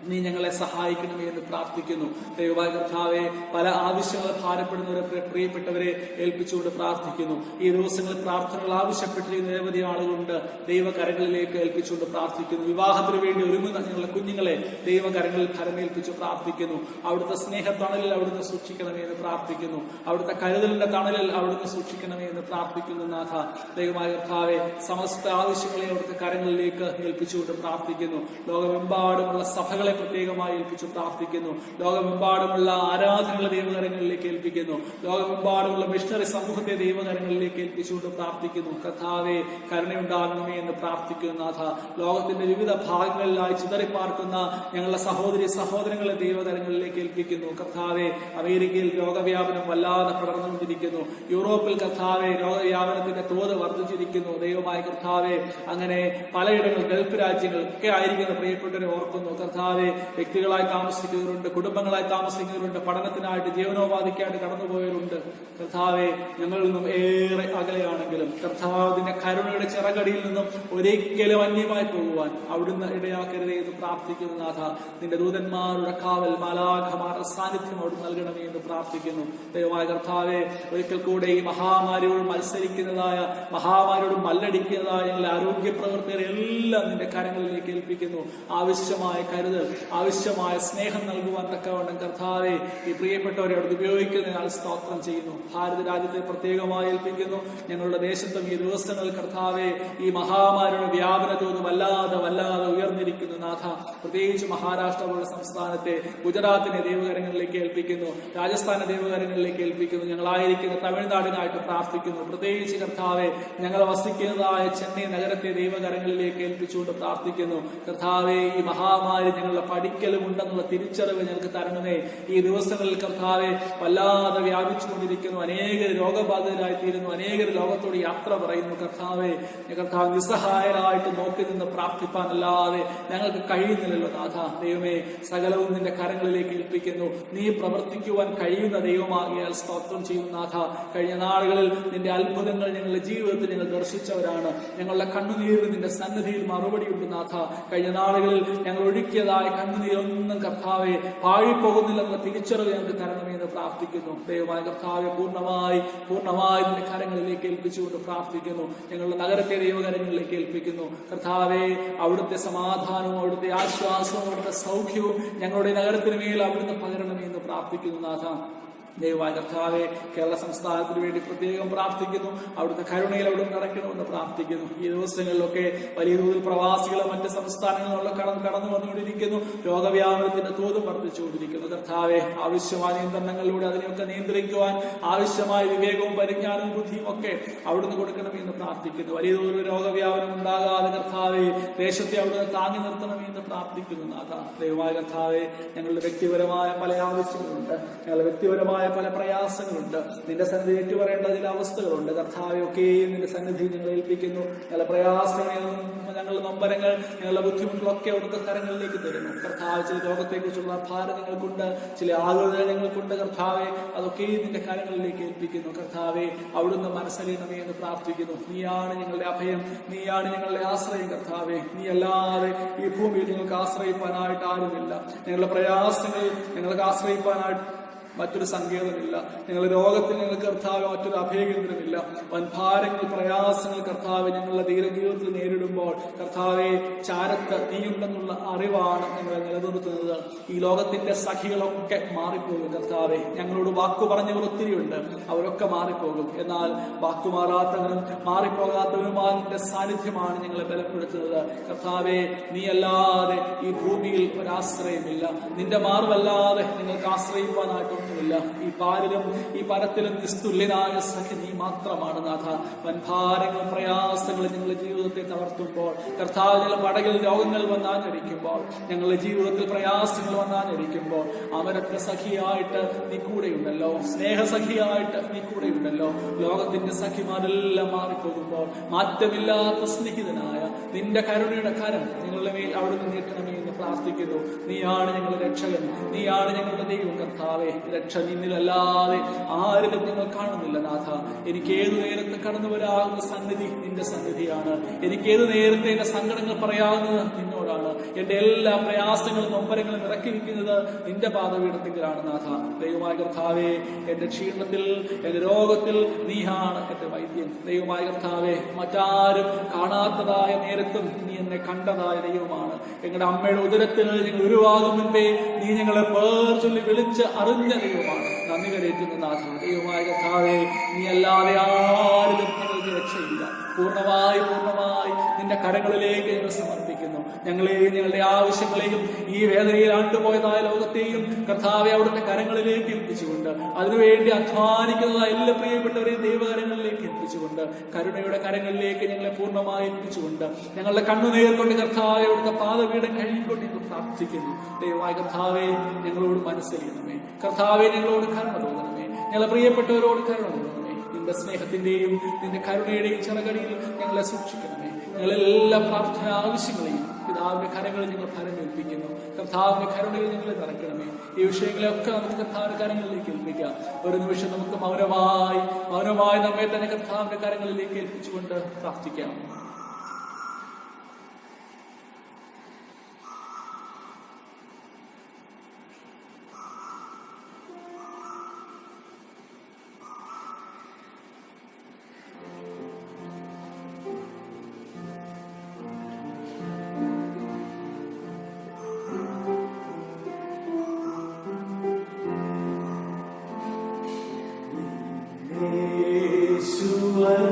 നീ ഞങ്ങളെ സഹായിക്കണമേ എന്ന് പ്രാർത്ഥിക്കുന്നു. ദൈവമായ കർത്താവെ, പല ആവശ്യങ്ങൾ ഭാരപ്പെടുന്നവരെ, പ്രിയപ്പെട്ടവരെ ഏൽപ്പിച്ചുകൊണ്ട് പ്രാർത്ഥിക്കുന്നു. ഈ ദിവസങ്ങളിൽ പ്രാർത്ഥനകൾ ആവശ്യപ്പെട്ടിരിക്കുന്ന നിരവധി ആളുകളുണ്ട്. ദൈവകരങ്ങളിലേക്ക് ഏൽപ്പിച്ചുകൊണ്ട് പ്രാർത്ഥിക്കുന്നു. വിവാഹത്തിന് വേണ്ടി ഒരുങ്ങുന്ന ഞങ്ങളുടെ കുഞ്ഞുങ്ങളെ ദൈവകരങ്ങളിൽ ഭരമേൽപ്പിച്ചു പ്രാർത്ഥിക്കുന്നു. അവിടുത്തെ സ്നേഹത്തണലിൽ അവിടുന്ന് സൂക്ഷിക്കണമേ എന്ന് പ്രാർത്ഥിക്കുന്നു. അവിടുത്തെ കരുതലിന്റെ തണലിൽ അവിടുന്ന് സൂക്ഷിക്കണമേ എന്ന് പ്രാർത്ഥിക്കുന്നു നാഥ. ദൈവമായ കർത്താവെ, സമസ്ത ആവശ്യങ്ങളെ അവിടുത്തെ കരങ്ങളിലേക്ക് ഏൽപ്പിച്ചുകൊണ്ട് പ്രാർത്ഥിക്കുന്നു. ലോകമെമ്പാടുമുള്ള സഭകളെ പ്രത്യേകമായി ഏൽപ്പിച്ചു പ്രാർത്ഥിക്കുന്നു. ലോകമെമ്പാടുമുള്ള ആരാധനകളെ ദൈവകരങ്ങളിലേക്ക് ഏൽപ്പിക്കുന്നു. ലോകമെമ്പാടുമുള്ള മിഷണറി സമൂഹത്തെ ദൈവകരങ്ങളിലേക്ക് ഏൽപ്പിച്ചുകൊണ്ട് പ്രാർത്ഥിക്കുന്നു. കർത്താവെ, കരുണയുണ്ടാകണമേ എന്ന് പ്രാർത്ഥിക്കുന്നു നാഥ. ലോകത്തിന്റെ വിവിധ ഭാഗങ്ങളിലായി ചിതറിപ്പാർക്കുന്ന ഞങ്ങളുടെ സഹോദരി സഹോദരങ്ങളെ ദൈവകരങ്ങളിലേക്ക് ഏൽപ്പിക്കുന്നു. കർത്താവെ, അമേരിക്കയിൽ രോഗവ്യാപനം വല്ലാതെ പടർന്നുകൊണ്ടിരിക്കുന്നു. യൂറോപ്പിൽ കർത്താവെ രോഗവ്യാപനത്തിന്റെ തോത് വർദ്ധിച്ചിരിക്കുന്നു. ദൈവമായ കർത്താവെ, അങ്ങനെ പലയിടങ്ങൾ ഗൾഫ് രാജ്യങ്ങൾ ഒക്കെ ആയിരിക്കുന്ന പ്രിയപ്പെട്ടവരെ ഓർക്കുന്നു. കർത്താവെ, വ്യക്തികളായി താമസിക്കുന്നവരുണ്ട്, കുടുംബങ്ങളായി താമസിക്കുന്നവരുണ്ട്, പഠനത്തിനായിട്ട് ജീവനോപാധിക്കായിട്ട് കടന്നുപോയവരുണ്ട്. കർത്താവെ, ഞങ്ങളിൽ നിന്നും ഏറെ അകലെയാണെങ്കിലും കർത്താവിന്റെ കരുണയുടെ ചിറകടിയിൽ നിന്നും ഒരിക്കലും അന്യമായി പോകുവാൻ അവിടുന്ന് ഇടയാക്കരുതേ എന്ന് പ്രാർത്ഥിക്കുന്നു നാഥ. നിന്റെ ദൂതന്മാരുടെ കാവൽ, മാലാഖമാരുടെ സാന്നിധ്യം അവിടുന്ന് നൽകണമേ എന്ന് പ്രാർത്ഥിക്കുന്നു. ദൈവമായ കർത്താവെ, ഒരിക്കൽ കൂടെ ഈ മഹാമാരിയോട് മത്സരിക്കുന്നതായ, മഹാമാരിയോട് മല്ലടിക്കുന്നതായ ഞങ്ങളുടെ ആരോഗ്യ പ്രവർത്തകരെ എല്ലാം നിന്റെ കരങ്ങളിലേക്ക് ഏൽപ്പിക്കുന്നു. ആവശ്യമായ കരുതൽ, ആവശ്യമായ സ്നേഹം നൽകുവാൻ തക്കവണ്ണം കർത്താവെ ഈ പ്രിയപ്പെട്ടവരെ അവിടെ ഉപയോഗിക്കുന്നതിനാൽ സ്തോത്രം ചെയ്യുന്നു. ഭാരത രാജ്യത്തെ പ്രത്യേകമായി ഏൽപ്പിക്കുന്നു. ഞങ്ങളുടെ ദേശത്തും ഈ ദിവസങ്ങളിൽ കർത്താവെ ഈ മഹാമാരിയുടെ വ്യാപന തോത് വല്ലാതെ ഉയർന്നിരിക്കുന്നു നാഥ. പ്രത്യേകിച്ച് മഹാരാഷ്ട്ര പോലുള്ള സംസ്ഥാനത്തെ, ഗുജറാത്തിനെ ദൈവകരങ്ങളിലേക്ക് ഏൽപ്പിക്കുന്നു. രാജസ്ഥാനെ ദൈവകരങ്ങളിലേക്ക് ഏൽപ്പിക്കുന്നു. ഞങ്ങളായിരിക്കുന്ന തമിഴ്നാടിനായിട്ട് പ്രാർത്ഥിക്കുന്നു. പ്രത്യേകിച്ച് കർത്താവെ, ഞങ്ങൾ വസിക്കുന്നതായ ചെന്നൈ നഗരത്തെ ദൈവകരങ്ങളിലേക്ക് ഏൽപ്പിച്ചുകൊണ്ട് പ്രാർത്ഥിക്കുന്നു. കർത്താവെ, ഈ മഹാമാരി ഞങ്ങളുടെ പഠിക്കലും ഉണ്ടെന്നുള്ള തിരിച്ചറിവ് ഞങ്ങൾക്ക് തരണമേ. ഈ ദിവസങ്ങളിൽ കർത്താവെ വല്ലാതെ വ്യാപിച്ചുകൊണ്ടിരിക്കുന്നു. അനേകർ രോഗബാധിതരായിത്തീരുന്നു. അനേകർ ലോകത്തോട് യാത്ര പറയുന്നു. കർത്താവ് നിസ്സഹായരായിട്ട് നോക്കി നിന്ന് പ്രാർത്ഥിപ്പാനല്ലാതെ ഞങ്ങൾക്ക് കഴിയുന്നില്ലല്ലോ നാഥ. ദൈവമേ, സകലവും നിന്റെ കരങ്ങളിലേക്ക് ഏൽപ്പിക്കുന്നു. നീ പ്രവർത്തിക്കുവാൻ കഴിയുന്ന ദൈവമാകിയാൽ സ്തോത്രം ചെയ്യുന്ന നാഥ. കഴിഞ്ഞ നാളുകളിൽ നിന്റെ അത്ഭുതങ്ങൾ ഞങ്ങളുടെ ജീവിതത്തിൽ ഞങ്ങൾ ദർശിച്ചവരാണ്. ഞങ്ങളുടെ കണ്ണുനീരിൽ നിന്റെ സന്നിധിയിൽ മറുപടിയുണ്ട് നാഥ. കഴിഞ്ഞ നാളുകളിൽ ഞങ്ങൾ ഒഴുക്കിയതായ കണ്ണുനീരൊന്നും കർത്താവെ പാഴിപ്പോകുന്നില്ലെന്ന തിരിച്ചറിവ് ഞങ്ങൾക്ക് തരണമെന്ന് പ്രാർത്ഥിക്കുന്നു. ദൈവമായ കർത്താവെ, പൂർണ്ണമായി നിന്റെ കരങ്ങളിലേക്ക് ഏൽപ്പിച്ചുകൊണ്ട് പ്രാർത്ഥിക്കുന്നു. ഞങ്ങളുടെ നഗരത്തെ ദൈവകരങ്ങളിലേക്ക് ഏൽപ്പിക്കുന്നു. കർത്താവെ, അവിടുത്തെ സമാധാനവും അവിടുത്തെ ആശ്വാസവും അവിടുത്തെ സൗഖ്യവും ഞങ്ങളുടെ നഗരത്തിന് മേൽ അവിടുന്ന് പകരണമെന്ന് പ്രാർത്ഥിക്കുന്നു നാഥ. ദൈവമായ കർത്താവെ, കേരള സംസ്ഥാനത്തിന് വേണ്ടി പ്രത്യേകം പ്രാർത്ഥിക്കുന്നു. അവിടുത്തെ കരുണയിൽ അവിടെ നടക്കണമെന്ന് പ്രാർത്ഥിക്കുന്നു. ഈ ദിവസങ്ങളിലൊക്കെ വലിയ തോതിൽ പ്രവാസികളും മറ്റ് സംസ്ഥാനങ്ങളിലുള്ള കടന്നു വന്നുകൊണ്ടിരിക്കുന്നു. രോഗവ്യാപനത്തിന്റെ തോതും വർദ്ധിച്ചുകൊണ്ടിരിക്കുന്നു. കർത്താവെ, ആവശ്യമായ നിയന്ത്രണങ്ങളിലൂടെ അതിനെയൊക്കെ നിയന്ത്രിക്കുവാൻ ആവശ്യമായ വിവേകവും പരിജ്ഞാനവും ബുദ്ധിയും ഒക്കെ അവിടുന്ന് കൊടുക്കണമെന്ന് പ്രാർത്ഥിക്കുന്നു. വലിയ തോതിൽ രോഗവ്യാപനം ഉണ്ടാകാതെ കർത്താവെ ദേശത്തെ അവിടുന്ന് താങ്ങി നിർത്തണമെന്ന് പ്രാർത്ഥിക്കുന്നു നാഥ. ദൈവമായ കർത്താവെ, ഞങ്ങളുടെ വ്യക്തിപരമായ പല ആവശ്യങ്ങളുണ്ട്, ഞങ്ങളുടെ വ്യക്തിപരമായ പല പ്രയാസങ്ങളുണ്ട്. നിന്റെ സന്നിധി ഏറ്റുപറയേണ്ട ചില അവസ്ഥകളുണ്ട്. കർത്താവെ, ഒക്കെയും നിന്റെ സന്നിധി ഞങ്ങൾ ഏൽപ്പിക്കുന്നു. ഞങ്ങളുടെ പ്രയാസങ്ങളിൽ ഞങ്ങൾ നൊമ്പരങ്ങൾ, ഞങ്ങളുടെ ബുദ്ധിമുട്ടുകളൊക്കെ അവിടുത്തെ കരങ്ങളിലേക്ക് തരുന്നു കർത്താവ്. ചില രോഗത്തെക്കുറിച്ചുള്ള ഭാരം ഞങ്ങൾക്കുണ്ട്, ചില ആകുലത ഞങ്ങൾക്കുണ്ട് കർത്താവെ. അതൊക്കെ നിന്റെ കരങ്ങളിലേക്ക് ഏൽപ്പിക്കുന്നു കർത്താവെ. അവിടുന്ന് മനസ്സലിയണമേ എന്ന് പ്രാർത്ഥിക്കുന്നു. നീയാണ് ഞങ്ങളുടെ അഭയം, നീയാണ് ഞങ്ങളുടെ ആശ്രയം കർത്താവെ. നീ അല്ലാതെ ഈ ഭൂമിയിൽ ഞങ്ങൾക്ക് ആശ്രയിപ്പാനായിട്ട് ആരുമില്ല. ഞങ്ങളുടെ പ്രയാസങ്ങൾ ഞങ്ങൾക്ക് ആശ്രയിപ്പാനായിട്ട് മറ്റൊരു സങ്കേതമില്ല. ഞങ്ങളുടെ രോഗത്തിൽ ഞങ്ങൾക്ക് കർത്താവ് മറ്റൊരു അഭയകേന്ദ്രമില്ല. വൻഭാരങ്ങൾ, പ്രയാസങ്ങൾ കർത്താവ് ഞങ്ങളുടെ ദീർഘജീവിതത്തിൽ നേരിടുമ്പോൾ കർത്താവെ ചാരത്ത് നീയുണ്ടെന്നുള്ള അറിവാണ് ഞങ്ങളെ നിലനിർത്തുന്നത്. ഈ ലോകത്തിന്റെ സഖികളൊക്കെ മാറിപ്പോകും കർത്താവെ. ഞങ്ങളോട് വാക്കു പറഞ്ഞവർ ഒത്തിരിയുണ്ട്, അവരൊക്കെ മാറിപ്പോകും. എന്നാൽ വാക്കുമാറാത്തവനും മാറിപ്പോകാത്തവനുമായ നിന്റെ സാന്നിധ്യമാണ് ഞങ്ങളെ ബലപ്പെടുത്തുന്നത് കർത്താവെ. നീയല്ലാതെ ഈ ഭൂമിയിൽ ഒരാശ്രയമില്ല, നിന്റെ മാർവല്ലാതെ ഞങ്ങൾക്ക് ആശ്രയിപ്പാനായിട്ട് ഈ പാലിലും ഈ പരത്തിലും നിസ്തുല്യനായ സഖി നീ മാത്രമാണ് നാഥ. വൻഭാരങ്ങളും പ്രയാസങ്ങളും ഞങ്ങളുടെ ജീവിതത്തെ തളർത്തുമ്പോൾ കർത്താവ്, ഞങ്ങളുടെ പടകിൽ രോഗങ്ങൾ വന്നാഞ്ഞടിക്കുമ്പോൾ, ഞങ്ങളുടെ ജീവിതത്തിൽ പ്രയാസങ്ങൾ വന്നാഞ്ഞടിക്കുമ്പോൾ അമരത്തെ സഖിയായിട്ട് നീ കൂടെയുണ്ടല്ലോ, സ്നേഹസഖിയായിട്ട് നീ കൂടെയുണ്ടല്ലോ. ലോകത്തിന്റെ സഖിമാരെല്ലാം മാറിപ്പോകുമ്പോൾ മാറ്റമില്ലാത്ത സ്നേഹിതനായ നിന്റെ കരുണയുടെ കരം ഞങ്ങളുടെ മേൽ അവിടുന്ന് നീട്ടണമേ എന്ന് പ്രാർത്ഥിക്കുന്നു. നീയാണ് ഞങ്ങളുടെ രക്ഷകൻ, നീയാണ് ഞങ്ങളുടെ ദൈവം കർത്താവെ. രക്ഷ നിന്നിലല്ലാതെ ആരിലും ഞങ്ങൾ കാണുന്നില്ല നാഥ. എനിക്ക് ഏതു നേരത്തെ കടന്നു വരാവുന്ന സന്നിധി നിന്റെ സന്നിധിയാണ്. എനിക്ക് ഏതു നേരത്തെ എന്റെ സങ്കടങ്ങൾ പറയാവുന്നത് നിന്നോടാണ്. എന്റെ എല്ലാ പ്രയാസങ്ങളും നൊമ്പരങ്ങളും ഇറക്കിയിരിക്കുന്നത് നിന്റെ പാദപീഠത്തിലാണ് നാഥ. ദൈവമായ കർത്താവെ, എന്റെ ക്ഷീണത്തിൽ എന്റെ രോഗത്തിൽ നീയാണ് എന്റെ വൈദ്യൻ. ദൈവമായ കർത്താവെ, മറ്റാരും കാണാത്തതായ നേരത്തും നീ എന്നെ കണ്ടതായ ദൈവമാണ്. ഞങ്ങളുടെ അമ്മയുടെ ഉദരത്തിൽ ഞങ്ങൾ ഉരുവാകും മുൻപേ നീ ഞങ്ങളെ പേർ ചൊല്ലി വിളിച്ച് അറിഞ്ഞ ദൈവമാണ്. നന്ദി കരേറ്റുന്ന നാഥ. ദൈവമായ കർത്താവെ, നീ അല്ലാതെ ആരിലും ഞങ്ങൾക്ക് രക്ഷയില്ല. പൂർണ്ണമായി നിന്റെ കരങ്ങളിലേക്ക് ഞങ്ങൾ സമർപ്പിക്കുന്നു. ഞങ്ങളെയും ഞങ്ങളുടെ ആവശ്യങ്ങളെയും ഈ വേദനയിൽ ആണ്ടുപോയതായ ലോകത്തെയും കർത്താവെ അവിടുത്തെ കരങ്ങളിലേക്ക് ഏൽപ്പിച്ചുകൊണ്ട്, അതിനുവേണ്ടി അധ്വാനിക്കുന്നതായ എല്ലാ പ്രിയപ്പെട്ടവരെയും ദൈവകരങ്ങളിലേക്ക് ഏൽപ്പിച്ചുകൊണ്ട്, കരുണയുടെ കരങ്ങളിലേക്ക് ഞങ്ങളെ പൂർണ്ണമായി ഏൽപ്പിച്ചുകൊണ്ട്, ഞങ്ങളുടെ കണ്ണുനീർ കൊണ്ട് കർത്താവെ അവിടുത്തെ പാദപീഠം കഴുകിക്കൊണ്ട് ഞങ്ങൾ പ്രാർത്ഥിക്കുന്നു. ദൈവമായ കർത്താവെ, ഞങ്ങളോട് മനസ്സലിയണമേ കർത്താവെ. ഞങ്ങളോട് കരുണ തോന്നണമേ. ഞങ്ങളെ പ്രിയപ്പെട്ടവരോട് കരുണ തോന്നണമേ. നിന്റെ സ്നേഹത്തിന്റെയും നിന്റെ കരുണയുടെയും ചിറകടിയിൽ ഞങ്ങളെ സൂക്ഷിക്കണമേ. ഞങ്ങളെല്ലാ പ്രാർത്ഥന ആവശ്യങ്ങളെയും പിതാവിന്റെ കരങ്ങളിൽ ഞങ്ങൾ ഫലമേൽപ്പിക്കുന്നു. കർത്താവിന്റെ കരുണയിൽ ഞങ്ങളെ നിറയ്ക്കണമേ. ഈ വിഷയങ്ങളെയൊക്കെ നമുക്ക് കർത്താവിന്റെ കരങ്ങളിലേക്ക് ഏൽപ്പിക്കാം. ഒരു നിമിഷം നമുക്ക് മൗനമായി നമ്മെ തന്നെ കർത്താവിന്റെ കരങ്ങളിലേക്ക് ഏൽപ്പിച്ചുകൊണ്ട് പ്രാർത്ഥിക്കാം. യേശുവല്ലാതെ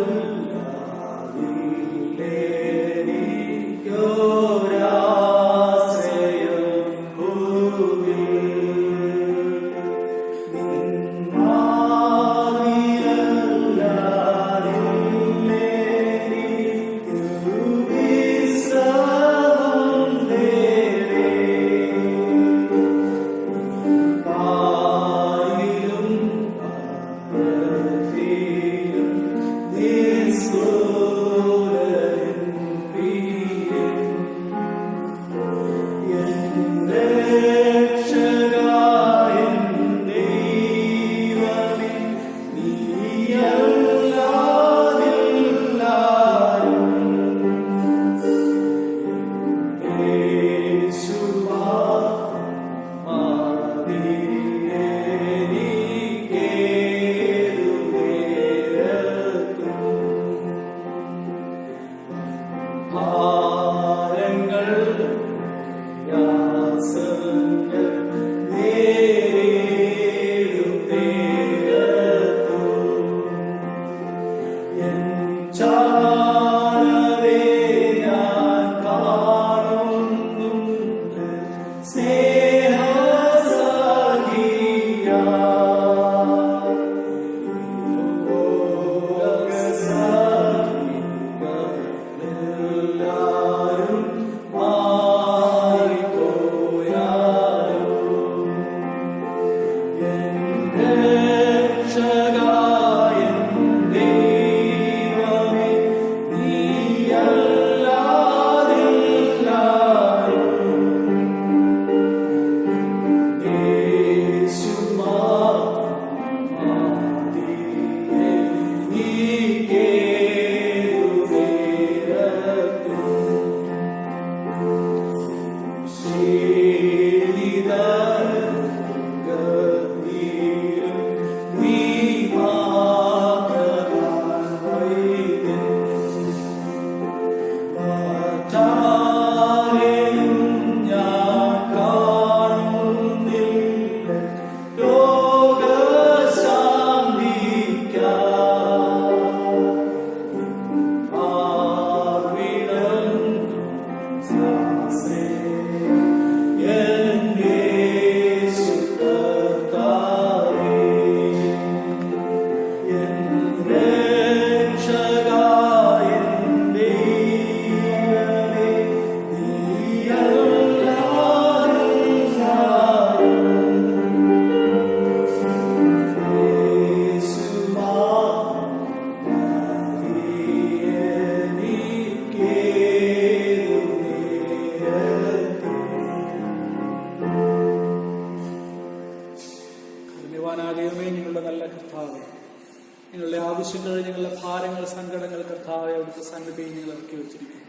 ആവശ്യങ്ങൾ, ഞങ്ങളുടെ ഭാരങ്ങൾ, സങ്കടങ്ങൾ കർത്താവെ അവിടുത്തെ സന്നിധിയിൽ ഞങ്ങൾ ഇറക്കി വെച്ചിരിക്കുന്നു.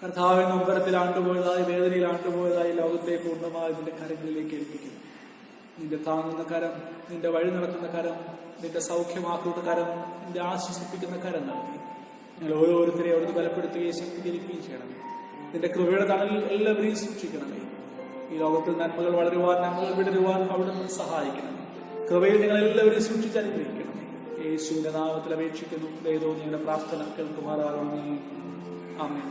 കർത്താവെ നൊമ്പരത്തിൽ ആണ്ടുപോയതായി, വേദനയിൽ ആണ്ടുപോയതായി ലോകത്തെ പൂർണ്ണമായി നിന്റെ കരങ്ങളിലേക്ക് ഏൽപ്പിക്കുന്നു. നിന്റെ താങ്ങുന്ന കരം, നിന്റെ വഴി നടത്തുന്ന കരം, നിന്റെ സൗഖ്യമാക്കുന്ന കരം, നിന്റെ ആശ്വസിപ്പിക്കുന്ന കരം നൽകി ഞങ്ങൾ ഓരോരുത്തരെയും അവിടുന്ന് ബലപ്പെടുത്തുകയും ശക്തീകരിക്കുകയും ചെയ്യണമേ. നിന്റെ കൃപയുടെ തണലിൽ എല്ലാവരെയും സൂക്ഷിക്കണമേ. ഈ ലോകത്തിൽ നന്മകൾ വളരുവാൻ, നന്മകൾ വിടരുവാൻ അവിടുന്ന് സഹായിക്കണമേ. കൃപയിൽ നിങ്ങൾ എല്ലാവരെയും സൂക്ഷിച്ചനുഗ്രഹിക്കണമേ. യേശുവിന്റെ നാമത്തിൽ അപേക്ഷിക്കുന്നു. ദൈവം നിങ്ങളുടെ പ്രാർത്ഥന കേൾക്കുമാറാകണമേ. ആമേൻ.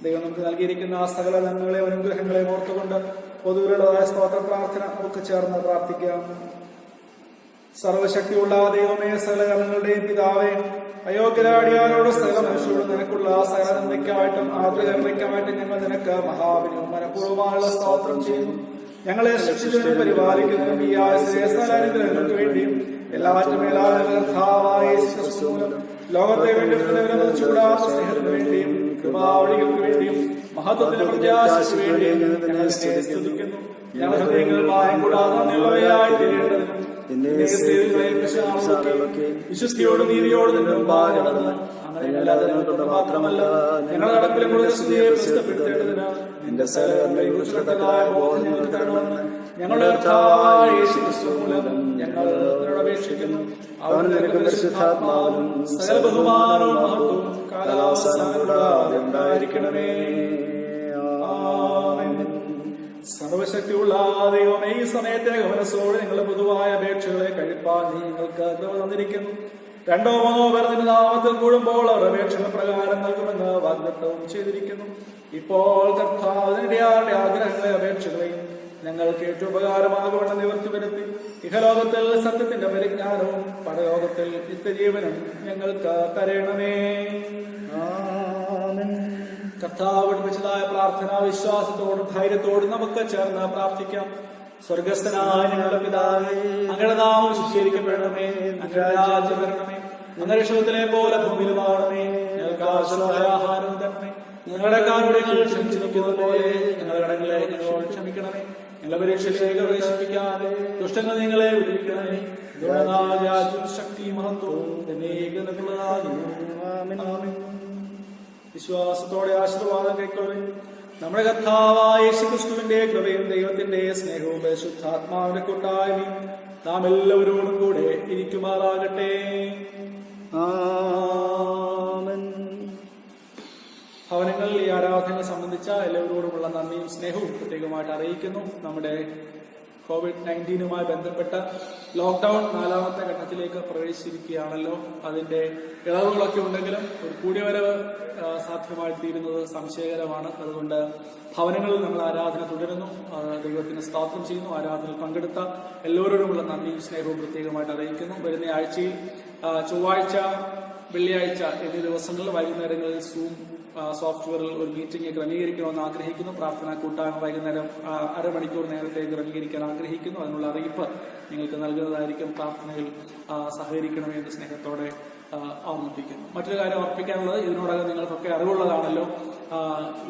ദൈവം നമുക്ക് നൽകിയിരിക്കുന്ന ആ സകല നന്മകളെയും അനുഗ്രഹങ്ങളെയും ഓർത്തുകൊണ്ട് പൊതുവിലുള്ളതായ സ്തോത്ര പ്രാർത്ഥന നമുക്ക് ചേർന്ന് പ്രാർത്ഥിക്കാം. സർവശക്തിയുള്ള ദൈവമേ, സകല കർമ്മങ്ങളുടെയും പിതാവേ, അയോഗ്യരാടിയാരോട് സകല മനുഷ്യരോട് നിനക്കുള്ള സകല നന്മയ്ക്കായിട്ടും ആദ്രകർമ്മയ്ക്കായിട്ടും ഞങ്ങൾ നിനക്ക് മഹാവിനും മനഃപൂർവ്വമായുള്ള സ്തോത്രം ചെയ്യുന്നു. ഞങ്ങളെ ശിക്ഷിച്ചതിനും പരിപാലിക്കുന്നതിനും ഈ ആശ്രയങ്ങൾക്ക് വേണ്ടിയും എല്ലാറ്റും ലോകത്തെ വേണ്ടി ചൂടാത്ത സ്നേഹത്തിന് വേണ്ടിയും കൃപാവഴികൾക്ക് വേണ്ടിയും മഹത്വത്തിന്റെ പ്രത്യാശയ്ക്ക് വേണ്ടിയും ഞങ്ങൾ സ്തുതിക്കുന്നു. ഞങ്ങൾ ഹൃദയങ്ങൾ മായം കൂടാതെ നന്ദിയുള്ളവയായി തീരേണ്ടതിനും വിശ്വസ്തിയോടും നീതിയോടും നിന്റെ മുമ്പാകെ നടന്ന് അങ്ങനെ ഞങ്ങളത് മാത്രമല്ല ഞങ്ങളുടെ നടപ്പിലും പ്രസിദ്ധപ്പെടുത്തേണ്ടതിന് നിന്റെ സകലതായ ബോധം ഞങ്ങൾക്ക് തരണമെന്ന് ഞങ്ങളുടെ കർത്താവായ യേശു ക്രിസ്തു മൂലം ഞങ്ങൾ അപേക്ഷിക്കുന്നു. അവന് നിനക്ക് പരിശുദ്ധാത്മാവും സകല ബഹുമാനവും മഹത്വവും കാലാവസാനകൂടാതെ ഉണ്ടായിരിക്കണമേ. സർവശക്തിയുള്ള ദൈവമേ, ഈ സമയത്തെ മനസ്സോടെ നിങ്ങളുടെ പൊതുവായ അപേക്ഷകളെ കഴിപ്പാൻ നീ ഞങ്ങൾക്ക് തന്നിരിക്കുന്നു. 2 or 3 പേർ നിന്റെ നാമത്തിൽ കൂടുമ്പോൾ അവർ അപേക്ഷകൾ പ്രകാരം നൽകുമെന്ന് വാഗ്ദത്തവും ചെയ്തിരിക്കുന്നു. ഇപ്പോൾ കർത്താവിന്റെ ആഗ്രഹങ്ങളെ അപേക്ഷകളെയും ഞങ്ങൾക്ക് ഏറ്റവും ഉപകാരമാകുമെന്ന് നിവർത്തി വരുത്തി ഇഹലോകത്തിൽ സത്യത്തിന്റെ പരിജ്ഞാനവും പരലോകത്തിൽ നിത്യജീവനും ഞങ്ങൾക്ക് തരണമേ. കർത്താവ് പഠിപ്പിച്ചതായ പ്രാർത്ഥന വിശ്വാസത്തോടും ധൈര്യത്തോടും നമുക്ക് ചേർന്ന് പ്രാർത്ഥിക്കാം. സ്വർഗസ്ഥനായ ഞങ്ങളുടെ പിതാവേ, അങ്ങയുടെ നാമം വിശുദ്ധീകരിക്കപ്പെടണമേ. അങ്ങയുടെ രാജ്യം വരണമേ. അങ്ങയുടെ രക്ഷത്തിലെ പോലെ ഭൂമിയിലുമാണമേ. ഞങ്ങൾക്ക് ആവശ്യമായ ആഹാരം തരണമേ. ഞങ്ങളുടെ കടങ്ങളെ ക്ഷമിച്ചിരിക്കുന്നത് പോലെ ഞങ്ങളുടെ കടങ്ങളെ ഞങ്ങളോട് ക്ഷമിക്കണമേ. ഞങ്ങളുടെ പരീക്ഷയിലേക്ക് പ്രവേശിപ്പിക്കാതെ ദുഷ്ടങ്ങൾ നിങ്ങളെ വിടുവിക്കണമേ. രാജ്യം ശക്തി മഹത്വവും വിശ്വാസത്തോടെ ആശീർവാദം കൈക്കൊള്ളും. നമ്മുടെ കർത്താവായ യേശുക്രിസ്തുവിന്റെ കൃപയും ദൈവത്തിന്റെ സ്നേഹവും പരിശുദ്ധാത്മാവിന്റെ കൂട്ടായ്മയും നാം എല്ലാവരോടും കൂടെ ഇരിക്കുമാറാകട്ടെ. ഭവനങ്ങളിൽ ഈ ആരാധന സംബന്ധിച്ച എല്ലാവരോടുമുള്ള നന്ദിയും സ്നേഹവും പ്രത്യേകമായിട്ട് അറിയിക്കുന്നു. നമ്മുടെ COVID-19 ബന്ധപ്പെട്ട ലോക്ക്ഡൌൺ 4ാമത്തെ ഘട്ടത്തിലേക്ക് പ്രവേശിച്ചിരിക്കുകയാണല്ലോ. അതിന്റെ ഇളവുകളൊക്കെ ഉണ്ടെങ്കിലും ഒരു കൂടിവരവ് സാധ്യമായി തീരുന്നത് സംശയകരമാണ്. അതുകൊണ്ട് ഭവനങ്ങളിൽ നമ്മൾ ആരാധന തുടരുന്നു. ദൈവത്തിന് സ്തോത്രം ചെയ്യുന്നു. ആരാധനയിൽ പങ്കെടുത്ത എല്ലാവരോടുമുള്ള നന്ദിയും സ്നേഹവും പ്രത്യേകമായിട്ട് അറിയിക്കുന്നു. വരുന്ന ആഴ്ചയിൽ ചൊവ്വാഴ്ച, വെള്ളിയാഴ്ച എന്നീ ദിവസങ്ങളിൽ വൈകുന്നേരങ്ങളിൽ സൂം സോഫ്റ്റ്വെയറിൽ ഒരു മീറ്റിംഗ് ക്രമീകരിക്കണമെന്ന് ആഗ്രഹിക്കുന്നു. പ്രാർത്ഥനാ കൂട്ടായ്മ വൈകുന്നേരം 1/2 മണിക്കൂർ നേരത്തെ ക്രമീകരിക്കാൻ ആഗ്രഹിക്കുന്നു. അതിനുള്ള അറിയിപ്പ് നിങ്ങൾക്ക് നൽകുന്നതായിരിക്കും. പ്രാർത്ഥനയിൽ സഹകരിക്കണമെന്ന് സ്നേഹത്തോടെ ഓർമ്മിപ്പിക്കുന്നു. മറ്റൊരു കാര്യം ഓർപ്പിക്കാനുള്ളത്, ഇതിനോടകം നിങ്ങൾക്കൊക്കെ അറിവുള്ളതാണല്ലോ,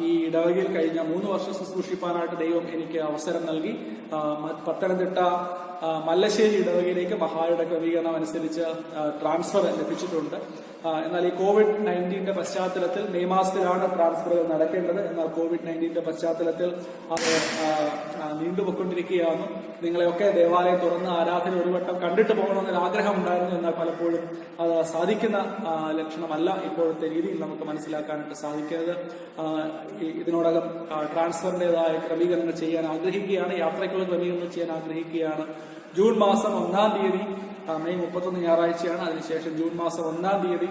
ഈ ഇടവകയിൽ കഴിഞ്ഞ 3 വർഷം ശുശ്രൂഷിപ്പാനായിട്ട് ദൈവം എനിക്ക് അവസരം നൽകി. പത്തനംതിട്ട മല്ലശ്ശേരി ഇടവകയിലേക്ക് മഹായുടെ ക്രമീകരണം അനുസരിച്ച് ട്രാൻസ്ഫർ ലഭിച്ചിട്ടുണ്ട്. എന്നാൽ ഈ COVID-19 പശ്ചാത്തലത്തിൽ മെയ് മാസത്തിലാണ് ട്രാൻസ്ഫറുകൾ നടക്കേണ്ടത്. എന്നാൽ COVID-19 പശ്ചാത്തലത്തിൽ അത് നീണ്ടുപോയിക്കൊണ്ടിരിക്കുകയാണ്. നിങ്ങളെയൊക്കെ ദേവാലയം തുറന്ന് ആരാധന ഒരു വട്ടം കണ്ടിട്ട് പോകണമെന്നൊരു ആഗ്രഹം ഉണ്ടായിരുന്നു. എന്നാൽ പലപ്പോഴും അത് സാധിക്കുന്ന ലക്ഷണമല്ല ഇപ്പോഴത്തെ രീതിയിൽ നമുക്ക് മനസ്സിലാക്കാനായിട്ട് സാധിക്കുന്നത്. ഇതിനോടകം ട്രാൻസ്ഫറിൻ്റെതായ ക്രമീകരണങ്ങൾ ചെയ്യാൻ ആഗ്രഹിക്കുകയാണ്. യാത്രയ്ക്കുള്ള ക്രമീകരണങ്ങൾ ചെയ്യാൻ ആഗ്രഹിക്കുകയാണ്. ജൂൺ മാസം 1-ാം തീയതി, മെയ് 31 ഞായറാഴ്ചയാണ്. അതിനുശേഷം ജൂൺ മാസം 1-ാം തീയതി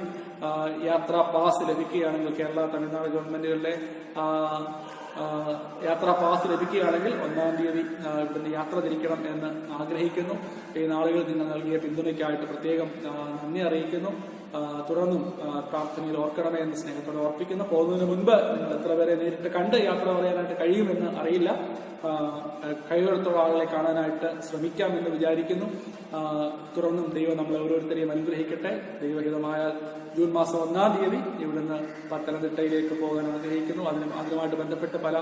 യാത്രാ പാസ് ലഭിക്കുകയാണെങ്കിൽ, കേരള തമിഴ്നാട് ഗവൺമെന്റുകളുടെ യാത്രാ പാസ് ലഭിക്കുകയാണെങ്കിൽ 1-ാം തീയതി ഇവിടുന്ന് യാത്ര തിരിക്കണം എന്ന് ആഗ്രഹിക്കുന്നു. ഈ നാളുകളിൽ നിങ്ങൾ നൽകിയ പിന്തുണയ്ക്കായിട്ട് പ്രത്യേകം നന്ദി അറിയിക്കുന്നു. തുടർന്നും പ്രാർത്ഥനയിൽ ഓർക്കണമേ എന്ന് സ്നേഹത്തോടെ ഓർപ്പിക്കുന്നു. പോകുന്നതിന് മുൻപ് നിങ്ങൾ എത്ര പേരെ നേരിട്ട് കണ്ട് യാത്ര പറയാനായിട്ട് കഴിയുമെന്ന് അറിയില്ല. കഴിവുള്ള ആളുകളെ കാണാനായിട്ട് ശ്രമിക്കാമെന്ന് വിചാരിക്കുന്നു. തുടർന്നും ദൈവം നമ്മളെ ഓരോരുത്തരെയും അനുഗ്രഹിക്കട്ടെ. ദൈവഹിതമായ ജൂൺ മാസം 1-ാം തീയതി ഇവിടുന്ന് പത്തനംതിട്ടയിലേക്ക് പോകാൻ ആഗ്രഹിക്കുന്നു. അതുമായിട്ട് ബന്ധപ്പെട്ട് പല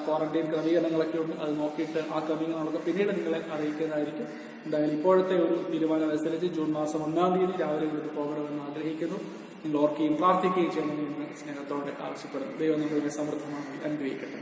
ക്വാറന്റൈൻ ക്രമീകരണങ്ങളൊക്കെ ഉണ്ട്. അത് നോക്കിയിട്ട് ആ ക്രമീകരണങ്ങളൊക്കെ പിന്നീട് നിങ്ങളെ അറിയിക്കുന്നതായിരിക്കും. എന്തായാലും ഇപ്പോഴത്തെ ഒരു തീരുമാനം അനുസരിച്ച് ജൂൺ മാസം 1-ാം തീയതി രാവിലെ ഇവിടുന്ന് പോകണമെന്ന് ആഗ്രഹിക്കുന്നു. നിങ്ങൾ ഓർക്കുകയും പ്രാർത്ഥിക്കുകയും ചെയ്യണമെന്ന് സ്നേഹത്തോടെ ആവശ്യപ്പെടുന്നു. ദൈവം നമ്മളെ സമൃദ്ധമായി അനുഗ്രഹിക്കട്ടെ.